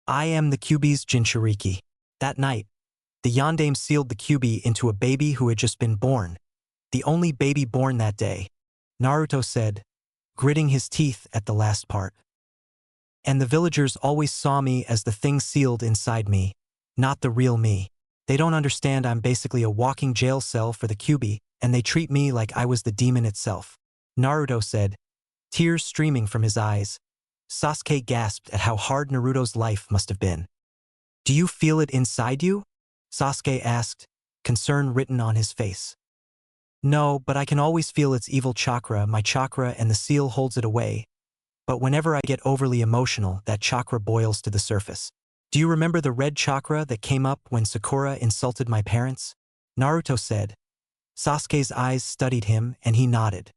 I am the Kyuubi's Jinchuriki. That night, the Yondaime sealed the Kyuubi into a baby who had just been born. The only baby born that day, Naruto said, gritting his teeth at the last part. And the villagers always saw me as the thing sealed inside me, not the real me. They don't understand I'm basically a walking jail cell for the Kyuubi, and they treat me like I was the demon itself, Naruto said, tears streaming from his eyes. Sasuke gasped at how hard Naruto's life must have been. Do you feel it inside you? Sasuke asked, concern written on his face. No, but I can always feel its evil chakra, my chakra, and the seal holds it away. But whenever I get overly emotional, that chakra boils to the surface. Do you remember the red chakra that came up when Sakura insulted my parents? Naruto said. Sasuke's eyes studied him and he nodded.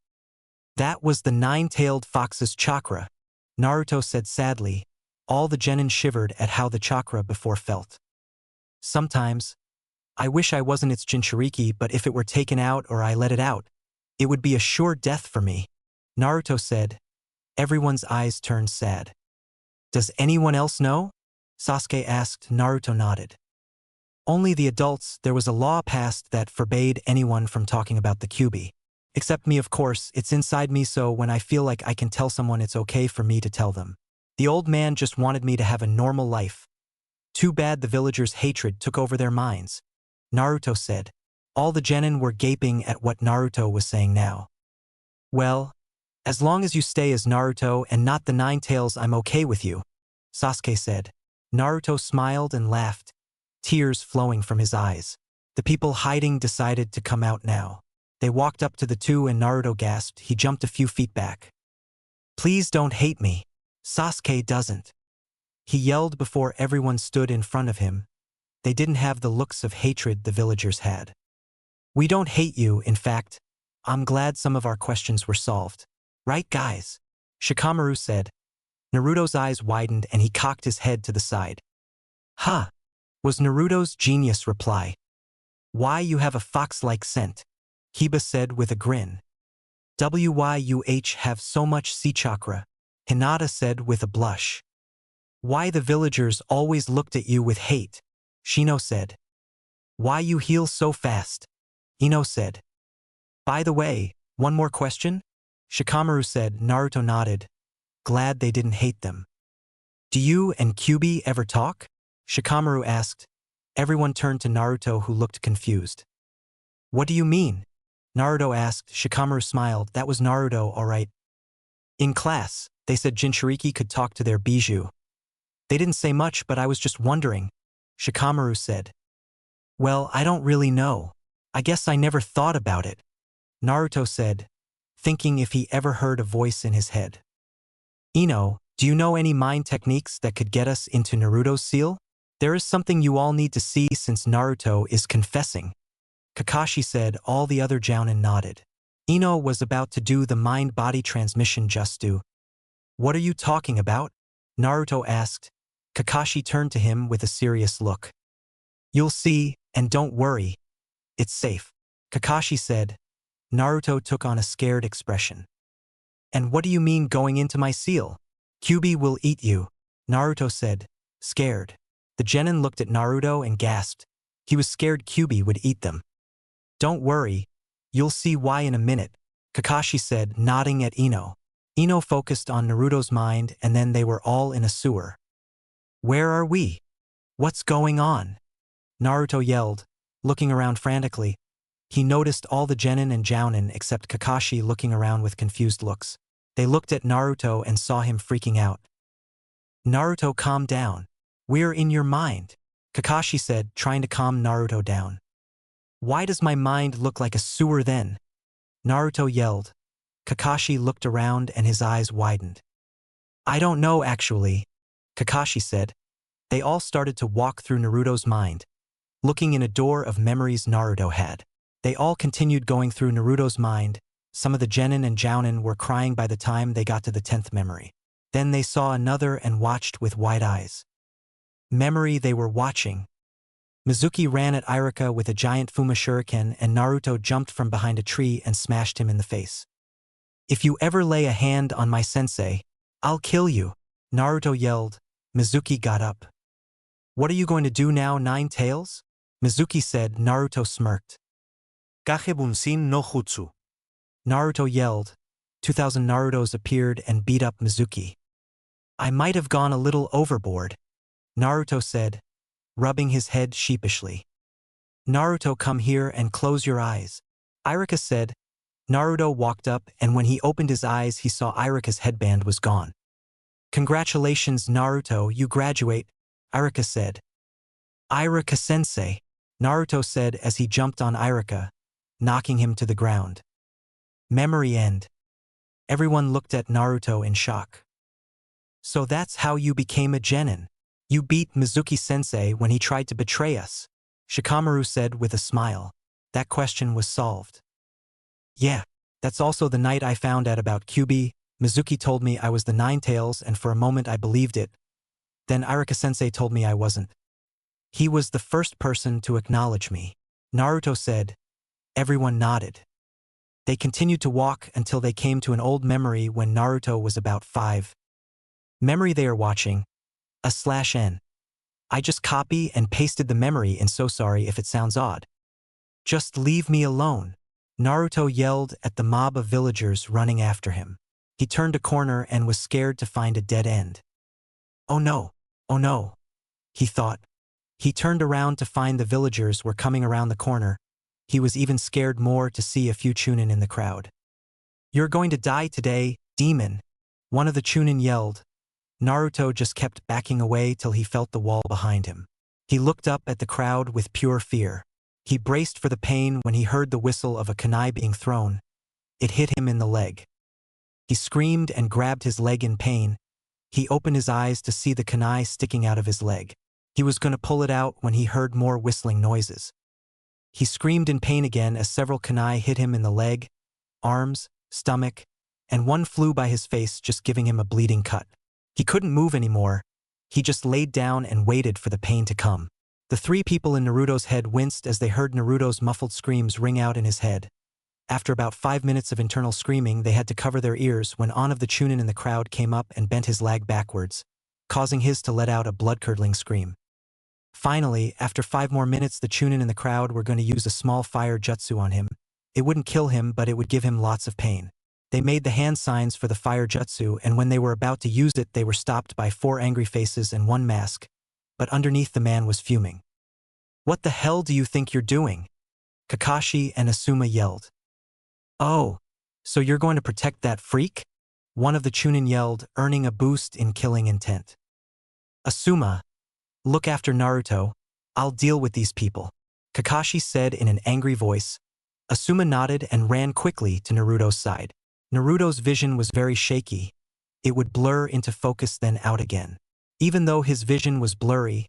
That was the nine-tailed fox's chakra, Naruto said sadly. All the genin shivered at how the chakra before felt. Sometimes, I wish I wasn't its Jinchuriki, but if it were taken out or I let it out, it would be a sure death for me, Naruto said. Everyone's eyes turned sad. Does anyone else know? Sasuke asked. Naruto nodded. Only the adults. There was a law passed that forbade anyone from talking about the Kyuubi. Except me, of course. It's inside me, so when I feel like I can tell someone, it's okay for me to tell them. The old man just wanted me to have a normal life. Too bad the villagers' hatred took over their minds. Naruto said. All the genin were gaping at what Naruto was saying now. Well, as long as you stay as Naruto and not the Nine Tails, I'm okay with you, Sasuke said. Naruto smiled and laughed, tears flowing from his eyes. The people hiding decided to come out now. They walked up to the two and Naruto gasped. He jumped a few feet back. Please don't hate me. Sasuke doesn't. He yelled before everyone stood in front of him. They didn't have the looks of hatred the villagers had. We don't hate you, in fact. I'm glad some of our questions were solved. Right, guys? Shikamaru said. Naruto's eyes widened and he cocked his head to the side. Huh, was Naruto's genius reply. Why, you have a fox-like scent, Kiba said with a grin. Wyuh have so much sea chakra, Hinata said with a blush. Why the villagers always looked at you with hate, Shino said. Why you heal so fast, Ino said. By the way, one more question? Shikamaru said. Naruto nodded. Glad they didn't hate them. Do you and Kyuubi ever talk? Shikamaru asked. Everyone turned to Naruto, who looked confused. What do you mean? Naruto asked. Shikamaru smiled. That was Naruto, all right. In class, they said Jinchuriki could talk to their bijou. They didn't say much, but I was just wondering, Shikamaru said. Well, I don't really know. I guess I never thought about it, Naruto said, thinking if he ever heard a voice in his head. Ino, do you know any mind techniques that could get us into Naruto's seal? There is something you all need to see since Naruto is confessing, Kakashi said. All the other jounin nodded. Ino was about to do the mind-body transmission just do. What are you talking about? Naruto asked. Kakashi turned to him with a serious look. You'll see, and don't worry. It's safe, Kakashi said. Naruto took on a scared expression. And what do you mean going into my seal? Kyuubi will eat you, Naruto said, scared. The genin looked at Naruto and gasped. He was scared Kyuubi would eat them. Don't worry, you'll see why in a minute, Kakashi said, nodding at Ino. Ino focused on Naruto's mind, and then they were all in a sewer. Where are we? What's going on? Naruto yelled, looking around frantically. He noticed all the genin and jounin except Kakashi looking around with confused looks. They looked at Naruto and saw him freaking out. Naruto, calm down. We're in your mind, Kakashi said, trying to calm Naruto down. Why does my mind look like a sewer then? Naruto yelled. Kakashi looked around and his eyes widened. I don't know actually, Kakashi said. They all started to walk through Naruto's mind, looking in a door of memories Naruto had. They all continued going through Naruto's mind. Some of the genin and jounin were crying by the time they got to the 10th memory. Then they saw another and watched with wide eyes. Memory they were watching. Mizuki ran at Iruka with a giant Fuma shuriken and Naruto jumped from behind a tree and smashed him in the face. If you ever lay a hand on my sensei, I'll kill you, Naruto yelled. Mizuki got up. What are you going to do now, Nine Tails? Mizuki said. Naruto smirked. Kage Bunshin no Jutsu. Naruto yelled. 2,000 Narutos appeared and beat up Mizuki. I might have gone a little overboard, Naruto said, rubbing his head sheepishly. Naruto, come here and close your eyes, Iruka said. Naruto walked up, and when he opened his eyes he saw Iruka's headband was gone. Congratulations, Naruto, you graduate, Iruka said. Iruka-sensei, Naruto said as he jumped on Iruka, knocking him to the ground. Memory end. Everyone looked at Naruto in shock. So that's how you became a genin. You beat Mizuki-sensei when he tried to betray us, Shikamaru said with a smile. That question was solved. Yeah, that's also the night I found out about Kyuubi. Mizuki told me I was the Nine Tails, and for a moment I believed it. Then Iruka-sensei told me I wasn't. He was the first person to acknowledge me, Naruto said. Everyone nodded. They continued to walk until they came to an old memory when Naruto was about 5. Memory they are watching, /n. I just copy and pasted the memory and so sorry if it sounds odd. Just leave me alone. Naruto yelled at the mob of villagers running after him. He turned a corner and was scared to find a dead end. Oh no, he thought. He turned around to find the villagers were coming around the corner. He was even scared more to see a few Chunin in the crowd. You're going to die today, demon, one of the Chunin yelled. Naruto just kept backing away till he felt the wall behind him. He looked up at the crowd with pure fear. He braced for the pain when he heard the whistle of a kunai being thrown. It hit him in the leg. He screamed and grabbed his leg in pain. He opened his eyes to see the kunai sticking out of his leg. He was going to pull it out when he heard more whistling noises. He screamed in pain again as several kunai hit him in the leg, arms, stomach, and one flew by his face, just giving him a bleeding cut. He couldn't move anymore. He just laid down and waited for the pain to come. The 3 people in Naruto's head winced as they heard Naruto's muffled screams ring out in his head. After about 5 minutes of internal screaming, they had to cover their ears when one of the Chunin in the crowd came up and bent his leg backwards, causing his to let out a blood-curdling scream. Finally, after 5 more minutes, the Chunin in the crowd were going to use a small fire jutsu on him. It wouldn't kill him, but it would give him lots of pain. They made the hand signs for the fire jutsu, and when they were about to use it, they were stopped by 4 angry faces and 1 mask, but underneath the man was fuming. What the hell do you think you're doing? Kakashi and Asuma yelled. Oh, so you're going to protect that freak? One of the Chunin yelled, earning a boost in killing intent. Asuma, look after Naruto. I'll deal with these people, Kakashi said in an angry voice. Asuma nodded and ran quickly to Naruto's side. Naruto's vision was very shaky. It would blur into focus then out again. Even though his vision was blurry,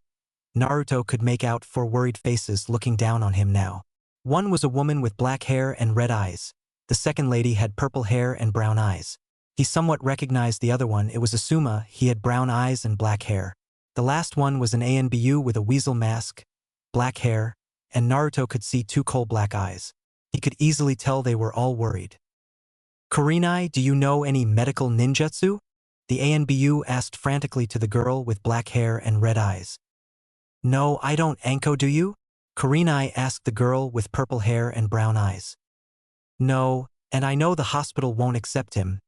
Naruto could make out 4 worried faces looking down on him now. One was a woman with black hair and red eyes. The second lady had purple hair and brown eyes. He somewhat recognized the other one. It was Asuma. He had brown eyes and black hair. The last one was an ANBU with a weasel mask, black hair, and Naruto could see 2 coal-black eyes. He could easily tell they were all worried. Kurenai, do you know any medical ninjutsu? The ANBU asked frantically to the girl with black hair and red eyes. No, I don't. Anko, do you? Kurenai asked the girl with purple hair and brown eyes. No, and I know the hospital won't accept him.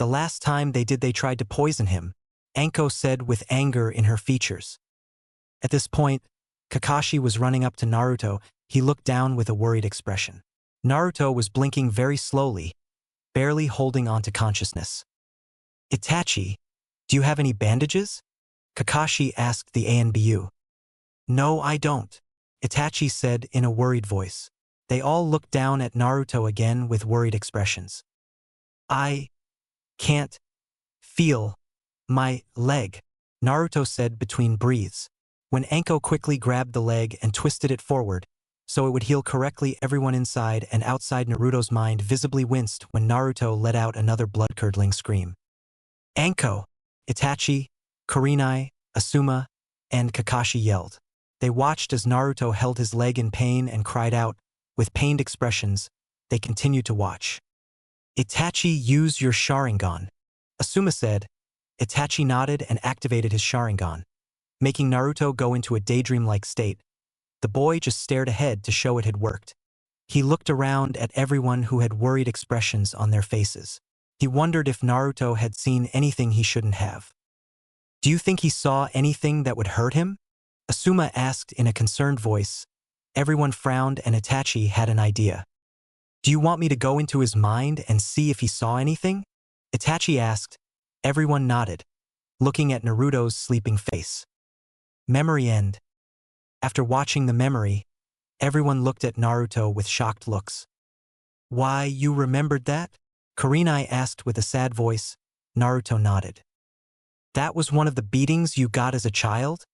The last time they did, they tried to poison him, Anko said with anger in her features. At this point, Kakashi was running up to Naruto. He looked down with a worried expression. Naruto was blinking very slowly, barely holding on to consciousness. Itachi, do you have any bandages? Kakashi asked the ANBU. No, I don't, Itachi said in a worried voice. They all looked down at Naruto again with worried expressions. I can't feel my leg, Naruto said between breaths. When Anko quickly grabbed the leg and twisted it forward, so it would heal correctly, everyone inside and outside Naruto's mind visibly winced when Naruto let out another blood-curdling scream. Anko, Itachi, Kurenai, Asuma, and Kakashi yelled. They watched as Naruto held his leg in pain and cried out. With pained expressions, they continued to watch. Itachi, use your Sharingan, Asuma said. Itachi nodded and activated his Sharingan, making Naruto go into a daydream-like state. The boy just stared ahead to show it had worked. He looked around at everyone who had worried expressions on their faces. He wondered if Naruto had seen anything he shouldn't have. Do you think he saw anything that would hurt him? Asuma asked in a concerned voice. Everyone frowned and Itachi had an idea. Do you want me to go into his mind and see if he saw anything? Itachi asked. Everyone nodded, looking at Naruto's sleeping face. Memory end. After watching the memory, everyone looked at Naruto with shocked looks. Why, you remembered that? Kurenai asked with a sad voice. Naruto nodded. That was one of the beatings you got as a child?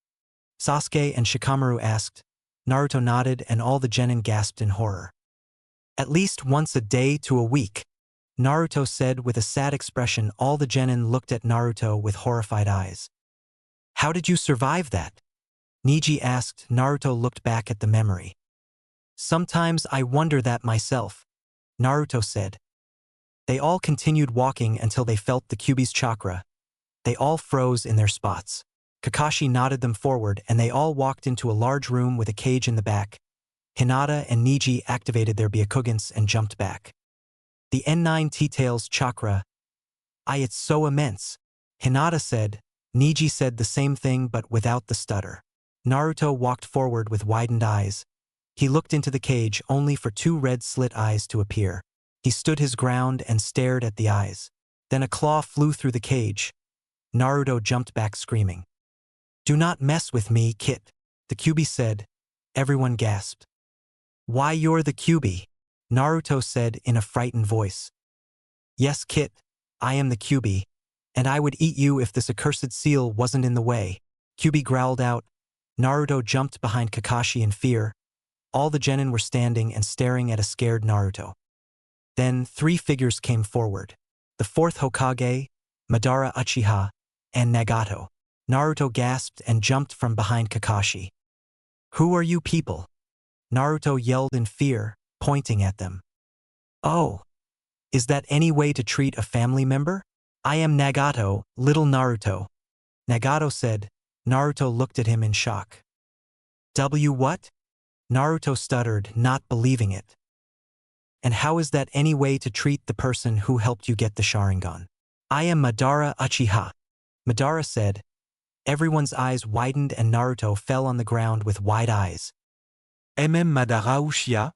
Sasuke and Shikamaru asked. Naruto nodded and all the genin gasped in horror. At least once a day to a week, Naruto said with a sad expression. All the genin looked at Naruto with horrified eyes. How did you survive that? Neji asked. Naruto looked back at the memory. Sometimes I wonder that myself. Naruto said. They all continued walking until they felt the Kyuubi's chakra. They all froze in their spots. Kakashi nodded them forward and they all walked into a large room with a cage in the back. Hinata and Neji activated their Byakugans and jumped back. The N9 T-Tails chakra. It's so immense. Hinata said. Neji said the same thing but without the stutter. Naruto walked forward with widened eyes. He looked into the cage only for two red slit eyes to appear. He stood his ground and stared at the eyes. Then a claw flew through the cage. Naruto jumped back screaming. "Do not mess with me, Kit," the Kyuubi said. Everyone gasped. "Why, you're the Kyuubi," Naruto said in a frightened voice. "Yes, Kit, I am the Kyuubi, and I would eat you if this accursed seal wasn't in the way," Kyuubi growled out. Naruto jumped behind Kakashi in fear. All the genin were standing and staring at a scared Naruto. Then 3 figures came forward. The 4th Hokage, Madara Uchiha, and Nagato. Naruto gasped and jumped from behind Kakashi. "Who are you people?" Naruto yelled in fear, pointing at them. "Oh, is that any way to treat a family member? I am Nagato, little Naruto," Nagato said. Naruto looked at him in shock. What?" Naruto stuttered, not believing it. "And how is that any way to treat the person who helped you get the Sharingan?" "I am Madara Uchiha," Madara said. Everyone's eyes widened and Naruto fell on the ground with wide eyes. Madara Uchiha?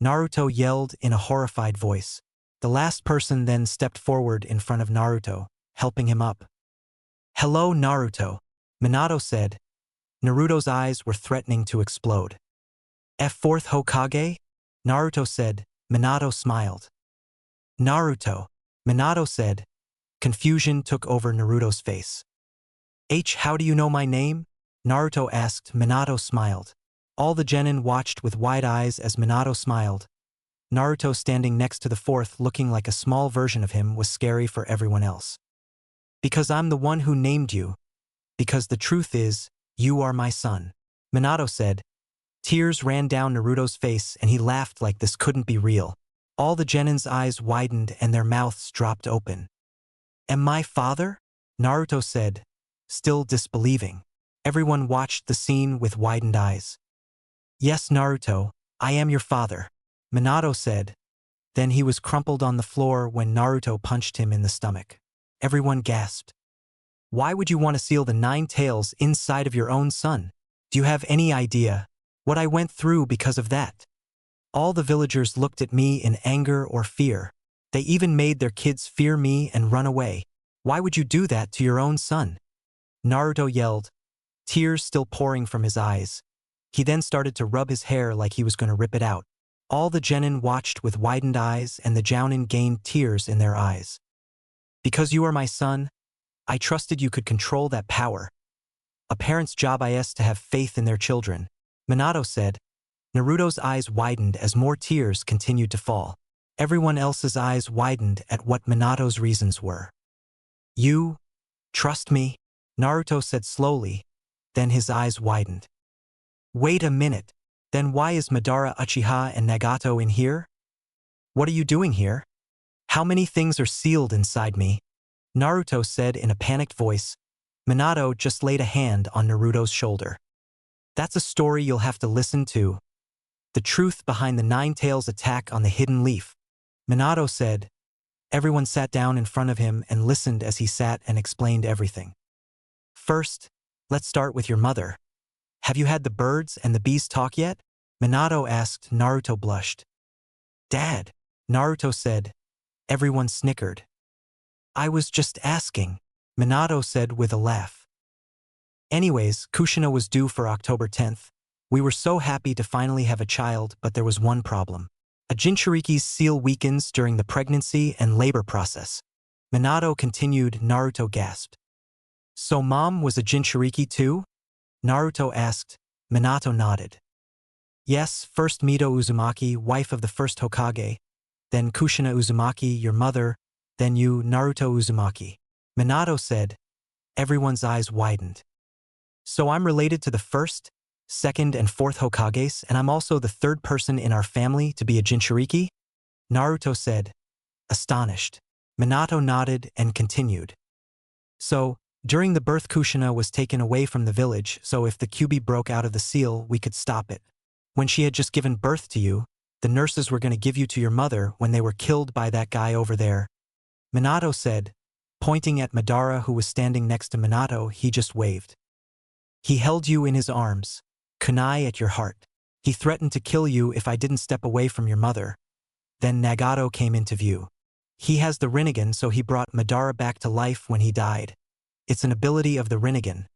Naruto yelled in a horrified voice. The last person then stepped forward in front of Naruto, helping him up. "Hello, Naruto," Minato said. Naruto's eyes were threatening to explode. "Fourth Hokage?" Naruto said. Minato smiled. "Naruto," Minato said. Confusion took over Naruto's face. How do you know my name?" Naruto asked. Minato smiled. All the genin watched with wide eyes as Minato smiled. Naruto standing next to the 4th looking like a small version of him was scary for everyone else. "Because I'm the one who named you. Because the truth is, you are my son," Minato said. Tears ran down Naruto's face and he laughed like this couldn't be real. All the genin's eyes widened and their mouths dropped open. "Am my father?" Naruto said, still disbelieving. Everyone watched the scene with widened eyes. "Yes, Naruto, I am your father," Minato said. Then he was crumpled on the floor when Naruto punched him in the stomach. Everyone gasped. "Why would you want to seal the 9 tails inside of your own son? Do you have any idea what I went through because of that?" All the villagers looked at me in anger or fear. They even made their kids fear me and run away. "Why would you do that to your own son?" Naruto yelled, tears still pouring from his eyes. He then started to rub his hair like he was going to rip it out. All the genin watched with widened eyes and the jounin gained tears in their eyes. "Because you are my son, I trusted you could control that power. A parent's job is to have faith in their children," Minato said. Naruto's eyes widened as more tears continued to fall. Everyone else's eyes widened at what Minato's reasons were. "You trust me?" Naruto said slowly, then his eyes widened. "Wait a minute, then why is Madara Uchiha and Nagato in here? What are you doing here? How many things are sealed inside me?" Naruto said in a panicked voice. Minato just laid a hand on Naruto's shoulder. "That's a story you'll have to listen to. The truth behind the 9 tails attack on the hidden leaf," Minato said. Everyone sat down in front of him and listened as he sat and explained everything. "First, let's start with your mother. Have you had the birds and the bees talk yet?" Minato asked. Naruto blushed. "Dad," Naruto said. Everyone snickered. "I was just asking," Minato said with a laugh. Anyways, Kushina was due for October 10th. We were so happy to finally have a child, but there was one problem. A Jinchuriki's seal weakens during the pregnancy and labor process. Minato continued. Naruto gasped. "So mom was a Jinchuriki too?" Naruto asked. Minato nodded. "Yes, first Mito Uzumaki, wife of the first Hokage, then Kushina Uzumaki, your mother, then you, Naruto Uzumaki," Minato said. Everyone's eyes widened. "So I'm related to the first, second, and fourth Hokages, and I'm also the 3rd person in our family to be a Jinchuriki?" Naruto said, astonished. Minato nodded and continued. So, during the birth Kushina was taken away from the village, so if the Kyuubi broke out of the seal, we could stop it. When she had just given birth to you, the nurses were going to give you to your mother when they were killed by that guy over there. Minato said, pointing at Madara who was standing next to Minato. He just waved. He held you in his arms, kunai at your heart. He threatened to kill you if I didn't step away from your mother. Then Nagato came into view. He has the Rinnegan, so he brought Madara back to life when he died. It's an ability of the Rinnegan.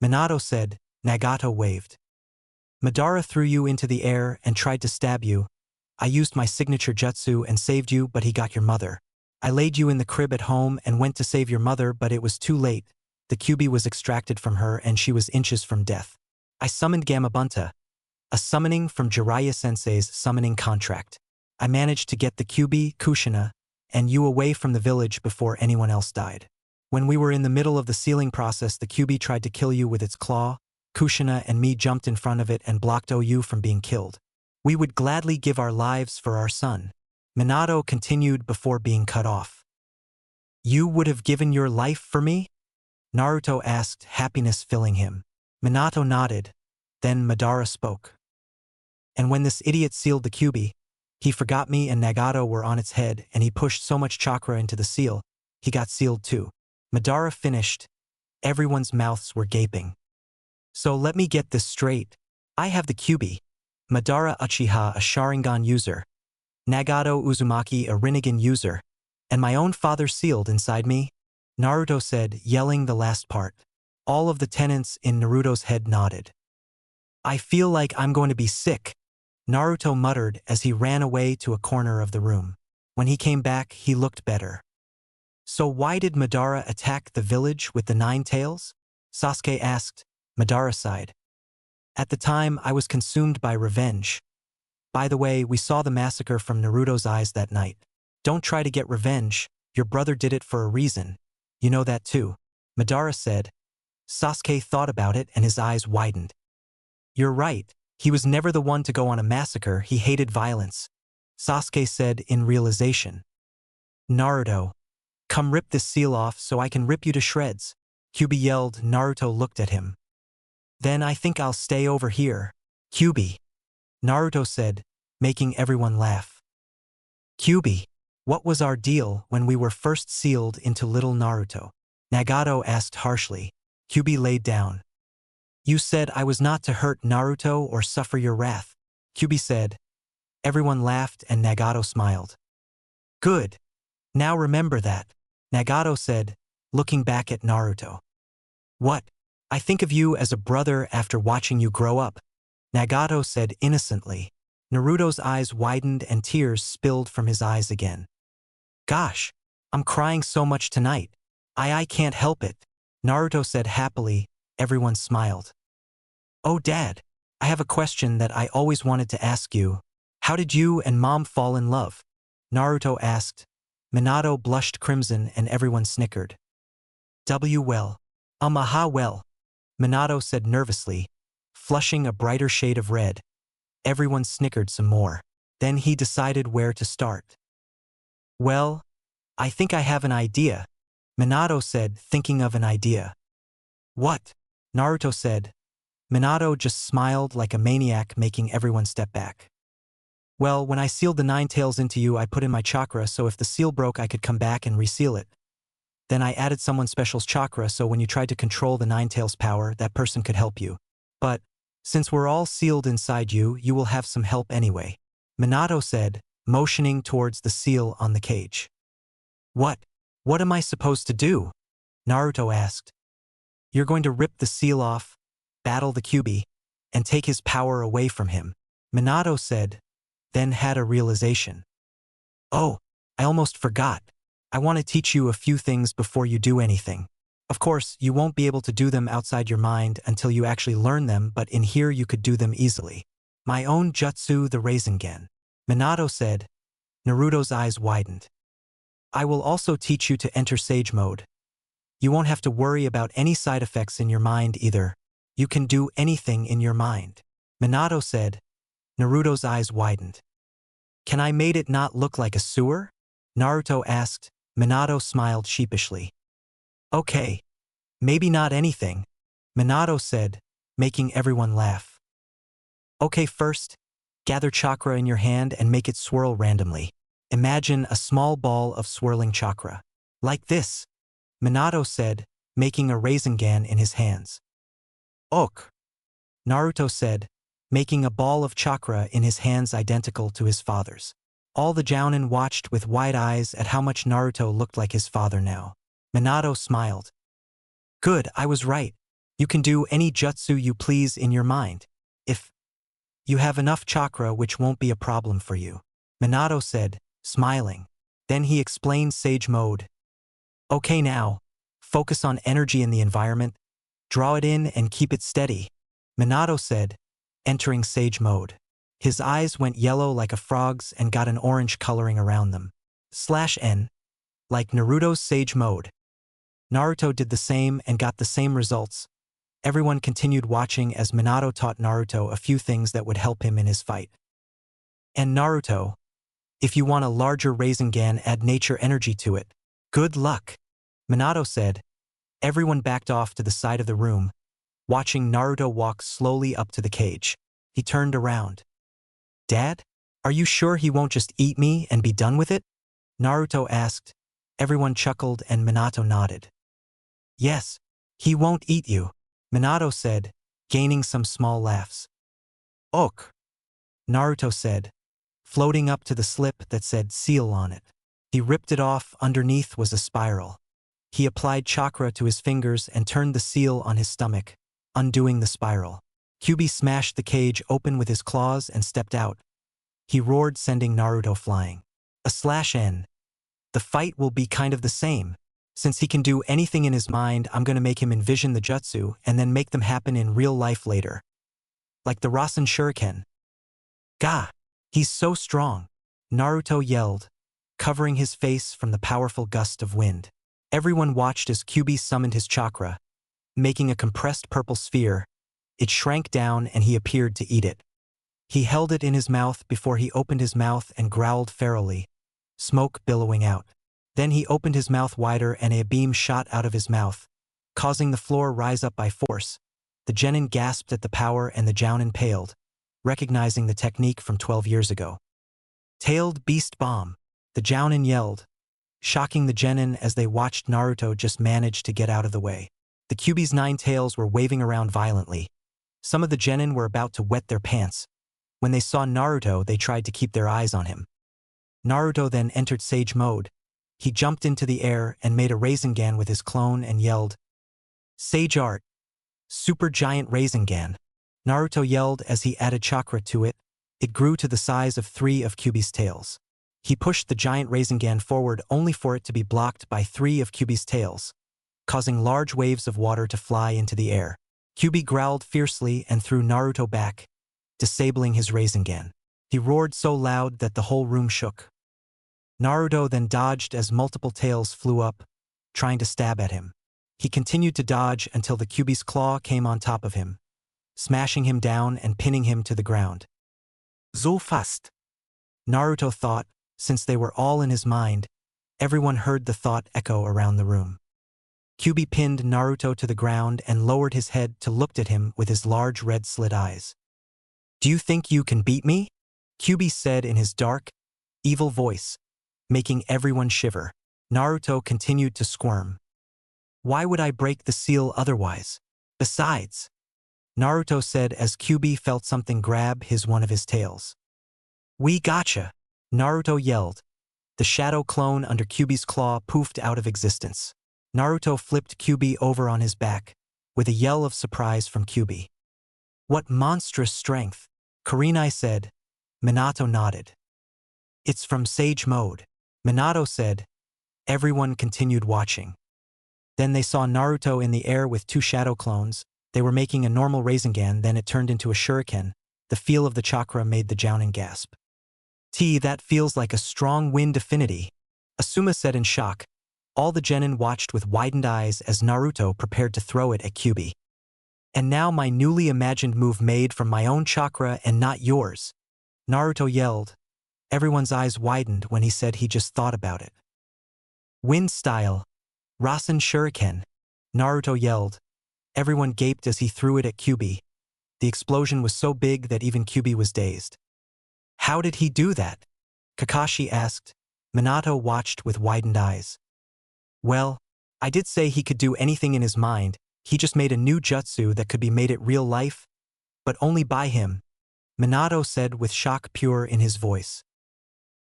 Minato said. Nagato waved. Madara threw you into the air and tried to stab you. I used my signature jutsu and saved you, but he got your mother. I laid you in the crib at home and went to save your mother, but it was too late. The Kyuubi was extracted from her and she was inches from death. I summoned Gamabunta, a summoning from Jiraiya-sensei's summoning contract. I managed to get the Kyuubi, Kushina, and you away from the village before anyone else died. When we were in the middle of the sealing process, the Kyuubi tried to kill you with its claw. Kushina and me jumped in front of it and blocked you from being killed. We would gladly give our lives for our son. Minato continued before being cut off. You would have given your life for me? Naruto asked, happiness filling him. Minato nodded. Then Madara spoke. And when this idiot sealed the Kyuubi, he forgot me and Nagato were on its head, and he pushed so much chakra into the seal, he got sealed too. Madara finished. Everyone's mouths were gaping. So let me get this straight. I have the Kyuubi, Madara Uchiha a Sharingan user, Nagato Uzumaki a Rinnegan user, and my own father sealed inside me? Naruto said, yelling the last part. All of the tenants in Naruto's head nodded. I feel like I'm going to be sick, Naruto muttered as he ran away to a corner of the room. When he came back, he looked better. So why did Madara attack the village with the 9 tails? Sasuke asked. Madara sighed. At the time, I was consumed by revenge. By the way, we saw the massacre from Naruto's eyes that night. Don't try to get revenge. Your brother did it for a reason. You know that too, Madara said. Sasuke thought about it and his eyes widened. You're right. He was never the one to go on a massacre. He hated violence, Sasuke said in realization. Naruto, come rip this seal off so I can rip you to shreds, Kyuubi yelled. Naruto looked at him. Then I think I'll stay over here. Kyuubi, Naruto said, making everyone laugh. Kyuubi, what was our deal when we were first sealed into little Naruto? Nagato asked harshly. Kyuubi laid down. You said I was not to hurt Naruto or suffer your wrath, Kyuubi said. Everyone laughed and Nagato smiled. Good. Now remember that, Nagato said, looking back at Naruto. What? I think of you as a brother after watching you grow up, Nagato said innocently. Naruto's eyes widened and tears spilled from his eyes again. Gosh, I'm crying so much tonight. I can't help it, Naruto said happily. Everyone smiled. Oh Dad, I have a question that I always wanted to ask you. How did you and Mom fall in love? Naruto asked. Minato blushed crimson and everyone snickered. Well. Aha well, Minato said nervously, flushing a brighter shade of red. Everyone snickered some more. Then he decided where to start. Well, I think I have an idea, Minato said, thinking of an idea. What? Naruto said. Minato just smiled like a maniac, making everyone step back. Well, when I sealed the 9 tails into you, I put in my chakra so if the seal broke I could come back and reseal it. Then I added someone special's chakra so when you tried to control the 9 tails power, that person could help you. But, since we're all sealed inside you, you will have some help anyway, Minato said, motioning towards the seal on the cage. What? What am I supposed to do? Naruto asked. You're going to rip the seal off, battle the Kyuubi, and take his power away from him, Minato said, then had a realization. Oh, I almost forgot. I want to teach you a few things before you do anything. Of course, you won't be able to do them outside your mind until you actually learn them, but in here you could do them easily. My own jutsu, the Rasengan, Minato said. Naruto's eyes widened. I will also teach you to enter Sage mode. You won't have to worry about any side effects in your mind either. You can do anything in your mind, Minato said. Naruto's eyes widened. Can I made it not look like a sewer? Naruto asked. Minato smiled sheepishly. Okay. Maybe not anything, Minato said, making everyone laugh. Okay, first, gather chakra in your hand and make it swirl randomly. Imagine a small ball of swirling chakra. Like this, Minato said, making a Rasengan in his hands. Ok, Naruto said, making a ball of chakra in his hands identical to his father's. All the Jounin watched with wide eyes at how much Naruto looked like his father now. Minato smiled. Good, I was right. You can do any jutsu you please in your mind. If you have enough chakra, which won't be a problem for you, Minato said, smiling. Then he explained Sage Mode. Okay now, focus on energy in the environment, draw it in and keep it steady, Minato said, entering Sage Mode. His eyes went yellow like a frog's and got an orange coloring around them. /N. Like Naruto's Sage Mode. Naruto did the same and got the same results. Everyone continued watching as Minato taught Naruto a few things that would help him in his fight. And Naruto, if you want a larger Rasengan, add nature energy to it. Good luck, Minato said. Everyone backed off to the side of the room, watching Naruto walk slowly up to the cage. He turned around. Dad? Are you sure he won't just eat me and be done with it? Naruto asked. Everyone chuckled and Minato nodded. Yes, he won't eat you, Minato said, gaining some small laughs. Ok, Naruto said, floating up to the slip that said seal on it. He ripped it off. Underneath was a spiral. He applied chakra to his fingers and turned the seal on his stomach, undoing the spiral. Kyuubi smashed the cage open with his claws and stepped out. He roared, sending Naruto flying. /N. The fight will be kind of the same. Since he can do anything in his mind, I'm gonna make him envision the jutsu and then make them happen in real life later. Like the Rasen Shuriken. Gah! He's so strong, Naruto yelled, covering his face from the powerful gust of wind. Everyone watched as Kyuubi summoned his chakra, making a compressed purple sphere. It shrank down and he appeared to eat it. He held it in his mouth before he opened his mouth and growled ferally, smoke billowing out. Then he opened his mouth wider and a beam shot out of his mouth, causing the floor rise up by force. The genin gasped at the power and the Jounin paled, recognizing the technique from 12 years ago. Tailed Beast Bomb, the Jounin yelled, shocking the genin as they watched Naruto just manage to get out of the way. The Kyuubi's 9 tails were waving around violently. Some of the genin were about to wet their pants. When they saw Naruto, they tried to keep their eyes on him. Naruto then entered Sage Mode. He jumped into the air and made a Rasengan with his clone and yelled, Sage Art! Super Giant Rasengan! Naruto yelled as he added chakra to it. It grew to the size of 3 of Kyuubi's tails. He pushed the giant Rasengan forward only for it to be blocked by 3 of Kyuubi's tails, causing large waves of water to fly into the air. Kyuubi growled fiercely and threw Naruto back, disabling his Rasengan. He roared so loud that the whole room shook. Naruto then dodged as multiple tails flew up, trying to stab at him. He continued to dodge until the Kyuubi's claw came on top of him, smashing him down and pinning him to the ground. So fast, Naruto thought, since they were all in his mind. Everyone heard the thought echo around the room. Kyuubi pinned Naruto to the ground and lowered his head to look at him with his large red slit eyes. Do you think you can beat me? Kyuubi said in his dark, evil voice, making everyone shiver. Naruto continued to squirm. Why would I break the seal otherwise? Besides, Naruto said as Kyuubi felt something grab one of his tails. We gotcha, Naruto yelled. The shadow clone under Kyuubi's claw poofed out of existence. Naruto flipped Kyuubi over on his back, with a yell of surprise from Kyuubi. What monstrous strength, Kurenai said. Minato nodded. It's from Sage Mode, Minato said. Everyone continued watching. Then they saw Naruto in the air with 2 shadow clones. They were making a normal Rasengan, then it turned into a shuriken. The feel of the chakra made the Jounin gasp. That feels like a strong wind affinity, Asuma said in shock. All the genin watched with widened eyes as Naruto prepared to throw it at Kyuubi. And now my newly imagined move made from my own chakra and not yours, Naruto yelled, Everyone's eyes widened when he said he just thought about it. Wind style. Rasen Shuriken. Naruto yelled. Everyone gaped as he threw it at Kyuubi. The explosion was so big that even Kyuubi was dazed. How did he do that? Kakashi asked. Minato watched with widened eyes. Well, I did say he could do anything in his mind. He just made a new jutsu that could be made at real life, but only by him, Minato said with shock pure in his voice.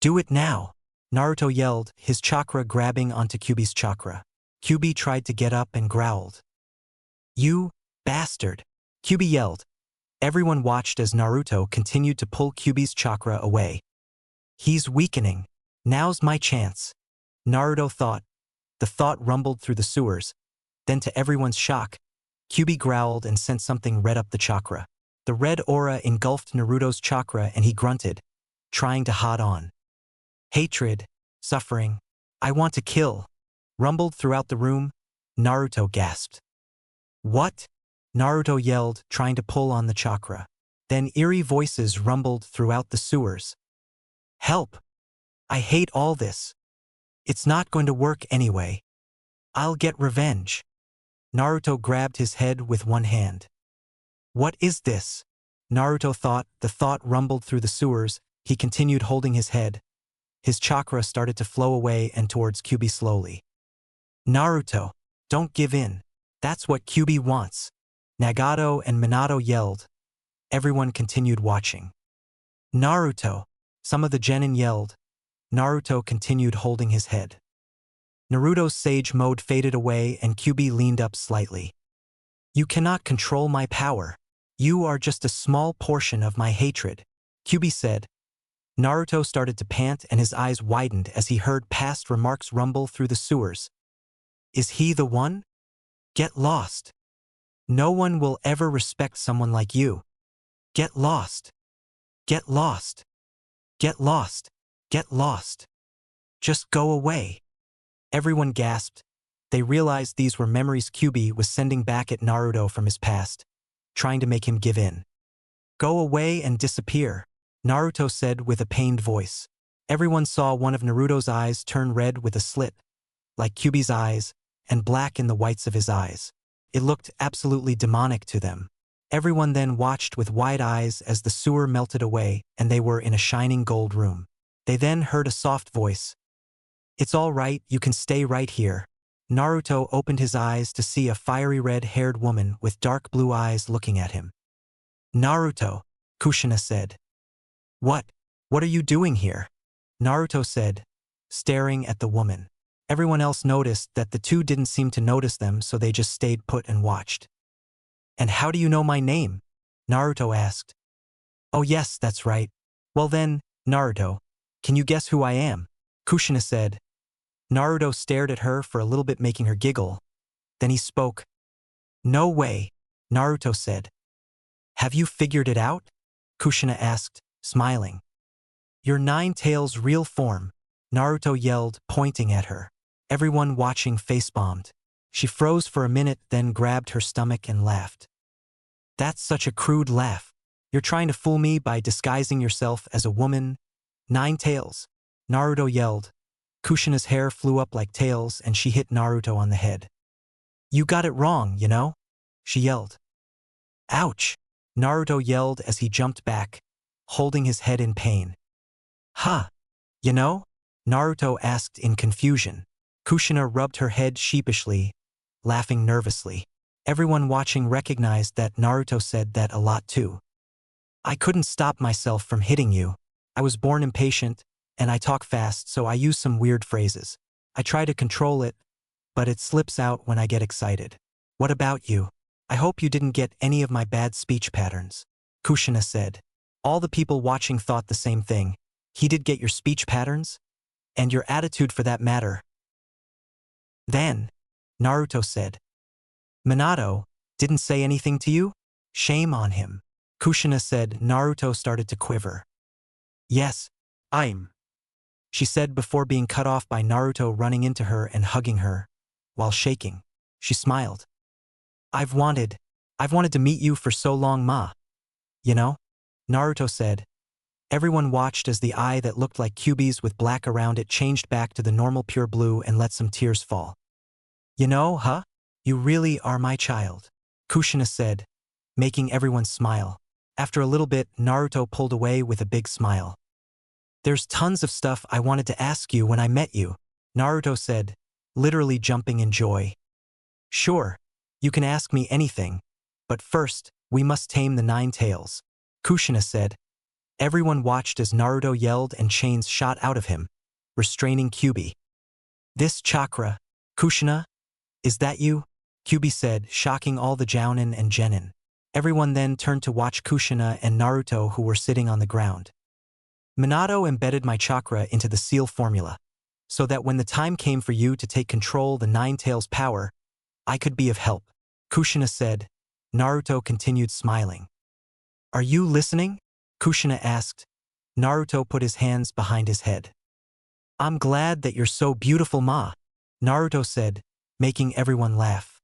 Do it now, Naruto yelled, his chakra grabbing onto Kyuubi's chakra. Kyuubi tried to get up and growled. You bastard, Kyuubi yelled. Everyone watched as Naruto continued to pull Kyuubi's chakra away. He's weakening. Now's my chance, Naruto thought. The thought rumbled through the sewers. Then to everyone's shock, Kyuubi growled and sent something red up the chakra. The red aura engulfed Naruto's chakra and he grunted, trying to hold on. Hatred, suffering, I want to kill, rumbled throughout the room. Naruto gasped. What? Naruto yelled, trying to pull on the chakra. Then eerie voices rumbled throughout the sewers. Help! I hate all this. It's not going to work anyway. I'll get revenge. Naruto grabbed his head with one hand. What is this? Naruto thought. The thought rumbled through the sewers. He continued holding his head. His chakra started to flow away and towards Kyuubi slowly. Naruto, don't give in. That's what Kyuubi wants. Nagato and Minato yelled. Everyone continued watching. Naruto, some of the genin yelled. Naruto continued holding his head. Naruto's sage mode faded away and Kyuubi leaned up slightly. You cannot control my power. You are just a small portion of my hatred, Kyuubi said. Naruto started to pant and his eyes widened as he heard past remarks rumble through the sewers. Is he the one? Get lost. No one will ever respect someone like you. Get lost. Get lost. Get lost. Get lost. Just go away. Everyone gasped. They realized these were memories Kyuubi was sending back at Naruto from his past, trying to make him give in. Go away and disappear, Naruto said with a pained voice. Everyone saw one of Naruto's eyes turn red with a slit, like Kyuubi's eyes, and black in the whites of his eyes. It looked absolutely demonic to them. Everyone then watched with wide eyes as the sewer melted away and they were in a shining gold room. They then heard a soft voice. It's all right, you can stay right here. Naruto opened his eyes to see a fiery red-haired woman with dark blue eyes looking at him. Naruto, Kushina said. What are you doing here? Naruto said, staring at the woman. Everyone else noticed that the two didn't seem to notice them, so they just stayed put and watched. And how do you know my name? Naruto asked. Oh yes, that's right. Well then, Naruto, can you guess who I am? Kushina said. Naruto stared at her for a little bit, making her giggle. Then he spoke. No way, Naruto said. Have you figured it out? Kushina asked, smiling. Your Nine-Tails' real form, Naruto yelled, pointing at her. Everyone watching face-bombed. She froze for a minute, then grabbed her stomach and laughed. That's such a crude laugh. You're trying to fool me by disguising yourself as a woman? Nine-Tails, Naruto yelled. Kushina's hair flew up like tails and she hit Naruto on the head. You got it wrong, you know? She yelled. Ouch, Naruto yelled as he jumped back, holding his head in pain. Huh, you know? Naruto asked in confusion. Kushina rubbed her head sheepishly, laughing nervously. Everyone watching recognized that Naruto said that a lot too. I couldn't stop myself from hitting you. I was born impatient, and I talk fast, so I use some weird phrases. I try to control it, but it slips out when I get excited. What about you? I hope you didn't get any of my bad speech patterns, Kushina said. All the people watching thought the same thing. He did get your speech patterns? And your attitude for that matter. Then, Naruto said. Minato didn't say anything to you? Shame on him. Kushina said. Naruto started to quiver. Yes, she said before being cut off by Naruto running into her and hugging her. While shaking, she smiled. I've wanted to meet you for so long, Ma. You know? Naruto said. Everyone watched as the eye that looked like Kyuubi's with black around it changed back to the normal pure blue and let some tears fall. You know, huh? You really are my child, Kushina said, making everyone smile. After a little bit, Naruto pulled away with a big smile. There's tons of stuff I wanted to ask you when I met you, Naruto said, literally jumping in joy. Sure, you can ask me anything, but first, we must tame the 9 tails, Kushina said. Everyone watched as Naruto yelled and chains shot out of him, restraining Kyuubi. This chakra, Kushina, is that you? Kyuubi said, shocking all the Jounin and Genin. Everyone then turned to watch Kushina and Naruto who were sitting on the ground. Minato embedded my chakra into the seal formula, so that when the time came for you to take control the 9 tails power, I could be of help, Kushina said. Naruto continued smiling. Are you listening? Kushina asked. Naruto put his hands behind his head. I'm glad that you're so beautiful, Ma, Naruto said, making everyone laugh.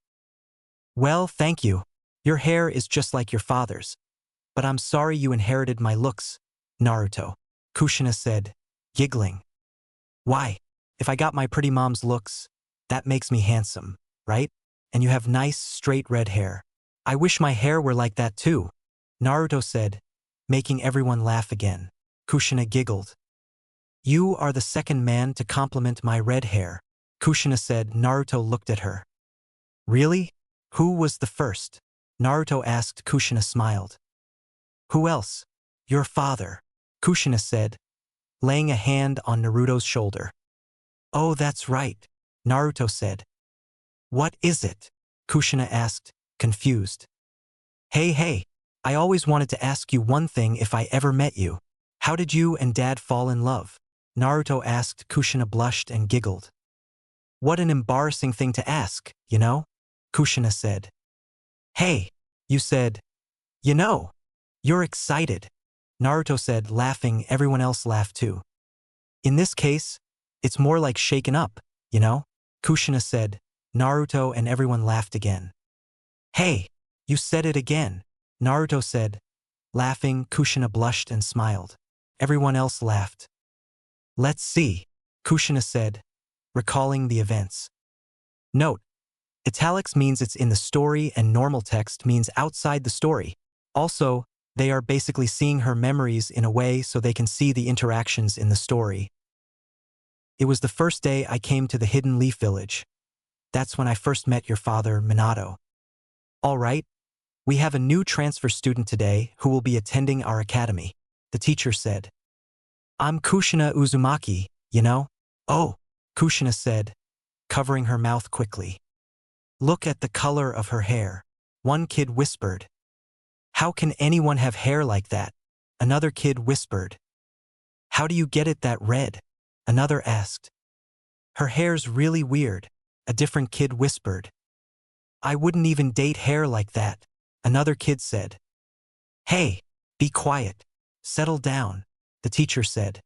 Well, thank you. Your hair is just like your father's. But I'm sorry you inherited my looks, Naruto, Kushina said, giggling. Why? If I got my pretty mom's looks, that makes me handsome, right? And you have nice, straight red hair. I wish my hair were like that too, Naruto said, making everyone laugh again. Kushina giggled. You are the second man to compliment my red hair, Kushina said. Naruto looked at her. Really? Who was the first? Naruto asked. Kushina smiled. Who else? Your father, Kushina said, laying a hand on Naruto's shoulder. Oh, that's right, Naruto said. What is it? Kushina asked, confused. Hey, I always wanted to ask you one thing if I ever met you. How did you and Dad fall in love? Naruto asked. Kushina blushed and giggled. What an embarrassing thing to ask, you know? Kushina said. Hey, you said, you know, you're excited, Naruto said, laughing. Everyone else laughed too. In this case, it's more like shaken up, you know? Kushina said. Naruto and everyone laughed again. Hey, you said it again, Naruto said, laughing. Kushina blushed and smiled. Everyone else laughed. Let's see, Kushina said, recalling the events. Note: italics means it's in the story and normal text means outside the story. Also, they are basically seeing her memories in a way so they can see the interactions in the story. It was the first day I came to the Hidden Leaf Village. That's when I first met your father, Minato. All right, we have a new transfer student today who will be attending our academy, the teacher said. I'm Kushina Uzumaki, you know? Oh, Kushina said, covering her mouth quickly. Look at the color of her hair, one kid whispered. How can anyone have hair like that? Another kid whispered. How do you get it that red? Another asked. Her hair's really weird, a different kid whispered. I wouldn't even date hair like that, another kid said. Hey, be quiet. Settle down, the teacher said.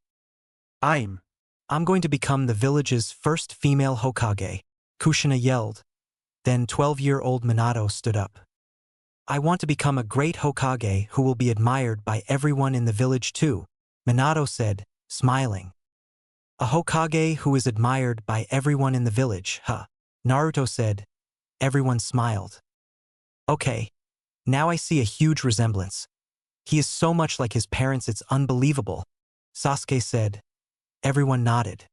I'm going to become the village's first female Hokage, Kushina yelled. Then 12-year-old Minato stood up. I want to become a great Hokage who will be admired by everyone in the village too, Minato said, smiling. A Hokage who is admired by everyone in the village, huh? Naruto said. Everyone smiled. Okay, now I see a huge resemblance. He is so much like his parents it's unbelievable, Sasuke said. Everyone nodded.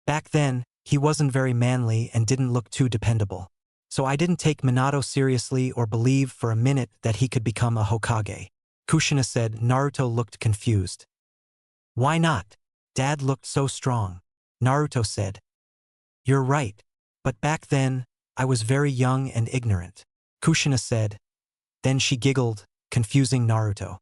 Back then, he wasn't very manly and didn't look too dependable. So I didn't take Minato seriously or believe for a minute that he could become a Hokage, Kushina said. Naruto looked confused. Why not? Dad looked so strong, Naruto said. You're right, but back then, I was very young and ignorant, Kushina said. Then she giggled, confusing Naruto.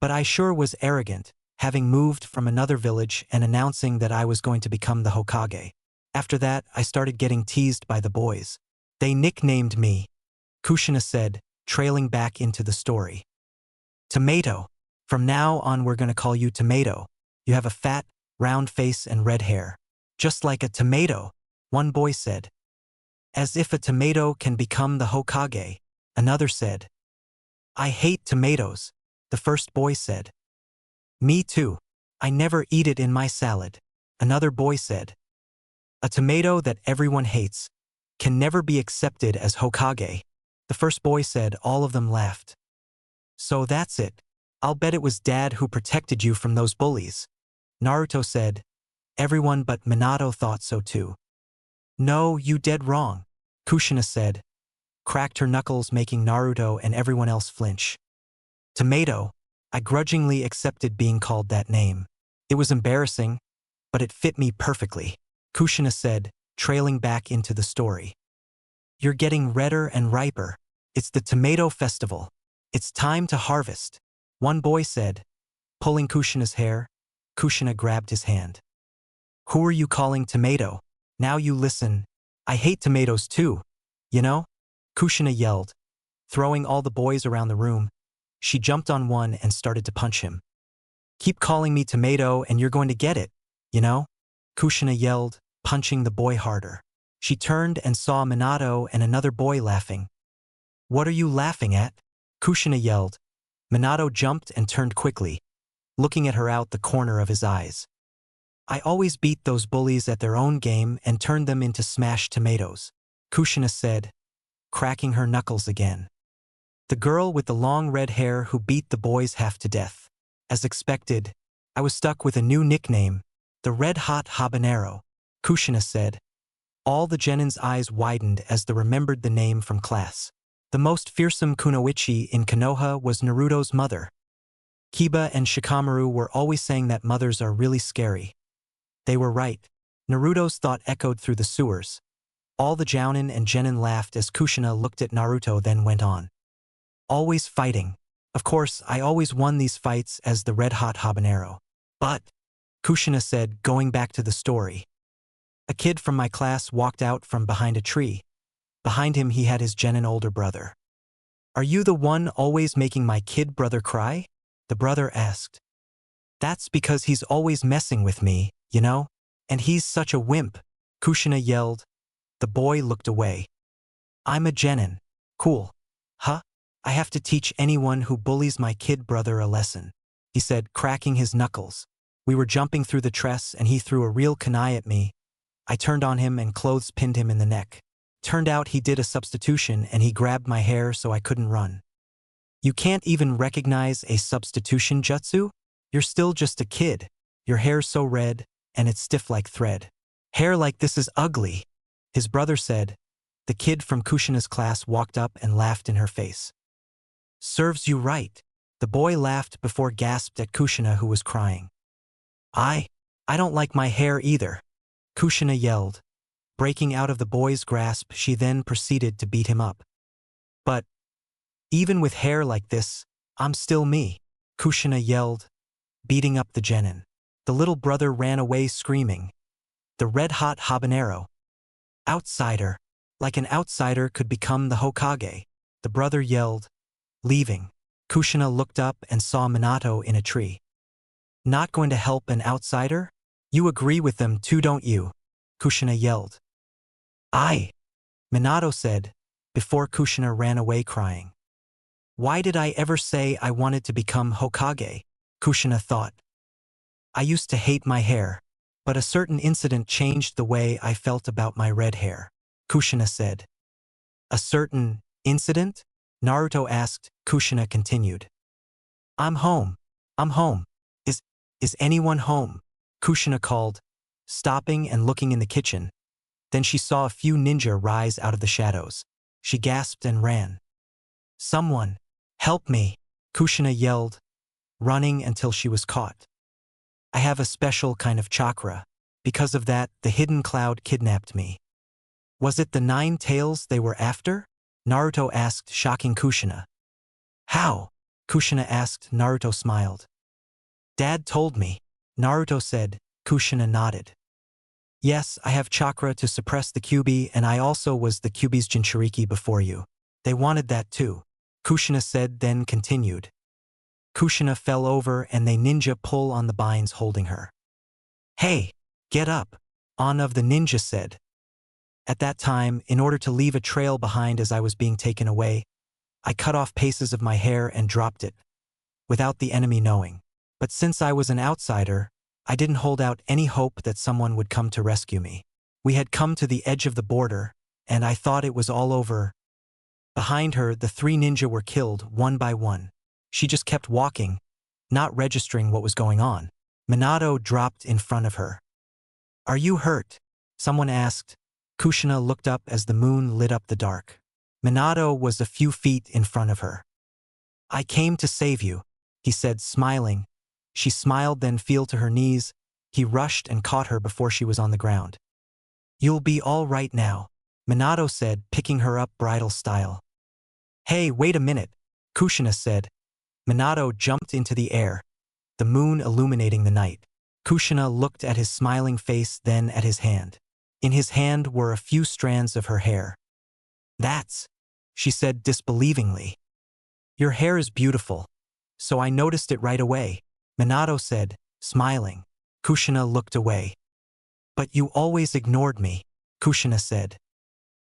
But I sure was arrogant, having moved from another village and announcing that I was going to become the Hokage. After that, I started getting teased by the boys. They nicknamed me, Kushina said, trailing back into the story. Tomato. From now on we're going to call you Tomato. You have a fat, round face and red hair. Just like a tomato, one boy said. As if a tomato can become the Hokage, another said. I hate tomatoes, the first boy said. Me too. I never eat it in my salad. Another boy said. A tomato that everyone hates can never be accepted as Hokage. The first boy said. All of them laughed. So that's it. I'll bet it was Dad who protected you from those bullies. Naruto said. Everyone but Minato thought so too. No, you dead wrong. Kushina said. Cracked her knuckles, making Naruto and everyone else flinch. Tomato. I grudgingly accepted being called that name. It was embarrassing, but it fit me perfectly. Kushina said, trailing back into the story. You're getting redder and riper. It's the tomato festival. It's time to harvest. One boy said, pulling Kushina's hair. Kushina grabbed his hand. Who are you calling tomato? Now you listen. I hate tomatoes too. You know? Kushina yelled, throwing all the boys around the room. She jumped on one and started to punch him. Keep calling me tomato and you're going to get it, you know? Kushina yelled, punching the boy harder. She turned and saw Minato and another boy laughing. What are you laughing at? Kushina yelled. Minato jumped and turned quickly, looking at her out the corner of his eyes. I always beat those bullies at their own game and turned them into smashed tomatoes, Kushina said, cracking her knuckles again. The girl with the long red hair who beat the boys half to death. As expected, I was stuck with a new nickname, the Red Hot Habanero, Kushina said. All the Genin's eyes widened as they remembered the name from class. The most fearsome kunoichi in Konoha was Naruto's mother. Kiba and Shikamaru were always saying that mothers are really scary. They were right. Naruto's thought echoed through the sewers. All the Jounin and Genin laughed as Kushina looked at Naruto, then went on. Always fighting. Of course, I always won these fights as the Red Hot Habanero. But, Kushina said, going back to the story. A kid from my class walked out from behind a tree. Behind him he had his Genin older brother. Are you the one always making my kid brother cry? The brother asked. That's because he's always messing with me, you know? And he's such a wimp, Kushina yelled. The boy looked away. I'm a Genin. Cool. Huh? I have to teach anyone who bullies my kid brother a lesson, he said, cracking his knuckles. We were jumping through the tress and he threw a real kunai at me. I turned on him and clothes pinned him in the neck. Turned out he did a substitution and he grabbed my hair so I couldn't run. You can't even recognize a substitution jutsu? You're still just a kid. Your hair's so red, and it's stiff like thread. Hair like this is ugly, his brother said. The kid from Kushina's class walked up and laughed in her face. Serves you right. The boy laughed before gasped at Kushina, who was crying. I don't like my hair either, Kushina yelled. Breaking out of the boy's grasp, she then proceeded to beat him up. But even with hair like this, I'm still me, Kushina yelled, beating up the Genin. The little brother ran away screaming. The Red Hot Habanero. Outsider. Like an outsider could become the Hokage, the brother yelled, leaving. Kushina looked up and saw Minato in a tree. Not going to help an outsider? You agree with them too, don't you? Kushina yelled. Minato said, before Kushina ran away crying. Why did I ever say I wanted to become Hokage? Kushina thought. I used to hate my hair, but a certain incident changed the way I felt about my red hair, Kushina said. A certain incident? Naruto asked. Kushina continued. I'm home. Is anyone home? Kushina called, stopping and looking in the kitchen. Then she saw a few ninja rise out of the shadows. She gasped and ran. Someone, help me, Kushina yelled, running until she was caught. I have a special kind of chakra. Because of that, the hidden cloud kidnapped me. Was it the 9 tails they were after? Naruto asked, shocking Kushina. How? Kushina asked. Naruto smiled. Dad told me, Naruto said. Kushina nodded. Yes, I have chakra to suppress the Kyuubi, and I also was the Kyuubi's Jinchuriki before you. They wanted that too, Kushina said, then continued. Kushina fell over and they ninja pull on the binds holding her. Hey, get up, An of the ninja said. At that time, in order to leave a trail behind as I was being taken away, I cut off pieces of my hair and dropped it, without the enemy knowing. But since I was an outsider, I didn't hold out any hope that someone would come to rescue me. We had come to the edge of the border, and I thought it was all over. Behind her, the three ninja were killed one by one. She just kept walking, not registering what was going on. Minato dropped in front of her. "Are you hurt?" someone asked. Kushina looked up as the moon lit up the dark. Minato was a few feet in front of her. "I came to save you," he said, smiling. She smiled, then fell to her knees. He rushed and caught her before she was on the ground. "You'll be all right now," Minato said, picking her up bridal style. "Hey, wait a minute," Kushina said. Minato jumped into the air, the moon illuminating the night. Kushina looked at his smiling face, then at his hand. In his hand were a few strands of her hair. "That's," she said disbelievingly. "Your hair is beautiful, so I noticed it right away," Minato said, smiling. Kushina looked away. "But you always ignored me," Kushina said.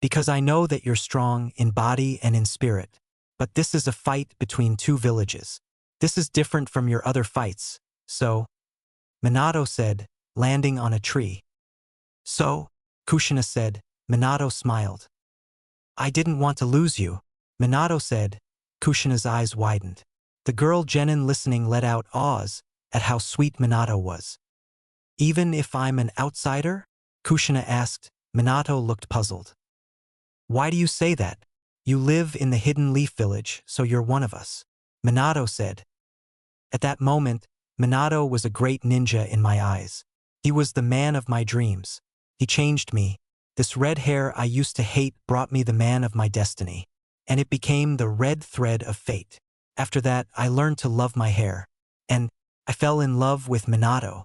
"Because I know that you're strong in body and in spirit. But this is a fight between two villages. This is different from your other fights, so," Minato said, landing on a tree. "So," Kushina said. Minato smiled. "I didn't want to lose you," Minato said. Kushina's eyes widened. The girl Genin listening let out awes at how sweet Minato was. "Even if I'm an outsider?" Kushina asked. Minato looked puzzled. "Why do you say that? You live in the Hidden Leaf Village, so you're one of us," Minato said. At that moment, Minato was a great ninja in my eyes. He was the man of my dreams. He changed me. This red hair I used to hate brought me the man of my destiny. And it became the red thread of fate. After that, I learned to love my hair. And I fell in love with Minato.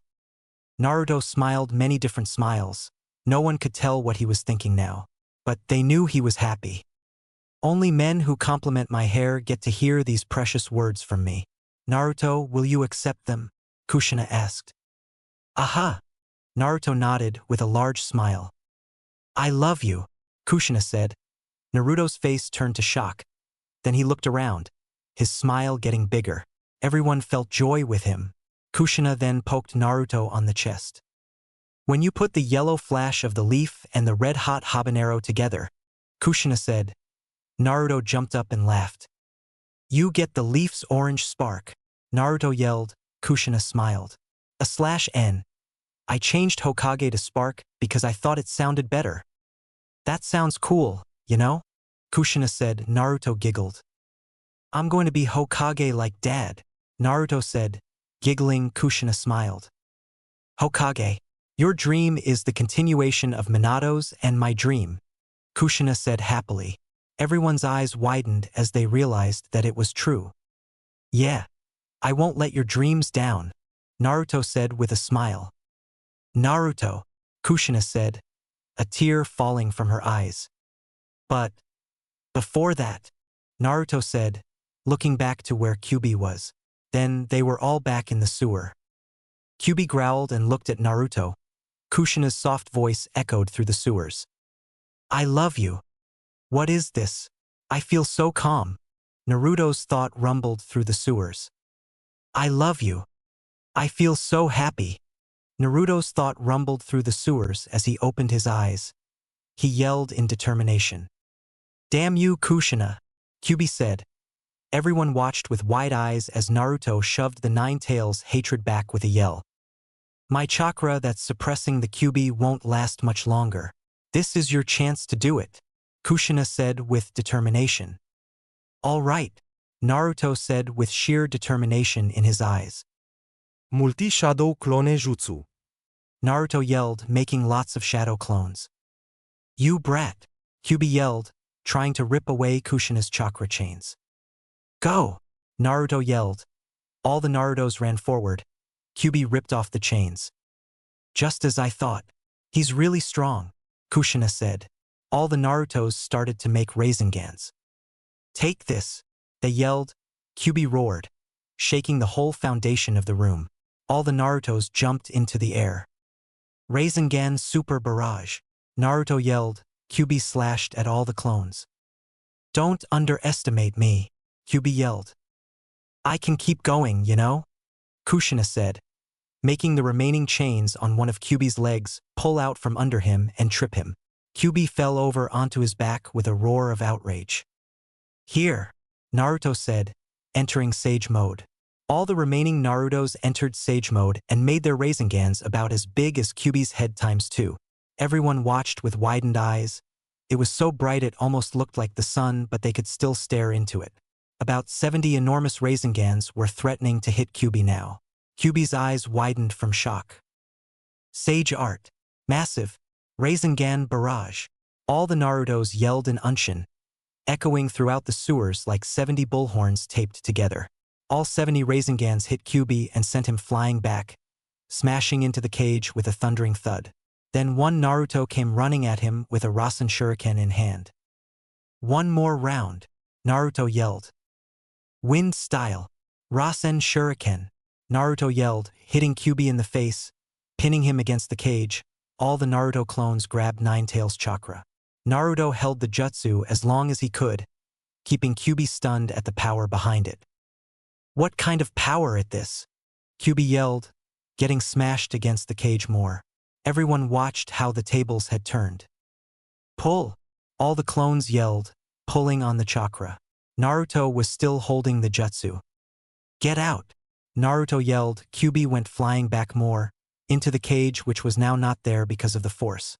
Naruto smiled many different smiles. No one could tell what he was thinking now. But they knew he was happy. "Only men who compliment my hair get to hear these precious words from me. Naruto, will you accept them?" Kushina asked. "Aha!" Naruto nodded with a large smile. "I love you," Kushina said. Naruto's face turned to shock. Then he looked around, his smile getting bigger. Everyone felt joy with him. Kushina then poked Naruto on the chest. "When you put the yellow flash of the leaf and the red-hot habanero together," Kushina said. Naruto jumped up and laughed. "You get the leaf's orange spark," Naruto yelled. Kushina smiled. "N. I changed Hokage to spark because I thought it sounded better." "That sounds cool, you know?" Kushina said. Naruto giggled. "I'm going to be Hokage like Dad," Naruto said. Giggling, Kushina smiled. "Hokage, your dream is the continuation of Minato's and my dream," Kushina said happily. Everyone's eyes widened as they realized that it was true. "Yeah, I won't let your dreams down," Naruto said with a smile. "Naruto," Kushina said, a tear falling from her eyes. "But before that," Naruto said, looking back to where Kyuubi was. Then they were all back in the sewer. Kyuubi growled and looked at Naruto. Kushina's soft voice echoed through the sewers. "I love you. What is this? I feel so calm." Naruto's thought rumbled through the sewers. "I love you. I feel so happy." Naruto's thought rumbled through the sewers as he opened his eyes. He yelled in determination. "Damn you, Kushina," Kyuubi said. Everyone watched with wide eyes as Naruto shoved the Nine Tails' hatred back with a yell. "My chakra that's suppressing the Kyuubi won't last much longer. This is your chance to do it," Kushina said with determination. "All right," Naruto said with sheer determination in his eyes. Multi-shadow clone jutsu. Naruto yelled, making lots of shadow clones. "You brat," Kyuubi yelled, trying to rip away Kushina's chakra chains. "Go!" Naruto yelled. All the Narutos ran forward. Kyuubi ripped off the chains. "Just as I thought. He's really strong," Kushina said. All the Narutos started to make Razengans. "Take this," they yelled. Kyuubi roared, shaking the whole foundation of the room. All the Narutos jumped into the air. "Rasengan Super Barrage," Naruto yelled. Kyuubi slashed at all the clones. "Don't underestimate me," Kyuubi yelled. "I can keep going, you know?" Kushina said, making the remaining chains on one of Kyuubi's legs pull out from under him and trip him. Kyuubi fell over onto his back with a roar of outrage. Here, Naruto said, entering Sage Mode. All the remaining Narutos entered Sage Mode and made their Razengans about as big as Kyuubi's head ×2. Everyone watched with widened eyes. It was so bright it almost looked like the sun, but they could still stare into it. About 70 enormous Razengans were threatening to hit Kyuubi now. Kyuubi's eyes widened from shock. Sage Art. Massive. Rasengan Barrage. All the Narutos yelled in Unshin, echoing throughout the sewers like 70 bullhorns taped together. All 70 Razengans hit Kyuubi and sent him flying back, smashing into the cage with a thundering thud. Then one Naruto came running at him with a Rasen Shuriken in hand. One more round, Naruto yelled. Wind style. Rasen Shuriken. Naruto yelled, hitting Kyuubi in the face, pinning him against the cage. All the Naruto clones grabbed Ninetales chakra. Naruto held the jutsu as long as he could, keeping Kyuubi stunned at the power behind it. What kind of power at this? Kyuubi yelled, getting smashed against the cage more. Everyone watched how the tables had turned. Pull! All the clones yelled, pulling on the chakra. Naruto was still holding the jutsu. Get out! Naruto yelled. Kyuubi went flying back more, into the cage which was now not there because of the force.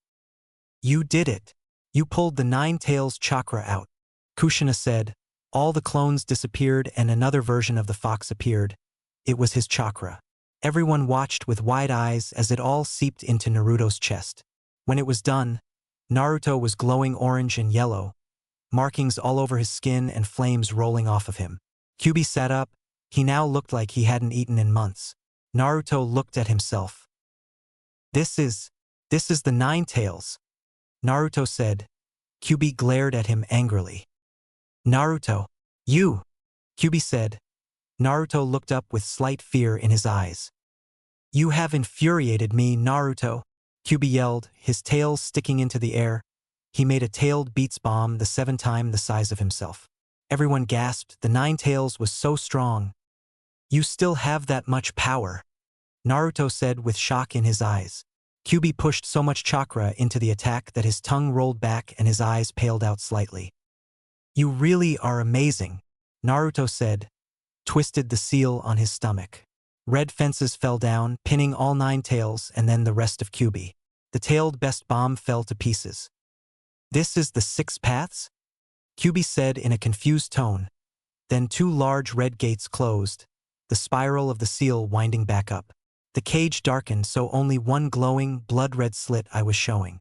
You did it! You pulled the Ninetales chakra out. Kushina said. All the clones disappeared and another version of the fox appeared. It was his chakra. Everyone watched with wide eyes as it all seeped into Naruto's chest. When it was done, Naruto was glowing orange and yellow, markings all over his skin and flames rolling off of him. Kyuubi sat up. He now looked like he hadn't eaten in months. Naruto looked at himself. This is the Ninetales, Naruto said. Kyuubi glared at him angrily. Naruto, you, Kyuubi said. Naruto looked up with slight fear in his eyes. You have infuriated me, Naruto, Kyuubi yelled, his tail sticking into the air. He made a tailed beats bomb the 7 times the size of himself. Everyone gasped. The Ninetales was so strong. You still have that much power, Naruto said with shock in his eyes. Kyuubi pushed so much chakra into the attack that his tongue rolled back and his eyes paled out slightly. You really are amazing, Naruto said, twisted the seal on his stomach. Red fences fell down, pinning all 9 tails and then the rest of Kyuubi. The tailed best bomb fell to pieces. This is the 6 paths? Kyuubi said in a confused tone. Then 2 large red gates closed, the spiral of the seal winding back up. The cage darkened so only one glowing, blood-red slit I was showing.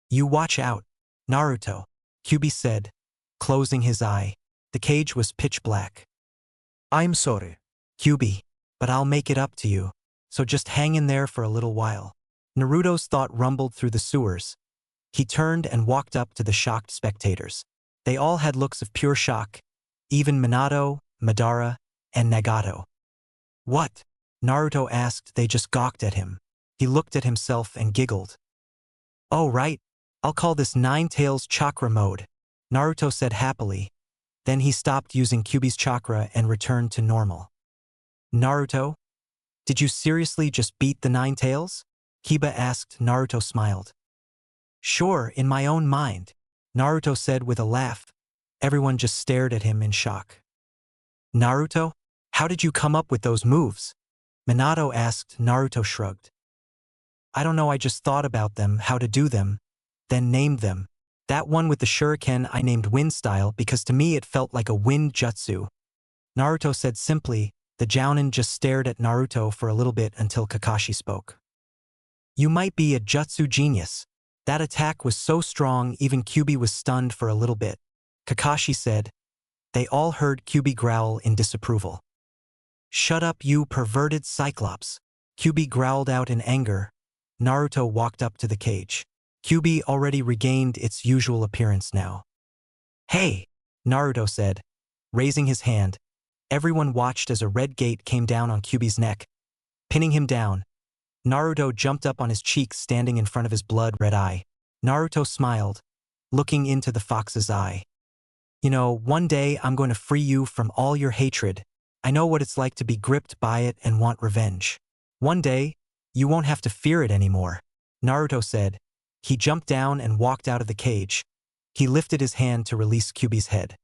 You watch out, Naruto, Kyuubi said, closing his eye. The cage was pitch black. I'm sorry, Kyuubi, but I'll make it up to you, so just hang in there for a little while. Naruto's thought rumbled through the sewers. He turned and walked up to the shocked spectators. They all had looks of pure shock, even Minato, Madara, and Nagato. What? Naruto asked. They just gawked at him. He looked at himself and giggled. Oh right, I'll call this Ninetales chakra mode, Naruto said happily. Then he stopped using Kyuubi's chakra and returned to normal. Naruto? Did you seriously just beat the Ninetales? Kiba asked. Naruto smiled. Sure, in my own mind, Naruto said with a laugh. Everyone just stared at him in shock. Naruto? How did you come up with those moves? Minato asked. Naruto shrugged. I don't know, I just thought about them, how to do them, then named them. That one with the shuriken I named Wind Style because to me it felt like a wind jutsu. Naruto said simply. The Jounin just stared at Naruto for a little bit until Kakashi spoke. You might be a jutsu genius. That attack was so strong even Kyuubi was stunned for a little bit. Kakashi said. They all heard Kyuubi growl in disapproval. Shut up, you perverted Cyclops. Kyuubi growled out in anger. Naruto walked up to the cage. Kyuubi already regained its usual appearance now. Hey, Naruto said, raising his hand. Everyone watched as a red gate came down on Kyuubi's neck, pinning him down. Naruto jumped up on his cheek, standing in front of his blood-red eye. Naruto smiled, looking into the fox's eye. You know, one day I'm going to free you from all your hatred, I know what it's like to be gripped by it and want revenge. One day, you won't have to fear it anymore, Naruto said. He jumped down and walked out of the cage. He lifted his hand to release Kyuubi's head.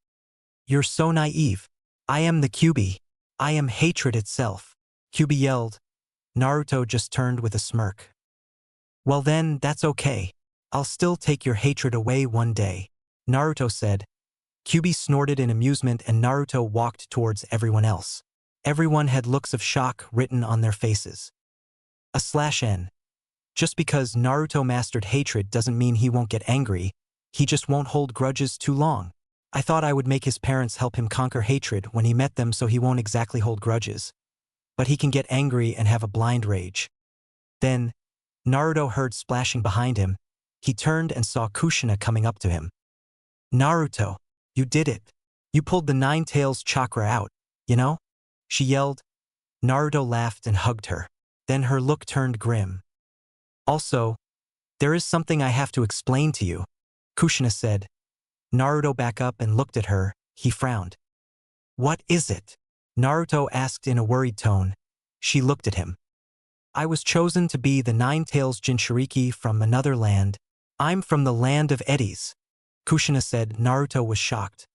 You're so naive. I am the Kyuubi. I am hatred itself, Kyuubi yelled. Naruto just turned with a smirk. Well then, that's okay. I'll still take your hatred away one day, Naruto said. Kyuubi snorted in amusement and Naruto walked towards everyone else. Everyone had looks of shock written on their faces. /N. Just because Naruto mastered hatred doesn't mean he won't get angry, he just won't hold grudges too long. I thought I would make his parents help him conquer hatred when he met them so he won't exactly hold grudges. But he can get angry and have a blind rage. Then, Naruto heard splashing behind him. He turned and saw Kushina coming up to him. Naruto, you did it. You pulled the Nine Tails chakra out, you know? She yelled. Naruto laughed and hugged her. Then her look turned grim. Also, there is something I have to explain to you, Kushina said. Naruto backed up and looked at her. He frowned. What is it? Naruto asked in a worried tone. She looked at him. I was chosen to be the Nine Tails Jinchuriki from another land. I'm from the land of eddies, Kushina said. Naruto was shocked.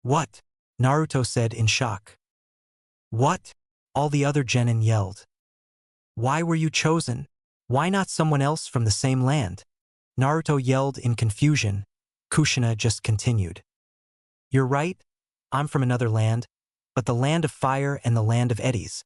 What? Naruto said in shock. What? All the other genin yelled. Why were you chosen? Why not someone else from the same land? Naruto yelled in confusion. Kushina just continued. You're right, I'm from another land, but the land of fire and the land of eddies,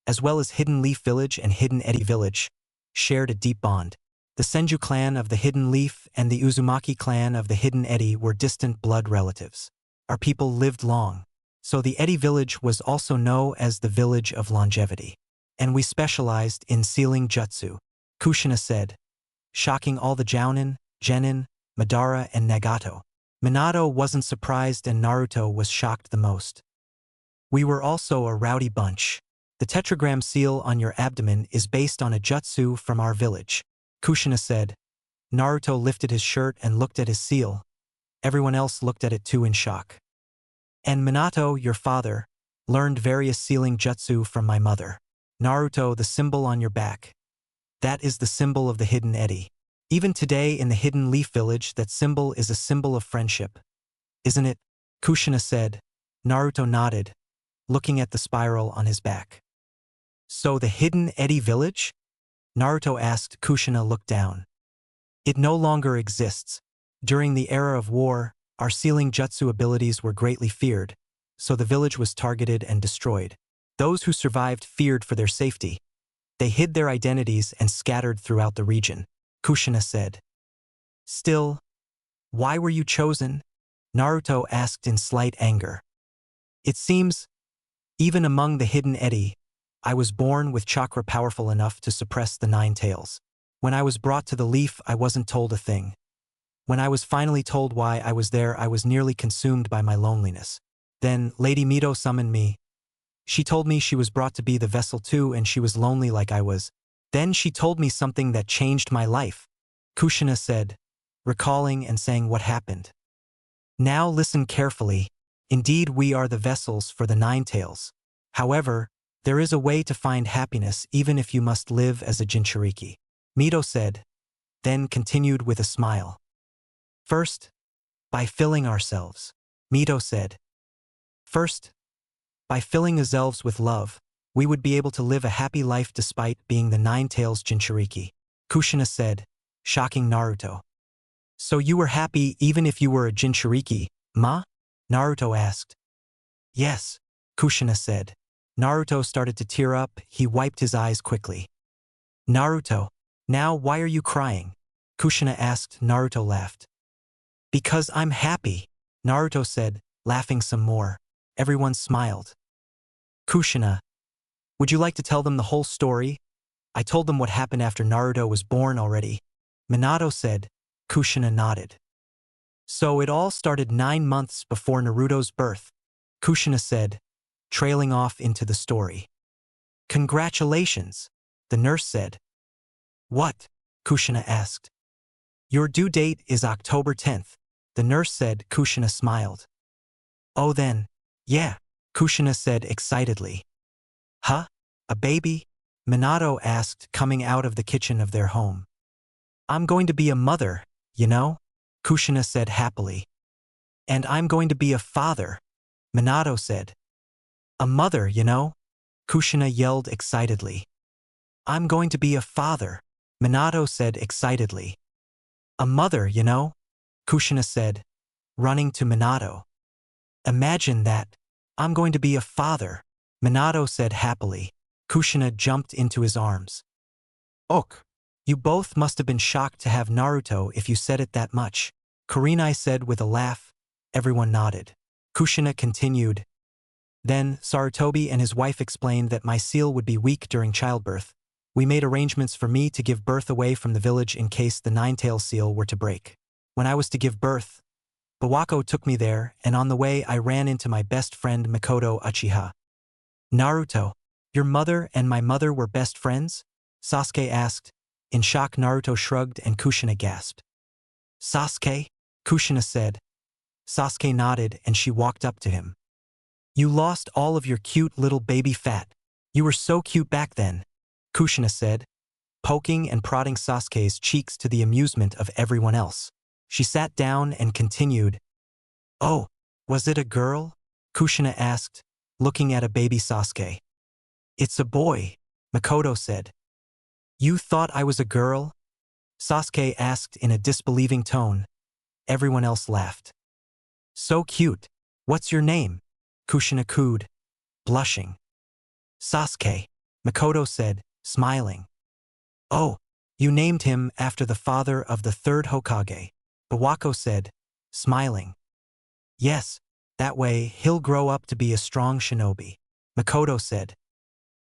as well as Hidden Leaf Village and Hidden Eddy Village, shared a deep bond. The Senju clan of the Hidden Leaf and the Uzumaki clan of the Hidden Eddy were distant blood relatives. Our people lived long, so the Eddy Village was also known as the Village of Longevity. And we specialized in sealing jutsu, Kushina said, shocking all the Jounin, Genin, Madara and Nagato. Minato wasn't surprised and Naruto was shocked the most. We were also a rowdy bunch. The tetragram seal on your abdomen is based on a jutsu from our village, Kushina said. Naruto lifted his shirt and looked at his seal. Everyone else looked at it too in shock. And Minato, your father, learned various sealing jutsu from my mother. Naruto, the symbol on your back. That is the symbol of the Hidden Eddy. Even today in the Hidden Leaf Village, that symbol is a symbol of friendship. Isn't it? Kushina said. Naruto nodded, looking at the spiral on his back. So the Hidden Eddy Village? Naruto asked. Kushina looked down. It no longer exists. During the era of war, our sealing jutsu abilities were greatly feared, so the village was targeted and destroyed. Those who survived feared for their safety. They hid their identities and scattered throughout the region, Kushina said. Still, why were you chosen? Naruto asked in slight anger. It seems, even among the Hidden Eddy, I was born with chakra powerful enough to suppress the Nine Tails. When I was brought to the leaf, I wasn't told a thing. When I was finally told why I was there, I was nearly consumed by my loneliness. Then Lady Mito summoned me. She told me she was brought to be the vessel too and she was lonely like I was. Then she told me something that changed my life, Kushina said, recalling and saying what happened. Now listen carefully. Indeed, we are the vessels for the Nine Tails. However, there is a way to find happiness even if you must live as a Jinchuriki, Mito said, then continued with a smile. First, by filling ourselves, Mito said. First, by filling ourselves with love, we would be able to live a happy life despite being the Nine Tails Jinchuriki, Kushina said, shocking Naruto. So you were happy even if you were a Jinchuriki, ma? Naruto asked. Yes, Kushina said. Naruto started to tear up. He wiped his eyes quickly. Naruto, now why are you crying? Kushina asked. Naruto laughed. Because I'm happy, Naruto said, laughing some more. Everyone smiled. Kushina, would you like to tell them the whole story? I told them what happened after Naruto was born already, Minato said. Kushina nodded. So it all started 9 months before Naruto's birth, Kushina said, trailing off into the story. Congratulations, the nurse said. What? Kushina asked. Your due date is October 10th, the nurse said. Kushina smiled. Oh then, yeah, Kushina said excitedly. Huh? A baby? Minato asked, coming out of the kitchen of their home. I'm going to be a mother, you know? Kushina said happily. And I'm going to be a father, Minato said. A mother, you know? Kushina yelled excitedly. I'm going to be a father, Minato said excitedly. A mother, you know? Kushina said, running to Minato. Imagine that. I'm going to be a father, Minato said happily. Kushina jumped into his arms. Ok. You both must have been shocked to have Naruto if you said it that much, Kurenai said with a laugh. Everyone nodded. Kushina continued. Then, Sarutobi and his wife explained that my seal would be weak during childbirth. We made arrangements for me to give birth away from the village in case the nine-tail seal were to break. When I was to give birth, Bawako took me there, and on the way I ran into my best friend Makoto Uchiha. Naruto, your mother and my mother were best friends? Sasuke asked. In shock, Naruto shrugged and Kushina gasped. Sasuke? Kushina said. Sasuke nodded and she walked up to him. You lost all of your cute little baby fat. You were so cute back then, Kushina said, poking and prodding Sasuke's cheeks to the amusement of everyone else. She sat down and continued. Oh, was it a girl? Kushina asked, looking at a baby Sasuke. It's a boy, Makoto said. You thought I was a girl? Sasuke asked in a disbelieving tone. Everyone else laughed. So cute. What's your name? Kushina cooed, blushing. Sasuke, Makoto said, smiling. Oh, you named him after the father of the third Hokage, Bawako said, smiling. Yes, that way he'll grow up to be a strong shinobi, Makoto said.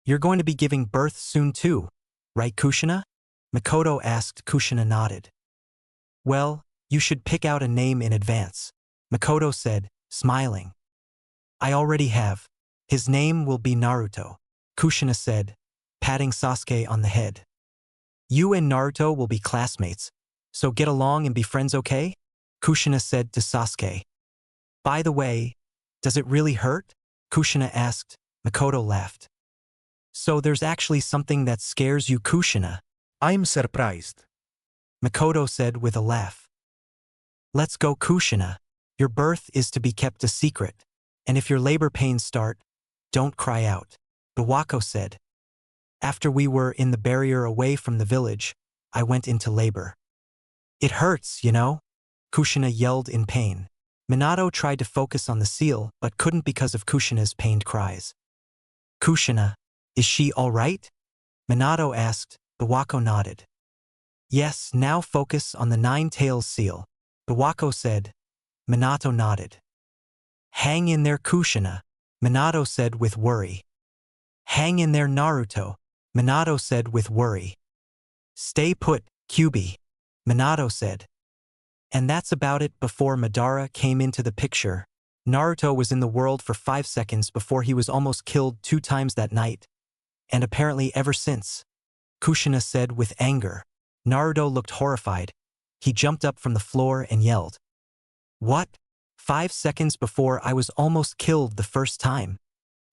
You're going to be giving birth soon too, right Kushina? Makoto asked. Kushina nodded. Well, you should pick out a name in advance, Makoto said, smiling. I already have. His name will be Naruto, Kushina said, patting Sasuke on the head. You and Naruto will be classmates, so get along and be friends, okay? Kushina said to Sasuke. By the way, does it really hurt? Kushina asked. Makoto laughed. So there's actually something that scares you, Kushina? I'm surprised. Makoto said with a laugh. Let's go, Kushina. Your birth is to be kept a secret, and if your labor pains start, don't cry out, Bawako said. After we were in the barrier away from the village, I went into labor. It hurts, you know? Kushina yelled in pain. Minato tried to focus on the seal but couldn't because of Kushina's pained cries. Kushina, is she all right? Minato asked. Bawako nodded. Yes, now focus on the nine-tails seal, Bawako said. Minato nodded. Hang in there, Kushina, Minato said with worry. Hang in there, Naruto, Minato said with worry. Stay put, Kyuubi, Minato said. And that's about it. Before Madara came into the picture, Naruto was in the world for 5 seconds before he was almost killed 2 times that night. And apparently ever since, Kushina said with anger. Naruto looked horrified. He jumped up from the floor and yelled. What? 5 seconds before I was almost killed the first time?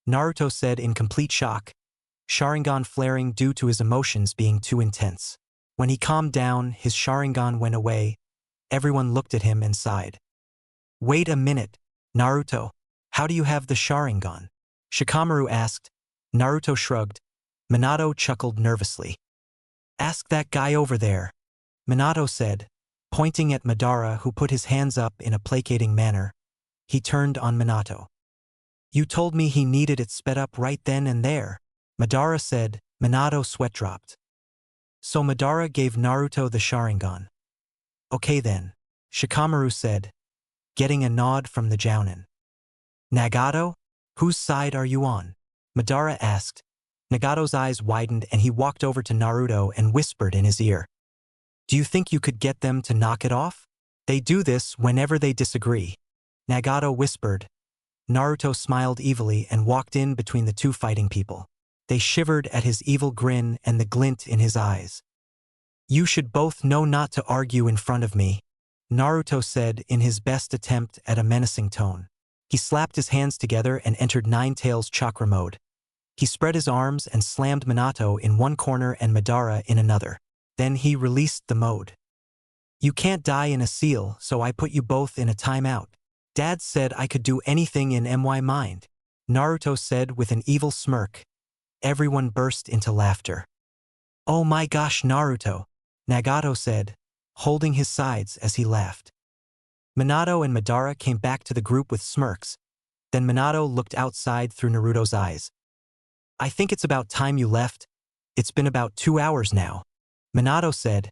Naruto said in complete shock, Sharingan flaring due to his emotions being too intense. When he calmed down, his Sharingan went away. Everyone looked at him and sighed. Wait a minute, Naruto. How do you have the Sharingan? Shikamaru asked. Naruto shrugged. Minato chuckled nervously. Ask that guy over there, Minato said, pointing at Madara, who put his hands up in a placating manner. He turned on Minato. You told me he needed it sped up right then and there, Madara said. Minato sweat dropped. So Madara gave Naruto the Sharingan. Okay then, Shikamaru said, getting a nod from the Jounin. Nagato? Whose side are you on? Madara asked. Nagato's eyes widened and he walked over to Naruto and whispered in his ear. Do you think you could get them to knock it off? They do this whenever they disagree. Nagato whispered. Naruto smiled evilly and walked in between the two fighting people. They shivered at his evil grin and the glint in his eyes. You should both know not to argue in front of me, Naruto said in his best attempt at a menacing tone. He slapped his hands together and entered Nine Tails chakra mode. He spread his arms and slammed Minato in one corner and Madara in another. Then he released the mode. You can't die in a seal, so I put you both in a timeout. Dad said I could do anything in my mind. Naruto said with an evil smirk. Everyone burst into laughter. Oh my gosh, Naruto, Nagato said, holding his sides as he laughed. Minato and Madara came back to the group with smirks. Then Minato looked outside through Naruto's eyes. I think it's about time you left. It's been about 2 hours now. Minato said.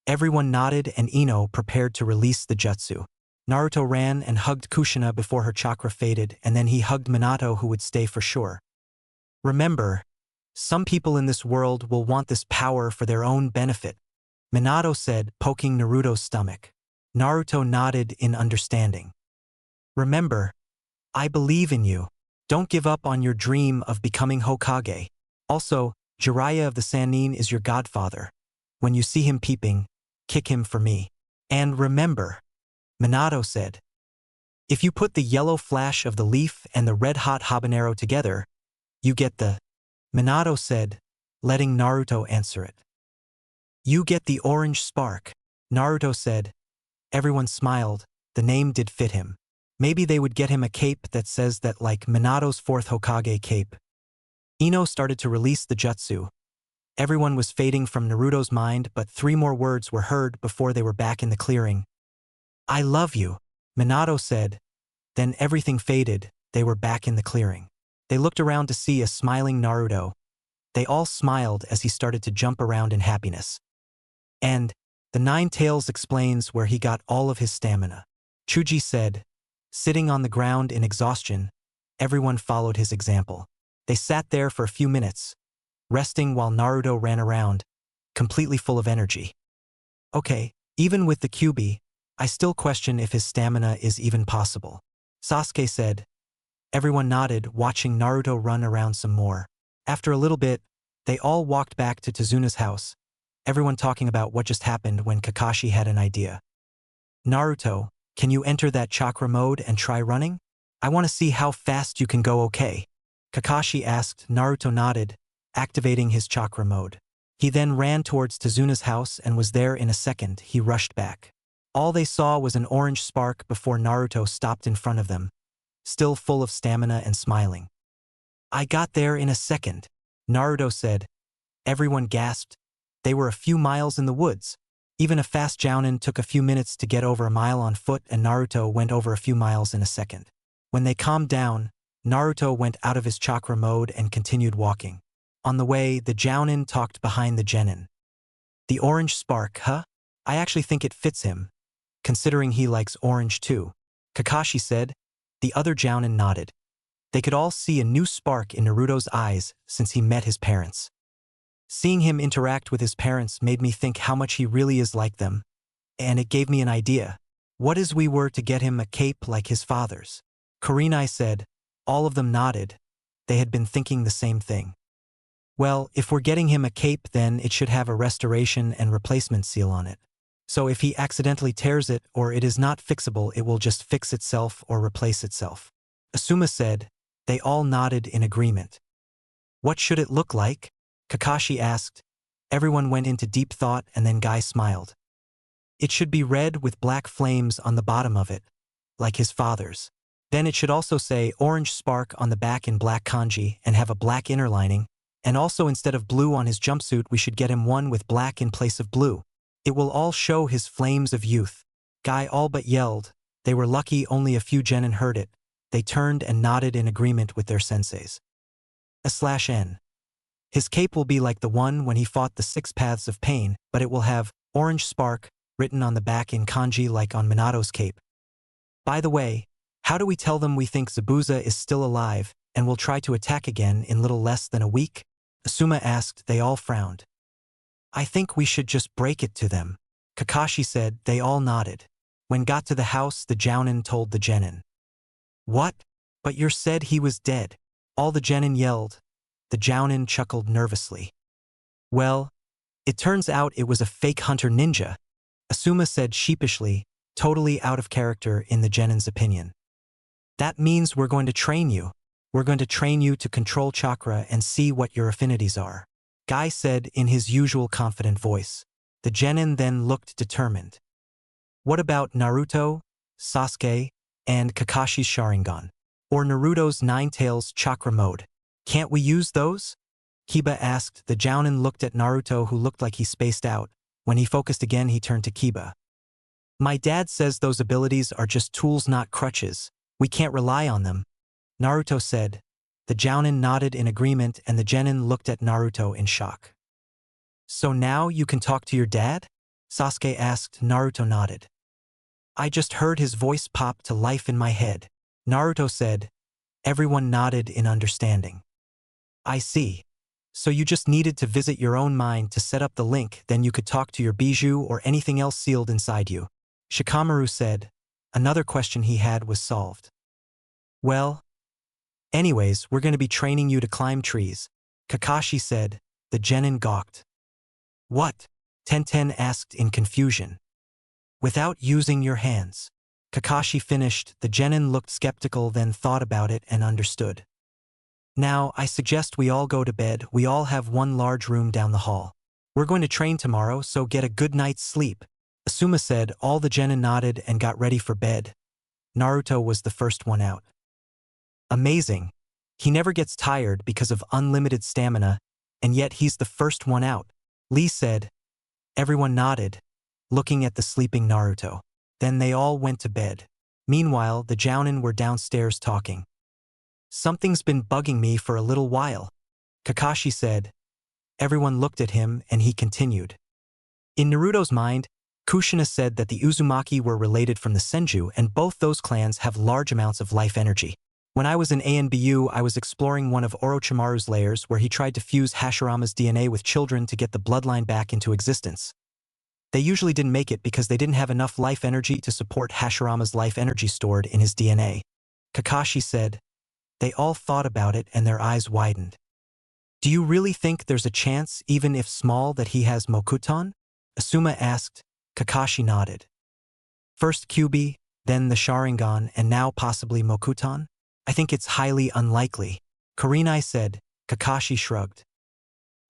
Everyone nodded and Ino prepared to release the jutsu. Naruto ran and hugged Kushina before her chakra faded, and then he hugged Minato, who would stay for sure. Remember, some people in this world will want this power for their own benefit, Minato said, poking Naruto's stomach. Naruto nodded in understanding. Remember, I believe in you. Don't give up on your dream of becoming Hokage. Also, Jiraiya of the Sannin is your godfather. When you see him peeping, kick him for me. And remember, Minato said, if you put the yellow flash of the leaf and the red-hot habanero together, you get the, Minato said, letting Naruto answer it. You get the orange spark, Naruto said. Everyone smiled, the name did fit him. Maybe they would get him a cape that says that, like Minato's fourth Hokage cape. Ino started to release the jutsu. Everyone was fading from Naruto's mind, but 3 more words were heard before they were back in the clearing. I love you, Minato said. Then everything faded, they were back in the clearing. They looked around to see a smiling Naruto. They all smiled as he started to jump around in happiness. And the Nine Tails explains where he got all of his stamina. Chuji said, sitting on the ground in exhaustion. Everyone followed his example. They sat there for a few minutes, resting while Naruto ran around, completely full of energy. Okay, even with the Kyuubi, I still question if his stamina is even possible, Sasuke said. Everyone nodded, watching Naruto run around some more. After a little bit, they all walked back to Tezuna's house, everyone talking about what just happened when Kakashi had an idea. Naruto, can you enter that chakra mode and try running? I want to see how fast you can go, okay? Kakashi asked. Naruto nodded, activating his chakra mode. He then ran towards Tezuna's house and was there in a second. He rushed back. All they saw was an orange spark before Naruto stopped in front of them, still full of stamina and smiling. I got there in a second, Naruto said. Everyone gasped. They were a few miles in the woods. Even a fast jounin took a few minutes to get over a mile on foot, and Naruto went over a few miles in a second. When they calmed down, Naruto went out of his chakra mode and continued walking. On the way, the jounin talked behind the genin. The orange spark, huh? I actually think it fits him, considering he likes orange too, Kakashi said. The other jounin nodded. They could all see a new spark in Naruto's eyes since he met his parents. Seeing him interact with his parents made me think how much he really is like them, and it gave me an idea. What if we were to get him a cape like his father's? Kurenai said. All of them nodded. They had been thinking the same thing. Well, if we're getting him a cape, then it should have a restoration and replacement seal on it. So if he accidentally tears it or it is not fixable, it will just fix itself or replace itself. Asuma said. They all nodded in agreement. What should it look like? Kakashi asked. Everyone went into deep thought, and then Guy smiled. It should be red with black flames on the bottom of it, like his father's. Then it should also say orange spark on the back in black kanji and have a black inner lining, and also instead of blue on his jumpsuit we should get him one with black in place of blue. It will all show his flames of youth. Guy all but yelled. They were lucky only a few genin heard it. They turned and nodded in agreement with their senseis. /N. His cape will be like the one when he fought the 6 Paths of Pain, but it will have orange spark written on the back in kanji like on Minato's cape. By the way, how do we tell them we think Zabuza is still alive and will try to attack again in little less than a week? Asuma asked. They all frowned. I think we should just break it to them, Kakashi said. They all nodded. When got to the house, the jounin told the genin. What? But you said he was dead. All the genin yelled. The jounin chuckled nervously. Well, it turns out it was a fake hunter ninja, Asuma said sheepishly, totally out of character in the genin's opinion. That means we're going to train you. We're going to train you to control chakra and see what your affinities are, Guy said in his usual confident voice. The genin then looked determined. What about Naruto, Sasuke, and Kakashi's Sharingan? Or Naruto's Nine Tails chakra mode? Can't we use those? Kiba asked. The Jounin looked at Naruto, who looked like he spaced out. When he focused again, he turned to Kiba. My dad says those abilities are just tools, not crutches. We can't rely on them, Naruto said. The Jounin nodded in agreement and the genin looked at Naruto in shock. So now you can talk to your dad? Sasuke asked. Naruto nodded. I just heard his voice pop to life in my head, Naruto said. Everyone nodded in understanding. I see. So you just needed to visit your own mind to set up the link, then you could talk to your bijou or anything else sealed inside you, Shikamaru said. Another question he had was solved. Well, anyways, we're going to be training you to climb trees, Kakashi said. The genin gawked. What? Tenten asked in confusion. Without using your hands, Kakashi finished. The genin looked skeptical, then thought about it and understood. Now, I suggest we all go to bed. We all have one large room down the hall. We're going to train tomorrow, so get a good night's sleep, Asuma said. All the genin nodded and got ready for bed. Naruto was the first one out. Amazing. He never gets tired because of unlimited stamina, and yet he's the first one out, Lee said. Everyone nodded, looking at the sleeping Naruto. Then they all went to bed. Meanwhile, the Jounin were downstairs talking. Something's been bugging me for a little while, Kakashi said. Everyone looked at him and he continued. In Naruto's mind, Kushina said that the Uzumaki were related from the Senju, and both those clans have large amounts of life energy. When I was in ANBU, I was exploring one of Orochimaru's lairs where he tried to fuse Hashirama's DNA with children to get the bloodline back into existence. They usually didn't make it because they didn't have enough life energy to support Hashirama's life energy stored in his DNA, Kakashi said. They all thought about it and their eyes widened. Do you really think there's a chance, even if small, that he has Mokuton? Asuma asked. Kakashi nodded. First Kyuubi, then the Sharingan, and now possibly Mokuton? I think it's highly unlikely, Kurenai said. Kakashi shrugged.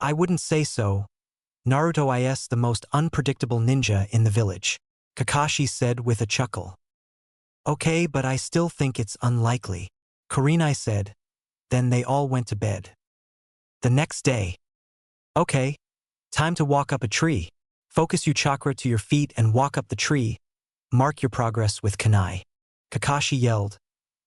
I wouldn't say so. Naruto is the most unpredictable ninja in the village, Kakashi said with a chuckle. Okay, but I still think it's unlikely, Kurenai said. Then they all went to bed. The next day. Okay. Time to walk up a tree. Focus your chakra to your feet and walk up the tree. Mark your progress with kunai, Kakashi yelled.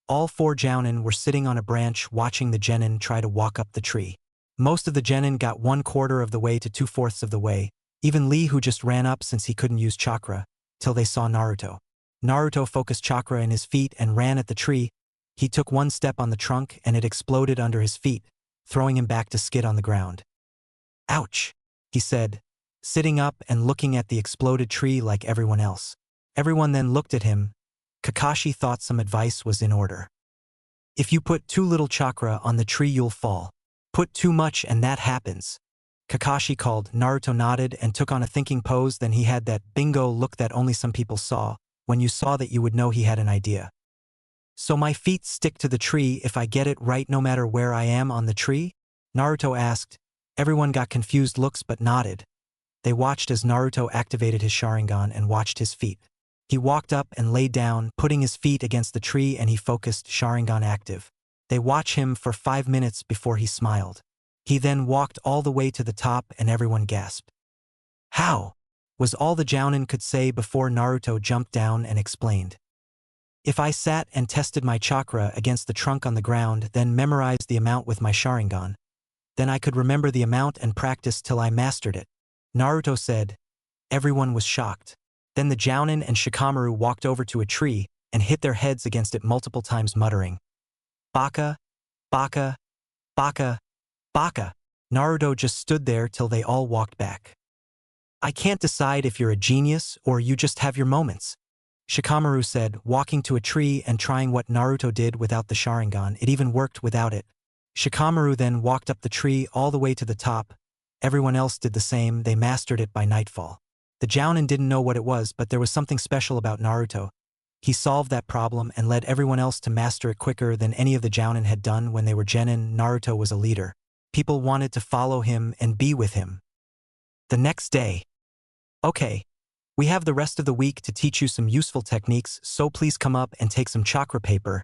All four Jounin were sitting on a branch watching the genin try to walk up the tree. Most of the genin got 1/4 of the way to 2/4 of the way, even Lee, who just ran up since he couldn't use chakra, till they saw Naruto. Naruto focused chakra in his feet and ran at the tree. He took one step on the trunk and it exploded under his feet, throwing him back to skid on the ground. Ouch, he said, sitting up and looking at the exploded tree like everyone else. Everyone then looked at him. Kakashi thought some advice was in order. If you put too little chakra on the tree, you'll fall. Put too much and that happens, Kakashi called. Naruto nodded and took on a thinking pose. Then he had that bingo look that only some people saw. When you saw that, you would know he had an idea. So my feet stick to the tree if I get it right no matter where I am on the tree? Naruto asked. Everyone got confused looks but nodded. They watched as Naruto activated his Sharingan and watched his feet. He walked up and lay down, putting his feet against the tree, and he focused Sharingan active. They watched him for 5 minutes before he smiled. He then walked all the way to the top and everyone gasped. How? Was all the Jounin could say before Naruto jumped down and explained. If I sat and tested my chakra against the trunk on the ground, then memorized the amount with my Sharingan, then I could remember the amount and practice till I mastered it, Naruto said. Everyone was shocked. Then the Jounin and Shikamaru walked over to a tree and hit their heads against it multiple times, muttering, Baka, Baka, Baka, Baka. Naruto just stood there till they all walked back. I can't decide if you're a genius or you just have your moments, Shikamaru said, walking to a tree and trying what Naruto did without the Sharingan. It even worked without it. Shikamaru then walked up the tree all the way to the top. Everyone else did the same. They mastered it by nightfall. The Jounin didn't know what it was, but there was something special about Naruto. He solved that problem and led everyone else to master it quicker than any of the Jounin had done when they were genin. Naruto was a leader. People wanted to follow him and be with him. The next day. Okay, we have the rest of the week to teach you some useful techniques, so please come up and take some chakra paper.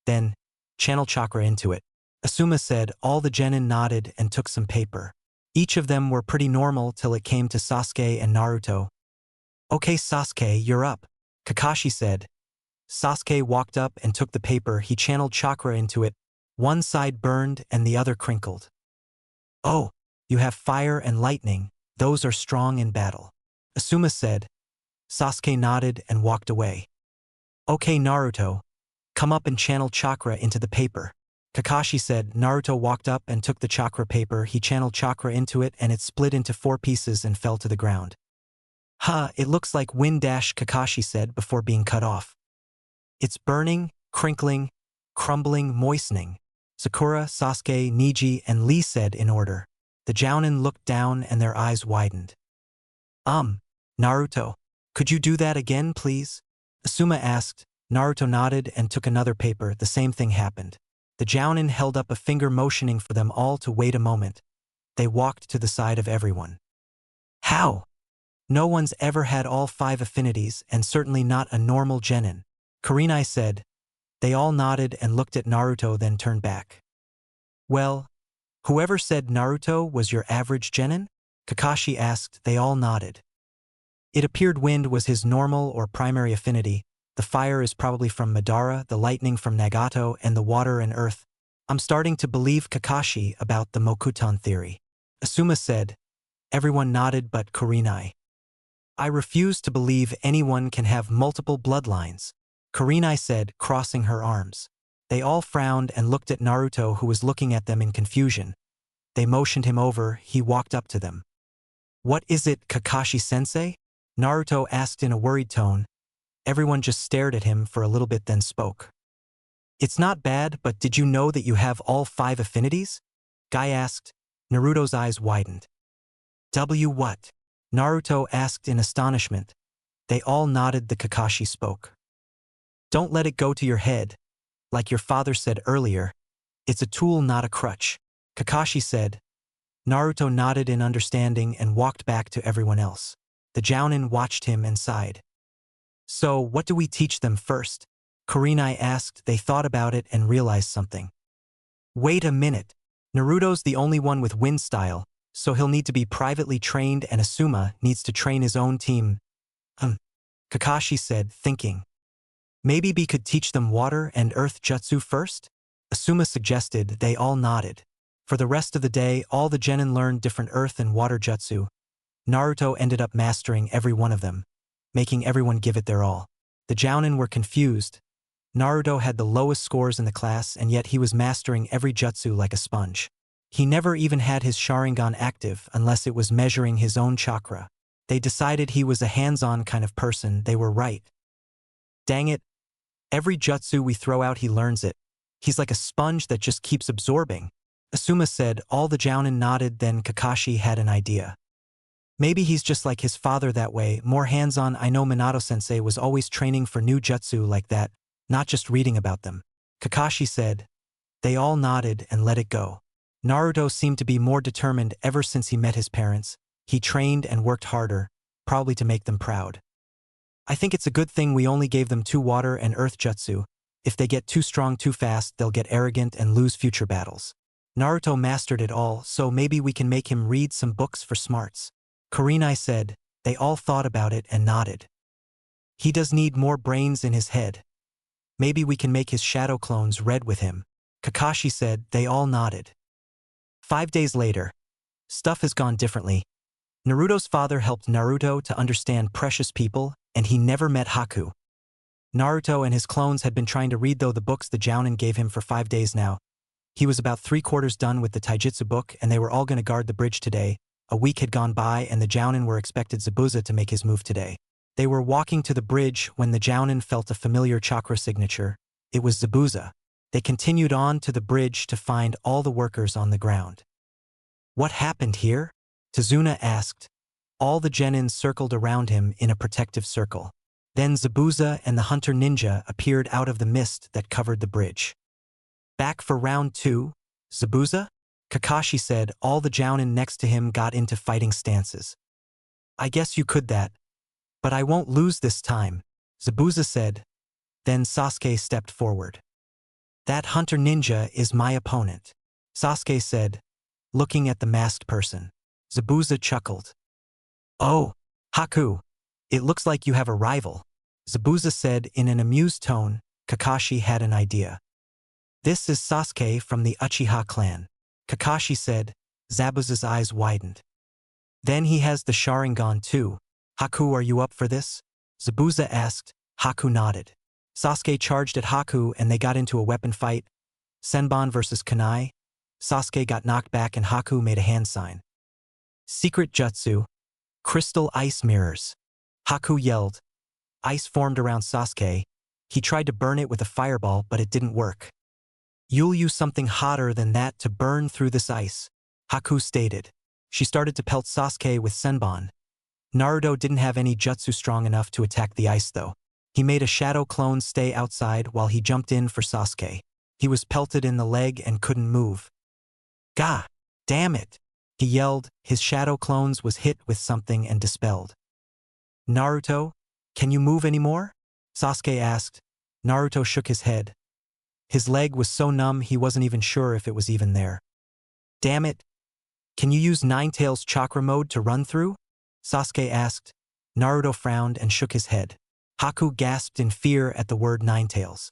Then, channel chakra into it. Asuma said. All the genin nodded and took some paper. Each of them were pretty normal till it came to Sasuke and Naruto. Okay Sasuke, you're up, Kakashi said. Sasuke walked up and took the paper. He channeled chakra into it. One side burned and the other crinkled. Oh, you have fire and lightning. Those are strong in battle, Asuma said. Sasuke nodded and walked away. Okay Naruto, come up and channel chakra into the paper, Kakashi said. Naruto walked up and took the chakra paper. He channeled chakra into it and it split into 4 pieces and fell to the ground. Huh, it looks like wind, Kakashi said before being cut off. It's burning, crinkling, crumbling, moistening, Sakura, Sasuke, Neji, and Lee said in order. The Jounin looked down and their eyes widened. Naruto, could you do that again, please? Asuma asked. Naruto nodded and took another paper. The same thing happened. The Jounin held up a finger motioning for them all to wait a moment. They walked to the side of everyone. How? No one's ever had all 5 affinities and certainly not a normal genin, Kurenai said. They all nodded and looked at Naruto, then turned back. Well, whoever said Naruto was your average genin? Kakashi asked. They all nodded. It appeared wind was his normal or primary affinity. The fire is probably from Madara, the lightning from Nagato, and the water and earth. I'm starting to believe Kakashi about the Mokuton theory, Asuma said. Everyone nodded but Kurenai. I refuse to believe anyone can have multiple bloodlines, Kurenai said, crossing her arms. They all frowned and looked at Naruto, who was looking at them in confusion. They motioned him over. He walked up to them. What is it, Kakashi-sensei? Naruto asked in a worried tone. Everyone just stared at him for a little bit, then spoke. It's not bad, but did you know that you have all 5 affinities? Guy asked. Naruto's eyes widened. What? Naruto asked in astonishment. They all nodded. The Kakashi spoke. Don't let it go to your head. Like your father said earlier, it's a tool, not a crutch, Kakashi said. Naruto nodded in understanding and walked back to everyone else. The Jounin watched him and sighed. So, what do we teach them first? Kurenai asked. They thought about it and realized something. Wait a minute. Naruto's the only one with wind style, so he'll need to be privately trained, and Asuma needs to train his own team. Kakashi said, thinking. Maybe we could teach them water and earth jutsu first? Asuma suggested. They all nodded. For the rest of the day, all the genin learned different earth and water jutsu. Naruto ended up mastering every one of them, making everyone give it their all. The Jounin were confused. Naruto had the lowest scores in the class, and yet he was mastering every jutsu like a sponge. He never even had his Sharingan active unless it was measuring his own chakra. They decided he was a hands-on kind of person. They were right. Dang it. Every jutsu we throw out, he learns it. He's like a sponge that just keeps absorbing, Asuma said. All the Jounin nodded. Then Kakashi had an idea. Maybe he's just like his father that way, more hands-on. I know Minato-sensei was always training for new jutsu like that, not just reading about them, Kakashi said. They all nodded and let it go. Naruto seemed to be more determined ever since he met his parents. He trained and worked harder, probably to make them proud. I think it's a good thing we only gave them 2 water and earth jutsu. If they get too strong too fast, they'll get arrogant and lose future battles. Naruto mastered it all, so maybe we can make him read some books for smarts, Kurenai said. They all thought about it and nodded. He does need more brains in his head. Maybe we can make his shadow clones red with him, Kakashi said. They all nodded. 5 days later. Stuff has gone differently. Naruto's father helped Naruto to understand precious people, and he never met Haku. Naruto and his clones had been trying to read the books the Jounin gave him for 5 days now. He was about 3/4 done with the taijutsu book, and they were all going to guard the bridge today. A week had gone by and the Jounin were expected Zabuza to make his move today. They were walking to the bridge when the Jounin felt a familiar chakra signature. It was Zabuza. They continued on to the bridge to find all the workers on the ground. What happened here? Tazuna asked. All the genin circled around him in a protective circle. Then Zabuza and the hunter ninja appeared out of the mist that covered the bridge. Back for round 2, Zabuza? Kakashi said. All the jounin next to him got into fighting stances. I guess you could that. But I won't lose this time, Zabuza said. Then Sasuke stepped forward. That hunter ninja is my opponent, Sasuke said, looking at the masked person. Zabuza chuckled. Oh, Haku, it looks like you have a rival, Zabuza said in an amused tone. Kakashi had an idea. This is Sasuke from the Uchiha clan, Kakashi said. Zabuza's eyes widened. Then he has the Sharingan too. Haku, are you up for this? Zabuza asked. Haku nodded. Sasuke charged at Haku and they got into a weapon fight. Senbon versus Kunai. Sasuke got knocked back and Haku made a hand sign. Secret jutsu. Crystal ice mirrors. Haku yelled. Ice formed around Sasuke. He tried to burn it with a fireball, but it didn't work. You'll use something hotter than that to burn through this ice, Haku stated. She started to pelt Sasuke with Senbon. Naruto didn't have any jutsu strong enough to attack the ice though. He made a shadow clone stay outside while he jumped in for Sasuke. He was pelted in the leg and couldn't move. Gah! Damn it! He yelled. His shadow clones was hit with something and dispelled. Naruto, can you move anymore? Sasuke asked. Naruto shook his head. His leg was so numb he wasn't even sure if it was even there. Damn it! Can you use Ninetales chakra mode to run through? Sasuke asked. Naruto frowned and shook his head. Haku gasped in fear at the word Ninetales.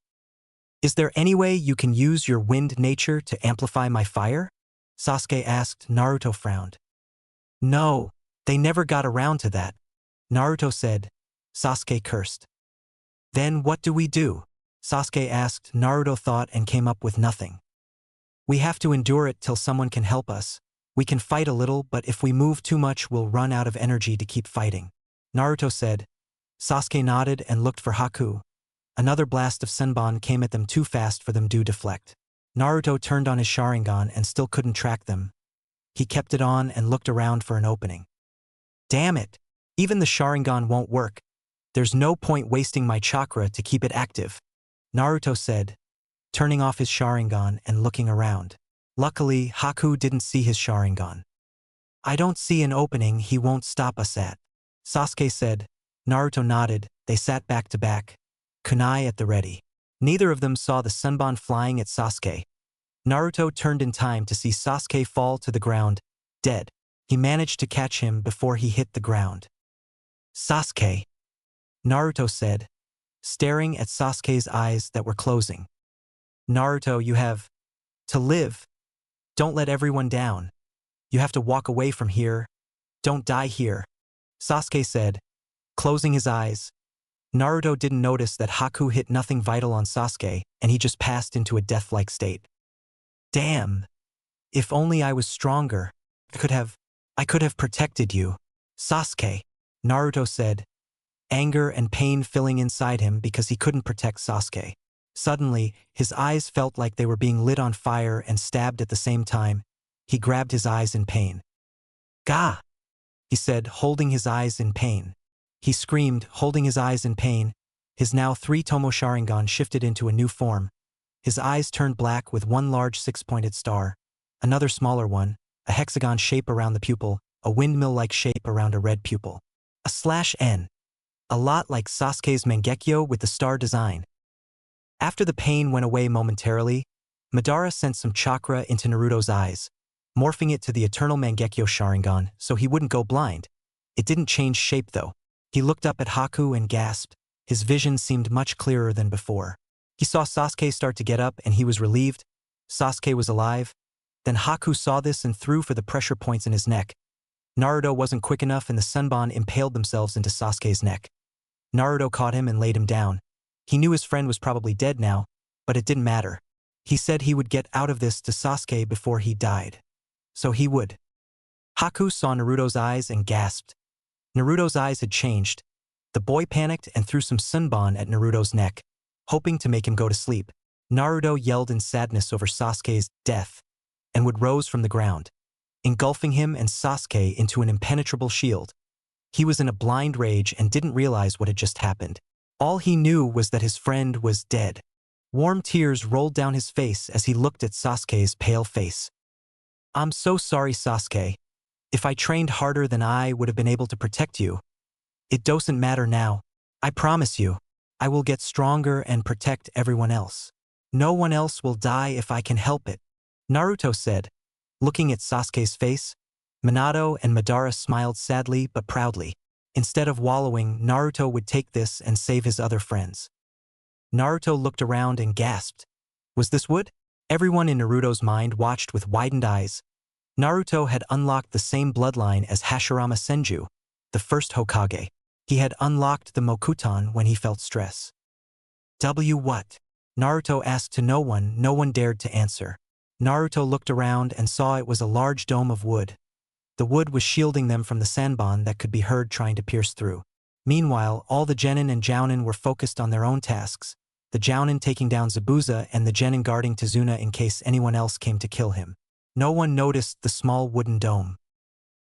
Is there any way you can use your wind nature to amplify my fire? Sasuke asked. Naruto frowned. No, they never got around to that, Naruto said. Sasuke cursed. Then what do we do? Sasuke asked. Naruto thought and came up with nothing. We have to endure it till someone can help us. We can fight a little, but if we move too much we'll run out of energy to keep fighting, Naruto said. Sasuke nodded and looked for Haku. Another blast of Senbon came at them too fast for them to deflect. Naruto turned on his Sharingan and still couldn't track them. He kept it on and looked around for an opening. Damn it! Even the Sharingan won't work. There's no point wasting my chakra to keep it active, Naruto said, turning off his Sharingan and looking around. Luckily, Haku didn't see his Sharingan. I don't see an opening he won't stop us at, Sasuke said. Naruto nodded. They sat back to back, kunai at the ready. Neither of them saw the Senbon flying at Sasuke. Naruto turned in time to see Sasuke fall to the ground, dead. He managed to catch him before he hit the ground. Sasuke, Naruto said, staring at Sasuke's eyes that were closing. Naruto, you have to live. Don't let everyone down. You have to walk away from here. Don't die here, Sasuke said, closing his eyes. Naruto didn't notice that Haku hit nothing vital on Sasuke, and he just passed into a death-like state. Damn. If only I was stronger. I could have protected you, Sasuke, Naruto said, anger and pain filling inside him because he couldn't protect Sasuke. Suddenly, his eyes felt like they were being lit on fire and stabbed at the same time. He grabbed his eyes in pain. Gah! He said, holding his eyes in pain. He screamed, holding his eyes in pain. His now 3 Tomo Sharingan shifted into a new form. His eyes turned black with one large 6-pointed star, another smaller one, a hexagon shape around the pupil, a windmill-like shape around a red pupil. A /N. A lot like Sasuke's Mangekyo with the star design. After the pain went away momentarily, Madara sent some chakra into Naruto's eyes, morphing it to the eternal Mangekyo Sharingan so he wouldn't go blind. It didn't change shape though. He looked up at Haku and gasped. His vision seemed much clearer than before. He saw Sasuke start to get up and he was relieved. Sasuke was alive. Then Haku saw this and threw for the pressure points in his neck. Naruto wasn't quick enough and the Senbon impaled themselves into Sasuke's neck. Naruto caught him and laid him down. He knew his friend was probably dead now, but it didn't matter. He said he would get out of this to Sasuke before he died. So he would. Haku saw Naruto's eyes and gasped. Naruto's eyes had changed. The boy panicked and threw some Senbon at Naruto's neck, hoping to make him go to sleep. Naruto yelled in sadness over Sasuke's death and would rose from the ground, engulfing him and Sasuke into an impenetrable shield. He was in a blind rage and didn't realize what had just happened. All he knew was that his friend was dead. Warm tears rolled down his face as he looked at Sasuke's pale face. I'm so sorry, Sasuke. If I trained harder than I would have been able to protect you. It doesn't matter now. I promise you. I will get stronger and protect everyone else. No one else will die if I can help it. Naruto said. Looking at Sasuke's face, Minato and Madara smiled sadly but proudly. Instead of wallowing, Naruto would take this and save his other friends. Naruto looked around and gasped. Was this wood? Everyone in Naruto's mind watched with widened eyes. Naruto had unlocked the same bloodline as Hashirama Senju, the first Hokage. He had unlocked the Mokuton when he felt stress. What? Naruto asked to no one dared to answer. Naruto looked around and saw it was a large dome of wood. The wood was shielding them from the Sanbon that could be heard trying to pierce through. Meanwhile, all the Genin and Jounin were focused on their own tasks, the Jounin taking down Zabuza and the Genin guarding Tazuna in case anyone else came to kill him. No one noticed the small wooden dome.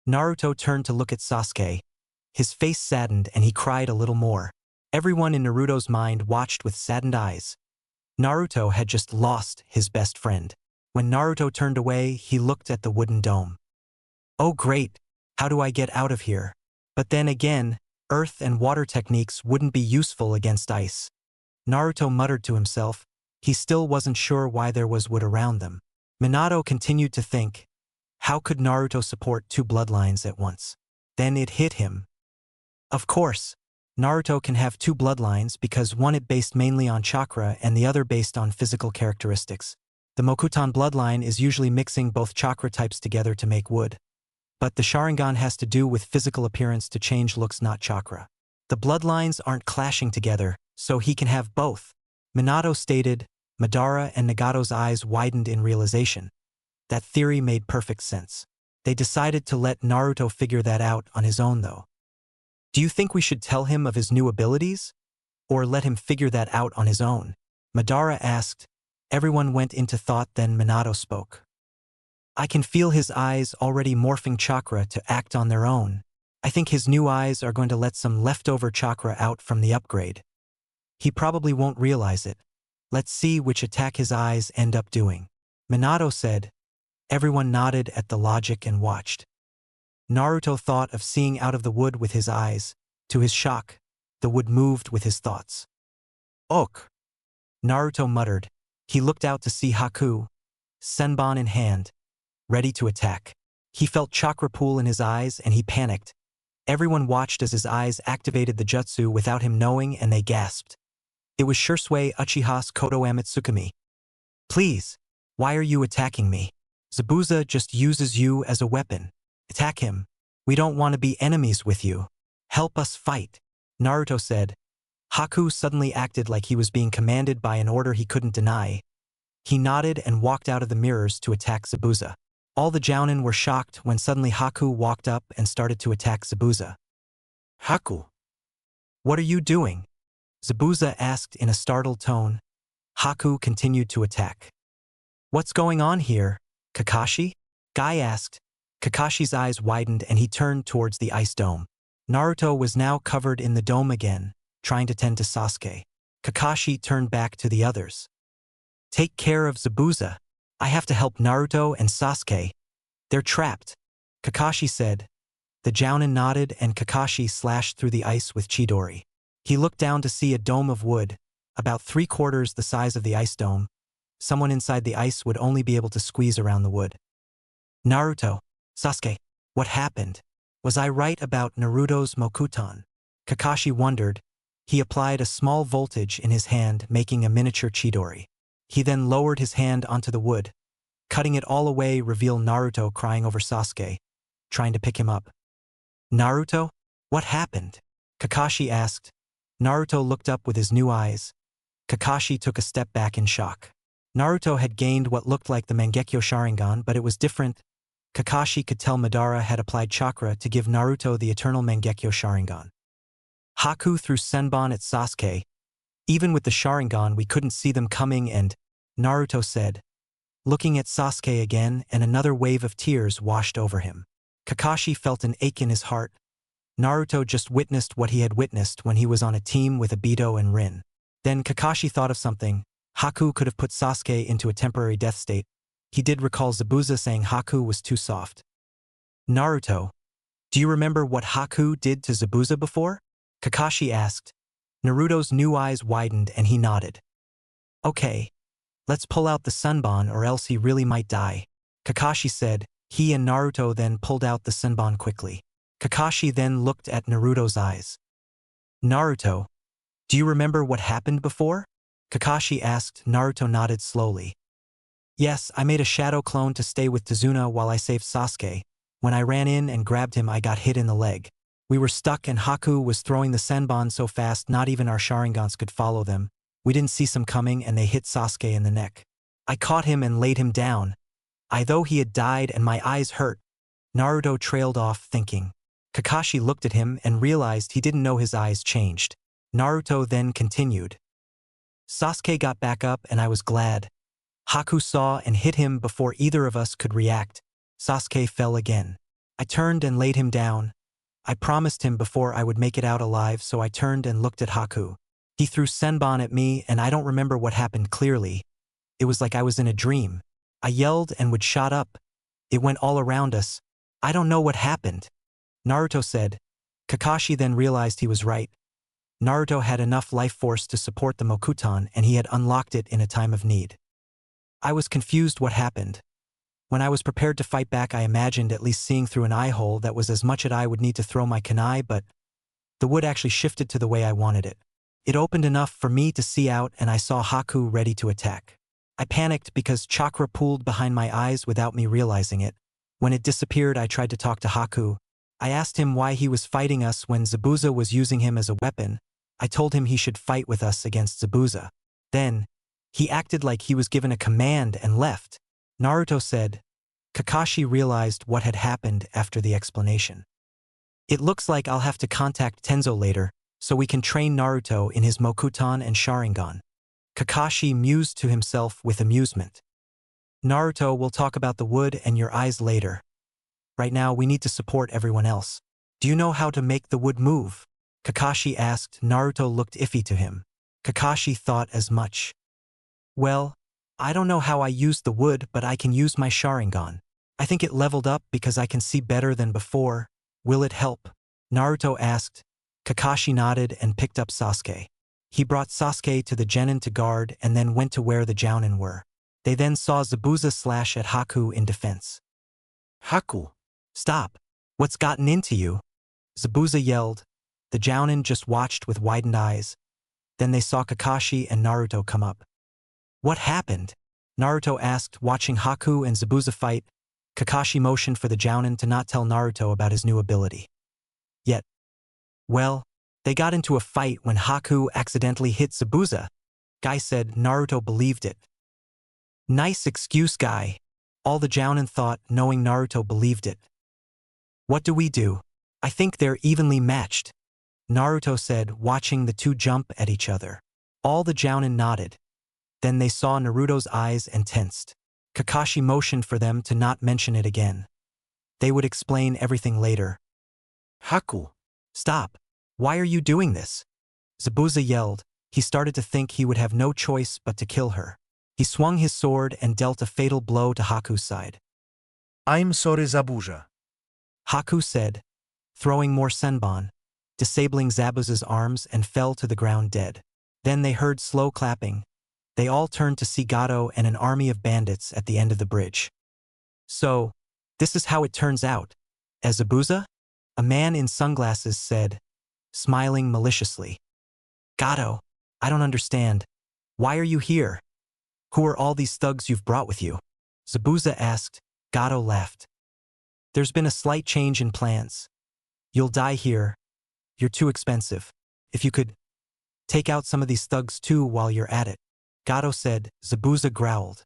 Naruto turned to look at Sasuke. His face saddened and he cried a little more. Everyone in Naruto's mind watched with saddened eyes. Naruto had just lost his best friend. When Naruto turned away, he looked at the wooden dome. Oh great, how do I get out of here? But then again, earth and water techniques wouldn't be useful against ice. Naruto muttered to himself. He still wasn't sure why there was wood around them. Minato continued to think. How could Naruto support two bloodlines at once? Then it hit him. Of course, Naruto can have two bloodlines because one is based mainly on chakra and the other based on physical characteristics. The Mokuton bloodline is usually mixing both chakra types together to make wood. But the Sharingan has to do with physical appearance to change looks, not chakra. The bloodlines aren't clashing together, so he can have both. Minato stated. Madara and Nagato's eyes widened in realization. That theory made perfect sense. They decided to let Naruto figure that out on his own though. Do you think we should tell him of his new abilities? Or let him figure that out on his own? Madara asked. Everyone went into thought, then Minato spoke. I can feel his eyes already morphing chakra to act on their own. I think his new eyes are going to let some leftover chakra out from the upgrade. He probably won't realize it. Let's see which attack his eyes end up doing. Minato said. Everyone nodded at the logic and watched. Naruto thought of seeing out of the wood with his eyes. To his shock, the wood moved with his thoughts. Ok. Naruto muttered. He looked out to see Haku, Senbon in hand, ready to attack. He felt chakra pool in his eyes and he panicked. Everyone watched as his eyes activated the jutsu without him knowing and they gasped. It was Shursui Uchiha's Koto Amitsukami. Please, why are you attacking me? Zabuza just uses you as a weapon. Attack him. We don't want to be enemies with you. Help us fight, Naruto said. Haku suddenly acted like he was being commanded by an order he couldn't deny. He nodded and walked out of the mirrors to attack Zabuza. All the Jounin were shocked when suddenly Haku walked up and started to attack Zabuza. Haku, what are you doing? Zabuza asked in a startled tone. Haku continued to attack. What's going on here, Kakashi? Guy asked. Kakashi's eyes widened and he turned towards the ice dome. Naruto was now covered in the dome again, trying to tend to Sasuke. Kakashi turned back to the others. Take care of Zabuza. I have to help Naruto and Sasuke. They're trapped, Kakashi said. The Jounin nodded and Kakashi slashed through the ice with Chidori. He looked down to see a dome of wood, about 3/4 the size of the ice dome. Someone inside the ice would only be able to squeeze around the wood. Naruto, Sasuke, what happened? Was I right about Naruto's Mokuton? Kakashi wondered. He applied a small voltage in his hand, making a miniature Chidori. He then lowered his hand onto the wood. Cutting it all away revealed Naruto crying over Sasuke, trying to pick him up. Naruto? What happened? Kakashi asked. Naruto looked up with his new eyes. Kakashi took a step back in shock. Naruto had gained what looked like the Mangekyo Sharingan, but it was different. Kakashi could tell Madara had applied chakra to give Naruto the eternal Mangekyo Sharingan. Haku threw Senbon at Sasuke. Even with the Sharingan we couldn't see them coming and, Naruto said. Looking at Sasuke again and another wave of tears washed over him. Kakashi felt an ache in his heart. Naruto just witnessed what he had witnessed when he was on a team with Obito and Rin. Then Kakashi thought of something. Haku could have put Sasuke into a temporary death state. He did recall Zabuza saying Haku was too soft. Naruto, do you remember what Haku did to Zabuza before? Kakashi asked. Naruto's new eyes widened and he nodded. Okay, let's pull out the Senbon or else he really might die. Kakashi said. He and Naruto then pulled out the Senbon quickly. Kakashi then looked at Naruto's eyes. Naruto, do you remember what happened before? Kakashi asked. Naruto nodded slowly. Yes, I made a shadow clone to stay with Tazuna while I saved Sasuke. When I ran in and grabbed him, I got hit in the leg. We were stuck and Haku was throwing the Senbon so fast not even our Sharingans could follow them. We didn't see some coming and they hit Sasuke in the neck. I caught him and laid him down. Though he had died and my eyes hurt. Naruto trailed off thinking. Kakashi looked at him and realized he didn't know his eyes changed. Naruto then continued. Sasuke got back up and I was glad. Haku saw and hit him before either of us could react. Sasuke fell again. I turned and laid him down. I promised him before I would make it out alive, so I turned and looked at Haku. He threw Senbon at me and I don't remember what happened clearly. It was like I was in a dream. I yelled and would shot up. It went all around us. I don't know what happened. Naruto said. Kakashi then realized he was right. Naruto had enough life force to support the Mokuton and he had unlocked it in a time of need. I was confused what happened. When I was prepared to fight back, I imagined at least seeing through an eye hole that was as much as I would need to throw my kunai, but the wood actually shifted to the way I wanted it. It opened enough for me to see out and I saw Haku ready to attack. I panicked because chakra pooled behind my eyes without me realizing it. When it disappeared, I tried to talk to Haku. I asked him why he was fighting us when Zabuza was using him as a weapon. I told him he should fight with us against Zabuza. Then, he acted like he was given a command and left. Naruto said. Kakashi realized what had happened after the explanation. It looks like I'll have to contact Tenzo later, so we can train Naruto in his Mokuton and Sharingan. Kakashi mused to himself with amusement. Naruto will talk about the wood and your eyes later. Right now we need to support everyone else. Do you know how to make the wood move? Kakashi asked. Naruto looked iffy to him. Kakashi thought as much. Well, I don't know how I use the wood, but I can use my Sharingan. I think it leveled up because I can see better than before. Will it help? Naruto asked. Kakashi nodded and picked up Sasuke. He brought Sasuke to the Genin to guard and then went to where the Jounin were. They then saw Zabuza slash at Haku in defense. Haku. Stop! What's gotten into you? Zabuza yelled. The Jounin just watched with widened eyes. Then they saw Kakashi and Naruto come up. What happened? Naruto asked, watching Haku and Zabuza fight. Kakashi motioned for the Jounin to not tell Naruto about his new ability. Yet, well, they got into a fight when Haku accidentally hit Zabuza. Guy said. Naruto believed it. Nice excuse, Guy. All the Jounin thought, knowing Naruto believed it. What do we do? I think they're evenly matched. Naruto said, watching the two jump at each other. All the Jounin nodded. Then they saw Naruto's eyes and tensed. Kakashi motioned for them to not mention it again. They would explain everything later. Haku. Stop! Why are you doing this? Zabuza yelled. He started to think he would have no choice but to kill her. He swung his sword and dealt a fatal blow to Haku's side. I'm sorry, Zabuza. Haku said, throwing more Senbon, disabling Zabuza's arms and fell to the ground dead. Then they heard slow clapping. They all turned to see Gato and an army of bandits at the end of the bridge. So, this is how it turns out. As Zabuza? A man in sunglasses said, smiling maliciously. Gato, I don't understand. Why are you here? Who are all these thugs you've brought with you? Zabuza asked. Gato laughed. There's been a slight change in plans. You'll die here. You're too expensive. If you could take out some of these thugs too while you're at it. Gato said. Zabuza growled.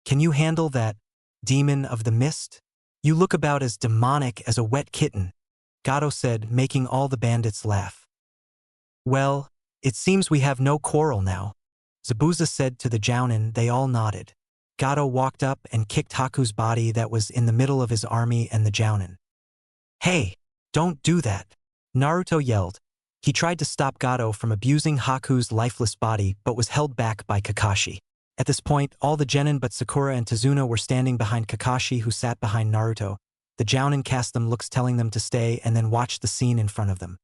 Can you handle that, demon of the mist? You look about as demonic as a wet kitten. Gato said, making all the bandits laugh. Well, it seems we have no quarrel now. Zabuza said to the Jounin. They all nodded. Gato walked up and kicked Haku's body that was in the middle of his army and the Jounin. Hey, Don't do that. Naruto yelled. He tried to stop Gato from abusing Haku's lifeless body but was held back by Kakashi. At this point, all the genin but Sakura and Tazuna were standing behind Kakashi, who sat behind Naruto. The Jounin cast them looks telling them to stay and then watched the scene in front of them.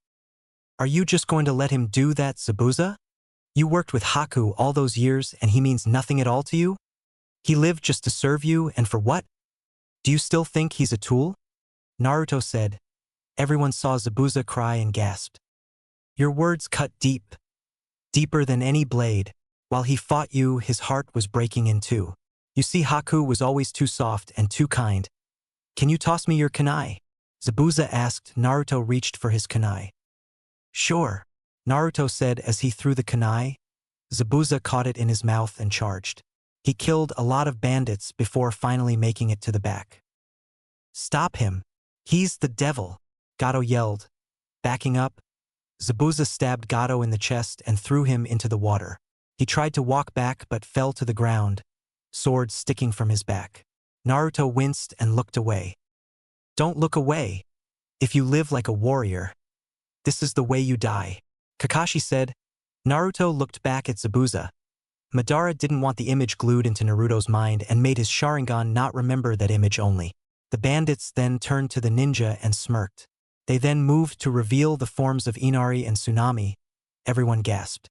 Are you just going to let him do that, Zabuza? You worked with Haku all those years and he means nothing at all to you? He lived just to serve you, and for what? Do you still think he's a tool? Naruto said. Everyone saw Zabuza cry and gasped. Your words cut deep. Deeper than any blade. While he fought you, his heart was breaking in two. You see, Haku was always too soft and too kind. Can you toss me your kunai? Zabuza asked. Naruto reached for his kunai. Sure, Naruto said as he threw the kunai. Zabuza caught it in his mouth and charged. He killed a lot of bandits before finally making it to the back. Stop him. He's the devil, Gato yelled. Backing up, Zabuza stabbed Gato in the chest and threw him into the water. He tried to walk back but fell to the ground, sword sticking from his back. Naruto winced and looked away. Don't look away. If you live like a warrior, this is the way you die, Kakashi said. Naruto looked back at Zabuza. Madara didn't want the image glued into Naruto's mind and made his Sharingan not remember that image only. The bandits then turned to the ninja and smirked. They then moved to reveal the forms of Inari and Tsunami. Everyone gasped.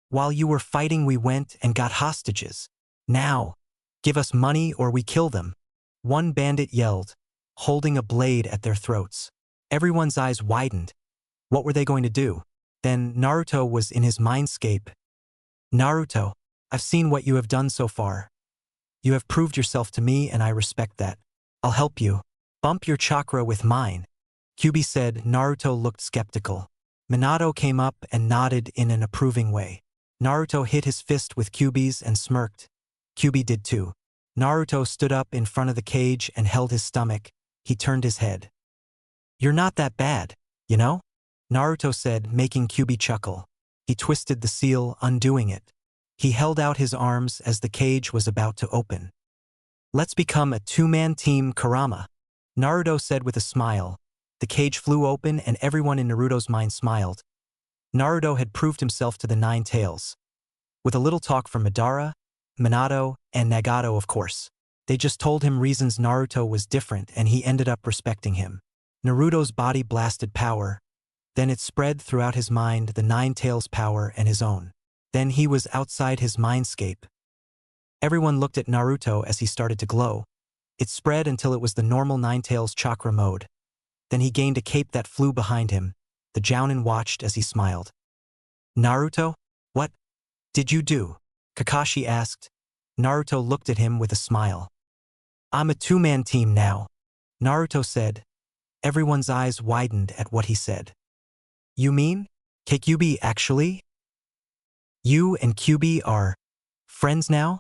While you were fighting, we went and got hostages. Now, give us money or we kill them. One bandit yelled, holding a blade at their throats. Everyone's eyes widened. What were they going to do? Then Naruto was in his mindscape. Naruto, I've seen what you have done so far. You have proved yourself to me and I respect that. I'll help you. Bump your chakra with mine. Kyuubi said. Naruto looked skeptical. Minato came up and nodded in an approving way. Naruto hit his fist with Kyuubi's and smirked. Kyuubi did too. Naruto stood up in front of the cage and held his stomach. He turned his head. You're not that bad, you know? Naruto said, making Kyuubi chuckle. He twisted the seal, undoing it. He held out his arms as the cage was about to open. Let's become a two-man team, Kurama, Naruto said with a smile. The cage flew open and everyone in Naruto's mind smiled. Naruto had proved himself to the Nine Tails. With a little talk from Madara, Minato, and Nagato, of course. They just told him reasons Naruto was different and he ended up respecting him. Naruto's body blasted power. Then it spread throughout his mind, the Nine Tails power and his own. Then he was outside his mindscape. Everyone looked at Naruto as he started to glow. It spread until it was the normal Nine Tails chakra mode. Then he gained a cape that flew behind him. The Jounin watched as he smiled. Naruto? What did you do? Kakashi asked. Naruto looked at him with a smile. I'm a two-man team now, Naruto said. Everyone's eyes widened at what he said. You mean? Kyuubi actually? You and Kyuubi are friends now?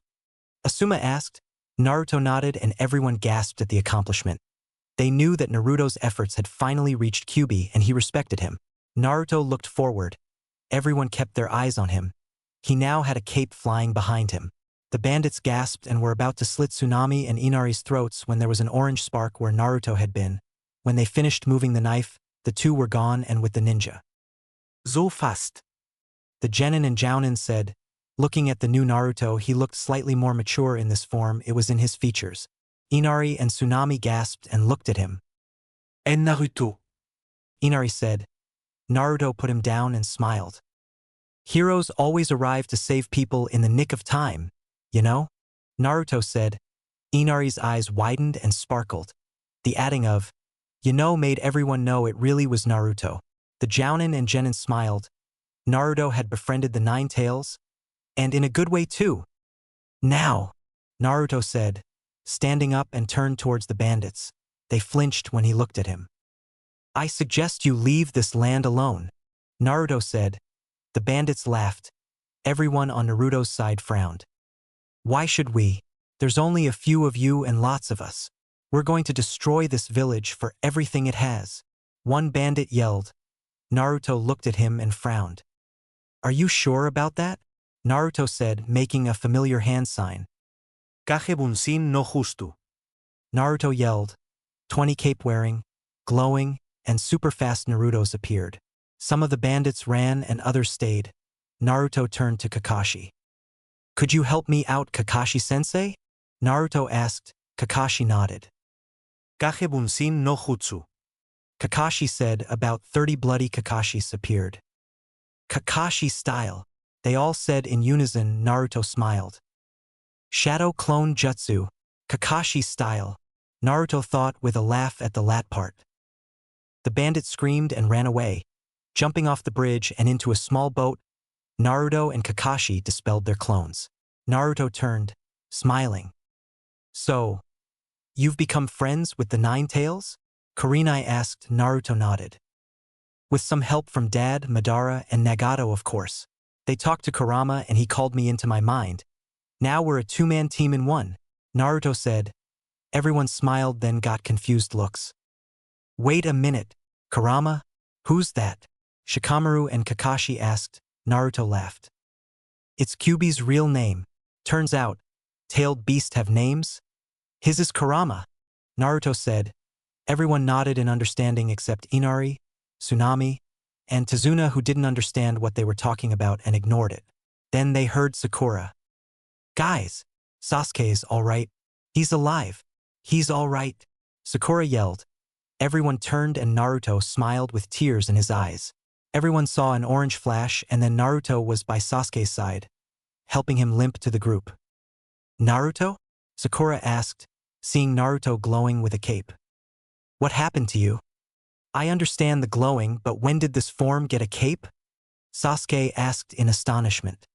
Asuma asked. Naruto nodded and everyone gasped at the accomplishment. They knew that Naruto's efforts had finally reached Kyuubi and he respected him. Naruto looked forward. Everyone kept their eyes on him. He now had a cape flying behind him. The bandits gasped and were about to slit Tsunami and Inari's throats when there was an orange spark where Naruto had been. When they finished moving the knife, the two were gone and with the ninja. So fast. The Genin and Jounin said. Looking at the new Naruto, he looked slightly more mature in this form. It was in his features. Inari and Tsunami gasped and looked at him. And Naruto, Inari said. Naruto put him down and smiled. Heroes always arrive to save people in the nick of time, you know? Naruto said. Inari's eyes widened and sparkled. The adding of, you know, made everyone know it really was Naruto. The Jounin and Genin smiled. Naruto had befriended the Nine Tails, and in a good way too. Now, Naruto said, standing up and turned towards the bandits. They flinched when he looked at him. I suggest you leave this land alone, Naruto said. The bandits laughed. Everyone on Naruto's side frowned. Why should we? There's only a few of you and lots of us. We're going to destroy this village for everything it has. One bandit yelled. Naruto looked at him and frowned. Are you sure about that? Naruto said, making a familiar hand sign. Kage bunsin no justo. Naruto yelled. 20 cape wearing, glowing, and super-fast Narutos appeared. Some of the bandits ran and others stayed. Naruto turned to Kakashi. "Could you help me out, Kakashi-sensei?" Naruto asked. Kakashi nodded. Kage Bunshin no Jutsu. Kakashi said. About 30 bloody Kakashis appeared. "Kakashi style," they all said in unison. Naruto smiled. "Shadow clone jutsu, Kakashi style," Naruto thought with a laugh at the lat part. The bandit screamed and ran away, jumping off the bridge and into a small boat. Naruto and Kakashi dispelled their clones. Naruto turned, smiling. "So, you've become friends with the Nine Tails?" Kurenai asked. Naruto nodded. "With some help from Dad, Madara, and Nagato, of course. They talked to Kurama and he called me into my mind. Now we're a two-man team in one," Naruto said. Everyone smiled, then got confused looks. "Wait a minute, Kurama? Who's that?" Shikamaru and Kakashi asked. Naruto laughed. "It's Kyuubi's real name. Turns out, tailed beasts have names. His is Kurama," Naruto said. Everyone nodded in understanding except Inari, Tsunami, and Tazuna, who didn't understand what they were talking about and ignored it. Then they heard Sakura. "Guys, Sasuke's all right. He's alive. He's all right," Sakura yelled. Everyone turned and Naruto smiled with tears in his eyes. Everyone saw an orange flash and then Naruto was by Sasuke's side, helping him limp to the group. "Naruto?" Sakura asked, seeing Naruto glowing with a cape. "What happened to you?" "I understand the glowing, but when did this form get a cape?" Sasuke asked in astonishment.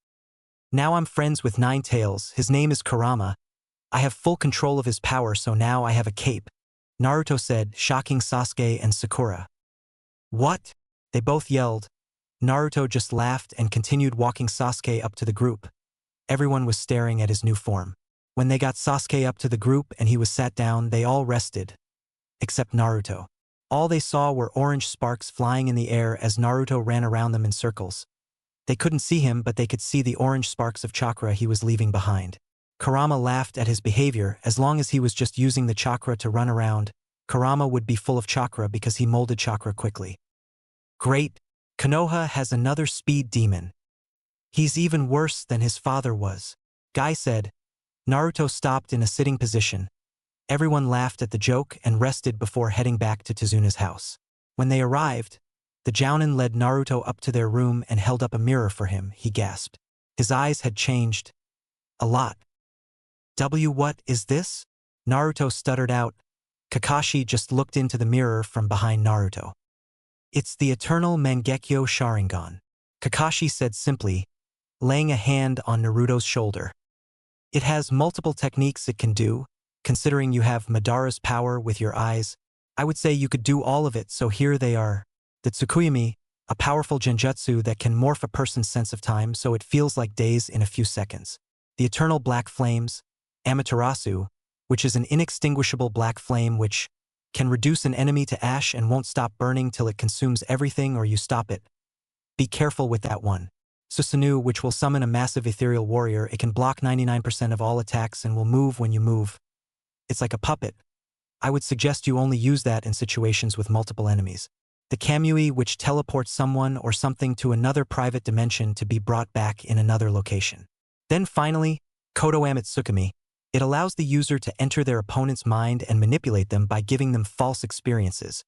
"Now I'm friends with Nine Tails. His name is Kurama. I have full control of his power, so now I have a cape," Naruto said, shocking Sasuke and Sakura. "What?" they both yelled. Naruto just laughed and continued walking Sasuke up to the group. Everyone was staring at his new form. When they got Sasuke up to the group and he was sat down, they all rested. Except Naruto. All they saw were orange sparks flying in the air as Naruto ran around them in circles. They couldn't see him, but they could see the orange sparks of chakra he was leaving behind. Kurama laughed at his behavior. As long as he was just using the chakra to run around, Kurama would be full of chakra because he molded chakra quickly. "Great, Konoha has another speed demon. He's even worse than his father was," Guy said. Naruto stopped in a sitting position. Everyone laughed at the joke and rested before heading back to Tazuna's house. When they arrived, the Jounin led Naruto up to their room and held up a mirror for him. He gasped. His eyes had changed. A lot. What is this?" Naruto stuttered out. Kakashi just looked into the mirror from behind Naruto. "It's the eternal Mangekyo Sharingan," Kakashi said simply, laying a hand on Naruto's shoulder. "It has multiple techniques it can do. Considering you have Madara's power with your eyes, I would say you could do all of it, so here they are. The Tsukuyami, a powerful genjutsu that can morph a person's sense of time so it feels like days in a few seconds. The eternal black flames, Amaterasu, which is an inextinguishable black flame which can reduce an enemy to ash and won't stop burning till it consumes everything or you stop it. Be careful with that one. Susanoo, which will summon a massive ethereal warrior. It can block 99% of all attacks and will move when you move. It's like a puppet. I would suggest you only use that in situations with multiple enemies. The Kamui, which teleports someone or something to another private dimension to be brought back in another location. Then finally, Kodo Amatsukami. It allows the user to enter their opponent's mind and manipulate them by giving them false experiences,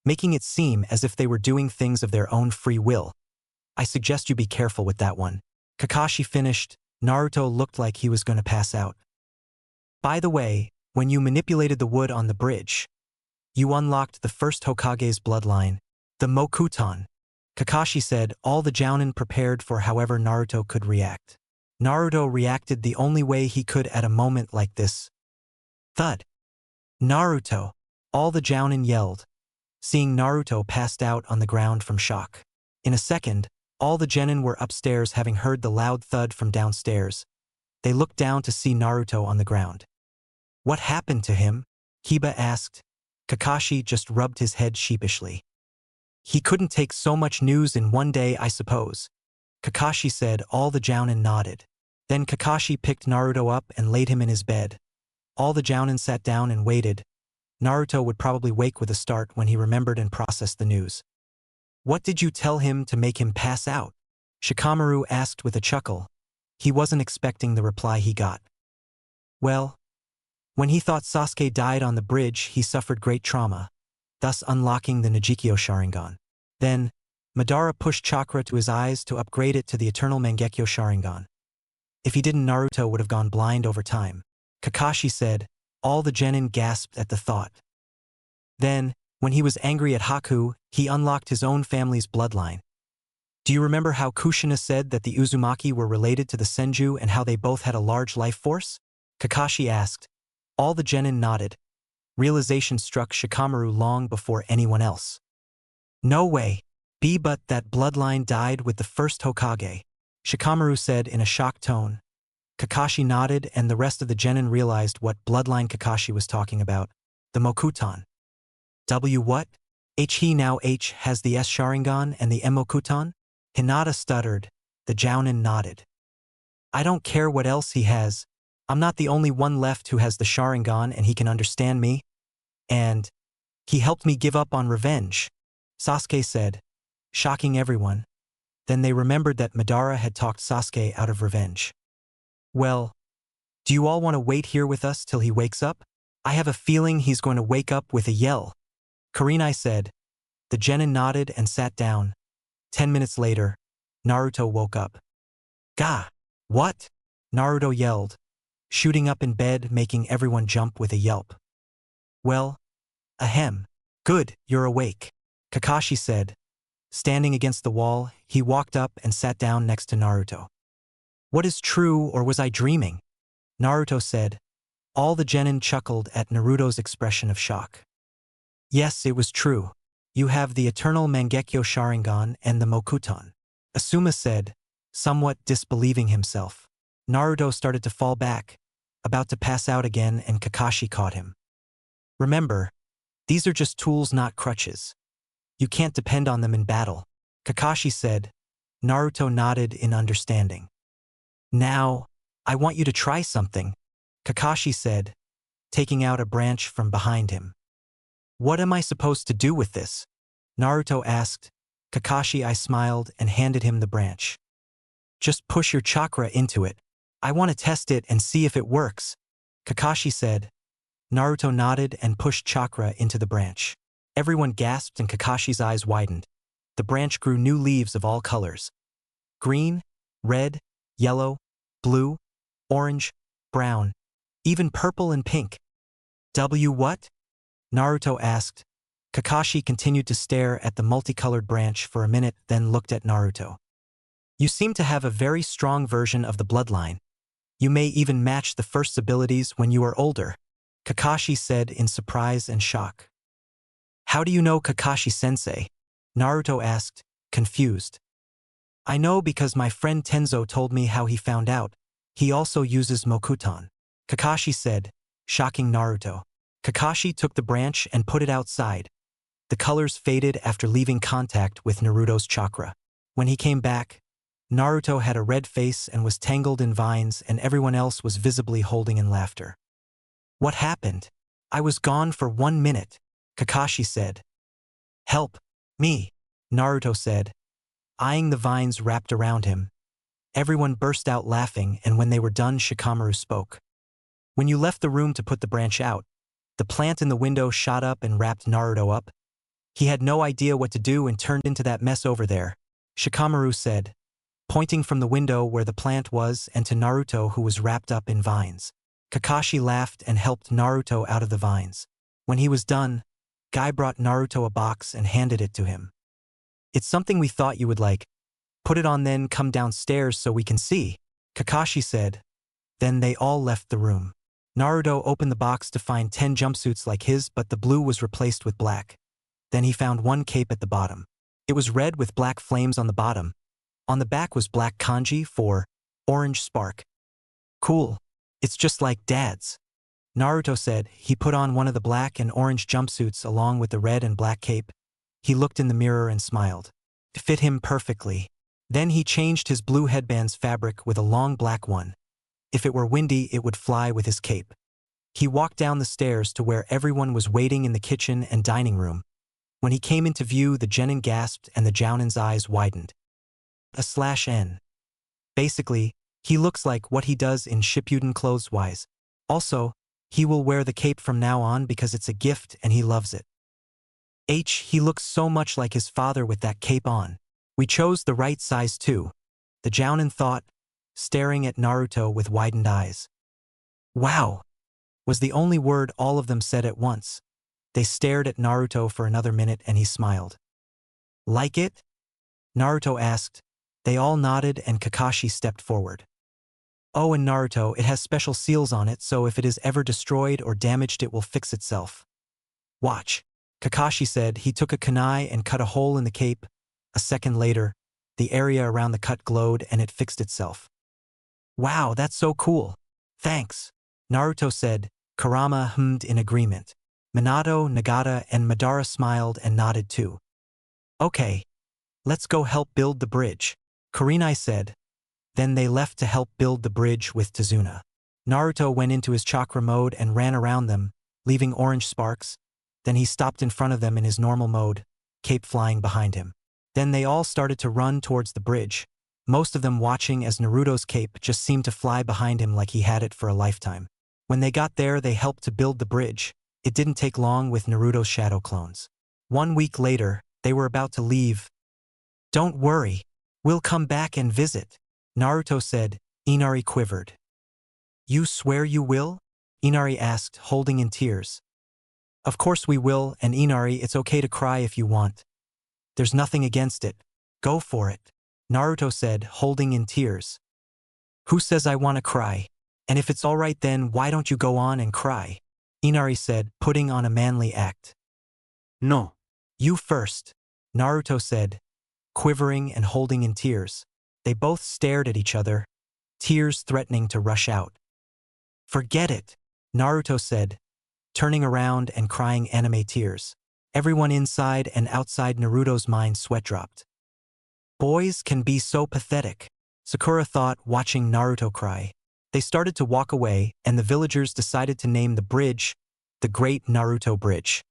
making it seem as if they were doing things of their own free will. I suggest you be careful with that one." Kakashi finished. Naruto looked like he was going to pass out. "By the way, when you manipulated the wood on the bridge, you unlocked the first Hokage's bloodline, the Mokuton," Kakashi said. All the Jounin prepared for however Naruto could react. Naruto reacted the only way he could at a moment like this. Thud. "Naruto!" All the Jounin yelled, seeing Naruto passed out on the ground from shock. In a second, all the genin were upstairs having heard the loud thud from downstairs. They looked down to see Naruto on the ground. "What happened to him?" Kiba asked. Kakashi just rubbed his head sheepishly. "He couldn't take so much news in one day, I suppose," Kakashi said. All the Jounin nodded. Then Kakashi picked Naruto up and laid him in his bed. All the Jounin sat down and waited. Naruto would probably wake with a start when he remembered and processed the news. What did you tell him to make him pass out? Shikamaru asked with a chuckle. He wasn't expecting the reply he got. Well, when he thought Sasuke died on the bridge, he suffered great trauma, thus unlocking the Nagikyo Sharingan. Then, Madara pushed chakra to his eyes to upgrade it to the eternal Mangekyo Sharingan. If he didn't, Naruto would have gone blind over time. Kakashi said. All the genin gasped at the thought. Then, when he was angry at Haku, he unlocked his own family's bloodline. Do you remember how Kushina said that the Uzumaki were related to the Senju and how they both had a large life force? Kakashi asked. All the genin nodded. Realization struck Shikamaru long before anyone else. No way. But that bloodline died with the first Hokage, Shikamaru said in a shocked tone. Kakashi nodded and the rest of the genin realized what bloodline Kakashi was talking about. The Mokuton. What? He now has the S Sharingan and the M Mokuton? Hinata stuttered. The Jounin nodded. I don't care what else he has. I'm not the only one left who has the Sharingan and he can understand me. And he helped me give up on revenge, Sasuke said, shocking everyone. Then they remembered that Madara had talked Sasuke out of revenge. Well, do you all want to wait here with us till he wakes up? I have a feeling he's going to wake up with a yell, Kurenai said. The genin nodded and sat down. 10 minutes later, Naruto woke up. Gah! What? Naruto yelled, shooting up in bed, making everyone jump with a yelp. Well, ahem. Good, you're awake, Kakashi said. Standing against the wall, he walked up and sat down next to Naruto. What is true, or was I dreaming? Naruto said. All the genin chuckled at Naruto's expression of shock. Yes, it was true. You have the eternal Mangekyo Sharingan and the Mokuton, Asuma said, somewhat disbelieving himself. Naruto started to fall back, about to pass out again, and Kakashi caught him. Remember, these are just tools, not crutches. You can't depend on them in battle, Kakashi said. Naruto nodded in understanding. Now, I want you to try something, Kakashi said, taking out a branch from behind him. What am I supposed to do with this? Naruto asked. Kakashi I smiled and handed him the branch. Just push your chakra into it. I want to test it and see if it works, Kakashi said. Naruto nodded and pushed chakra into the branch. Everyone gasped and Kakashi's eyes widened. The branch grew new leaves of all colors. Green, red, yellow, blue, orange, brown, even purple and pink. What? Naruto asked. Kakashi continued to stare at the multicolored branch for a minute, then looked at Naruto. You seem to have a very strong version of the bloodline. You may even match the first's abilities when you are older, Kakashi said in surprise and shock. How do you know, Kakashi-sensei? Naruto asked, confused. I know because my friend Tenzo told me how he found out. He also uses Mokuton, Kakashi said, shocking Naruto. Kakashi took the branch and put it outside. The colors faded after leaving contact with Naruto's chakra. When he came back, Naruto had a red face and was tangled in vines, and everyone else was visibly holding in laughter. What happened? I was gone for 1 minute, Kakashi said. Help me, Naruto said, eyeing the vines wrapped around him. Everyone burst out laughing, and when they were done, Shikamaru spoke. When you left the room to put the branch out, the plant in the window shot up and wrapped Naruto up. He had no idea what to do and turned into that mess over there, Shikamaru said, pointing from the window where the plant was and to Naruto, who was wrapped up in vines. Kakashi laughed and helped Naruto out of the vines. When he was done, Guy brought Naruto a box and handed it to him. It's something we thought you would like. Put it on, then come downstairs so we can see, Kakashi said. Then they all left the room. Naruto opened the box to find 10 jumpsuits like his, but the blue was replaced with black. Then he found one cape at the bottom. It was red with black flames on the bottom. On the back was black kanji for orange spark. Cool. It's just like Dad's, Naruto said. He put on one of the black and orange jumpsuits along with the red and black cape. He looked in the mirror and smiled. It fit him perfectly. Then he changed his blue headband's fabric with a long black one. If it were windy, it would fly with his cape. He walked down the stairs to where everyone was waiting in the kitchen and dining room. When he came into view, the genin gasped and the Jounin's eyes widened. /N. Basically, he looks like what he does in Shippuden clothes-wise. Also, he will wear the cape from now on because it's a gift and he loves it. He looks so much like his father with that cape on. We chose the right size too, the Jounin thought, staring at Naruto with widened eyes. Wow, was the only word all of them said at once. They stared at Naruto for another minute and he smiled. Like it? Naruto asked. They all nodded and Kakashi stepped forward. Oh, and Naruto, it has special seals on it, so if it is ever destroyed or damaged it will fix itself. Watch. Kakashi said. He took a kunai and cut a hole in the cape. A second later, the area around the cut glowed and it fixed itself. Wow, that's so cool. Thanks. Naruto said. Kurama hummed in agreement. Minato, Nagato, and Madara smiled and nodded too. Okay. Let's go help build the bridge, Kurenai said. Then they left to help build the bridge with Tazuna. Naruto went into his chakra mode and ran around them, leaving orange sparks. Then he stopped in front of them in his normal mode, cape flying behind him. Then they all started to run towards the bridge, most of them watching as Naruto's cape just seemed to fly behind him like he had it for a lifetime. When they got there, they helped to build the bridge. It didn't take long with Naruto's shadow clones. 1 week later, they were about to leave. Don't worry, we'll come back and visit, Naruto said. Inari quivered. You swear you will? Inari asked, holding in tears. Of course we will, and Inari, it's okay to cry if you want. There's nothing against it. Go for it, Naruto said, holding in tears. Who says I want to cry? And if it's all right then why don't you go on and cry? Inari said, putting on a manly act. No. You first, Naruto said, quivering and holding in tears. They both stared at each other, tears threatening to rush out. Forget it, Naruto said, turning around and crying anime tears. Everyone inside and outside Naruto's mind sweat dropped. Boys can be so pathetic, Sakura thought, watching Naruto cry. They started to walk away, and the villagers decided to name the bridge the Great Naruto Bridge.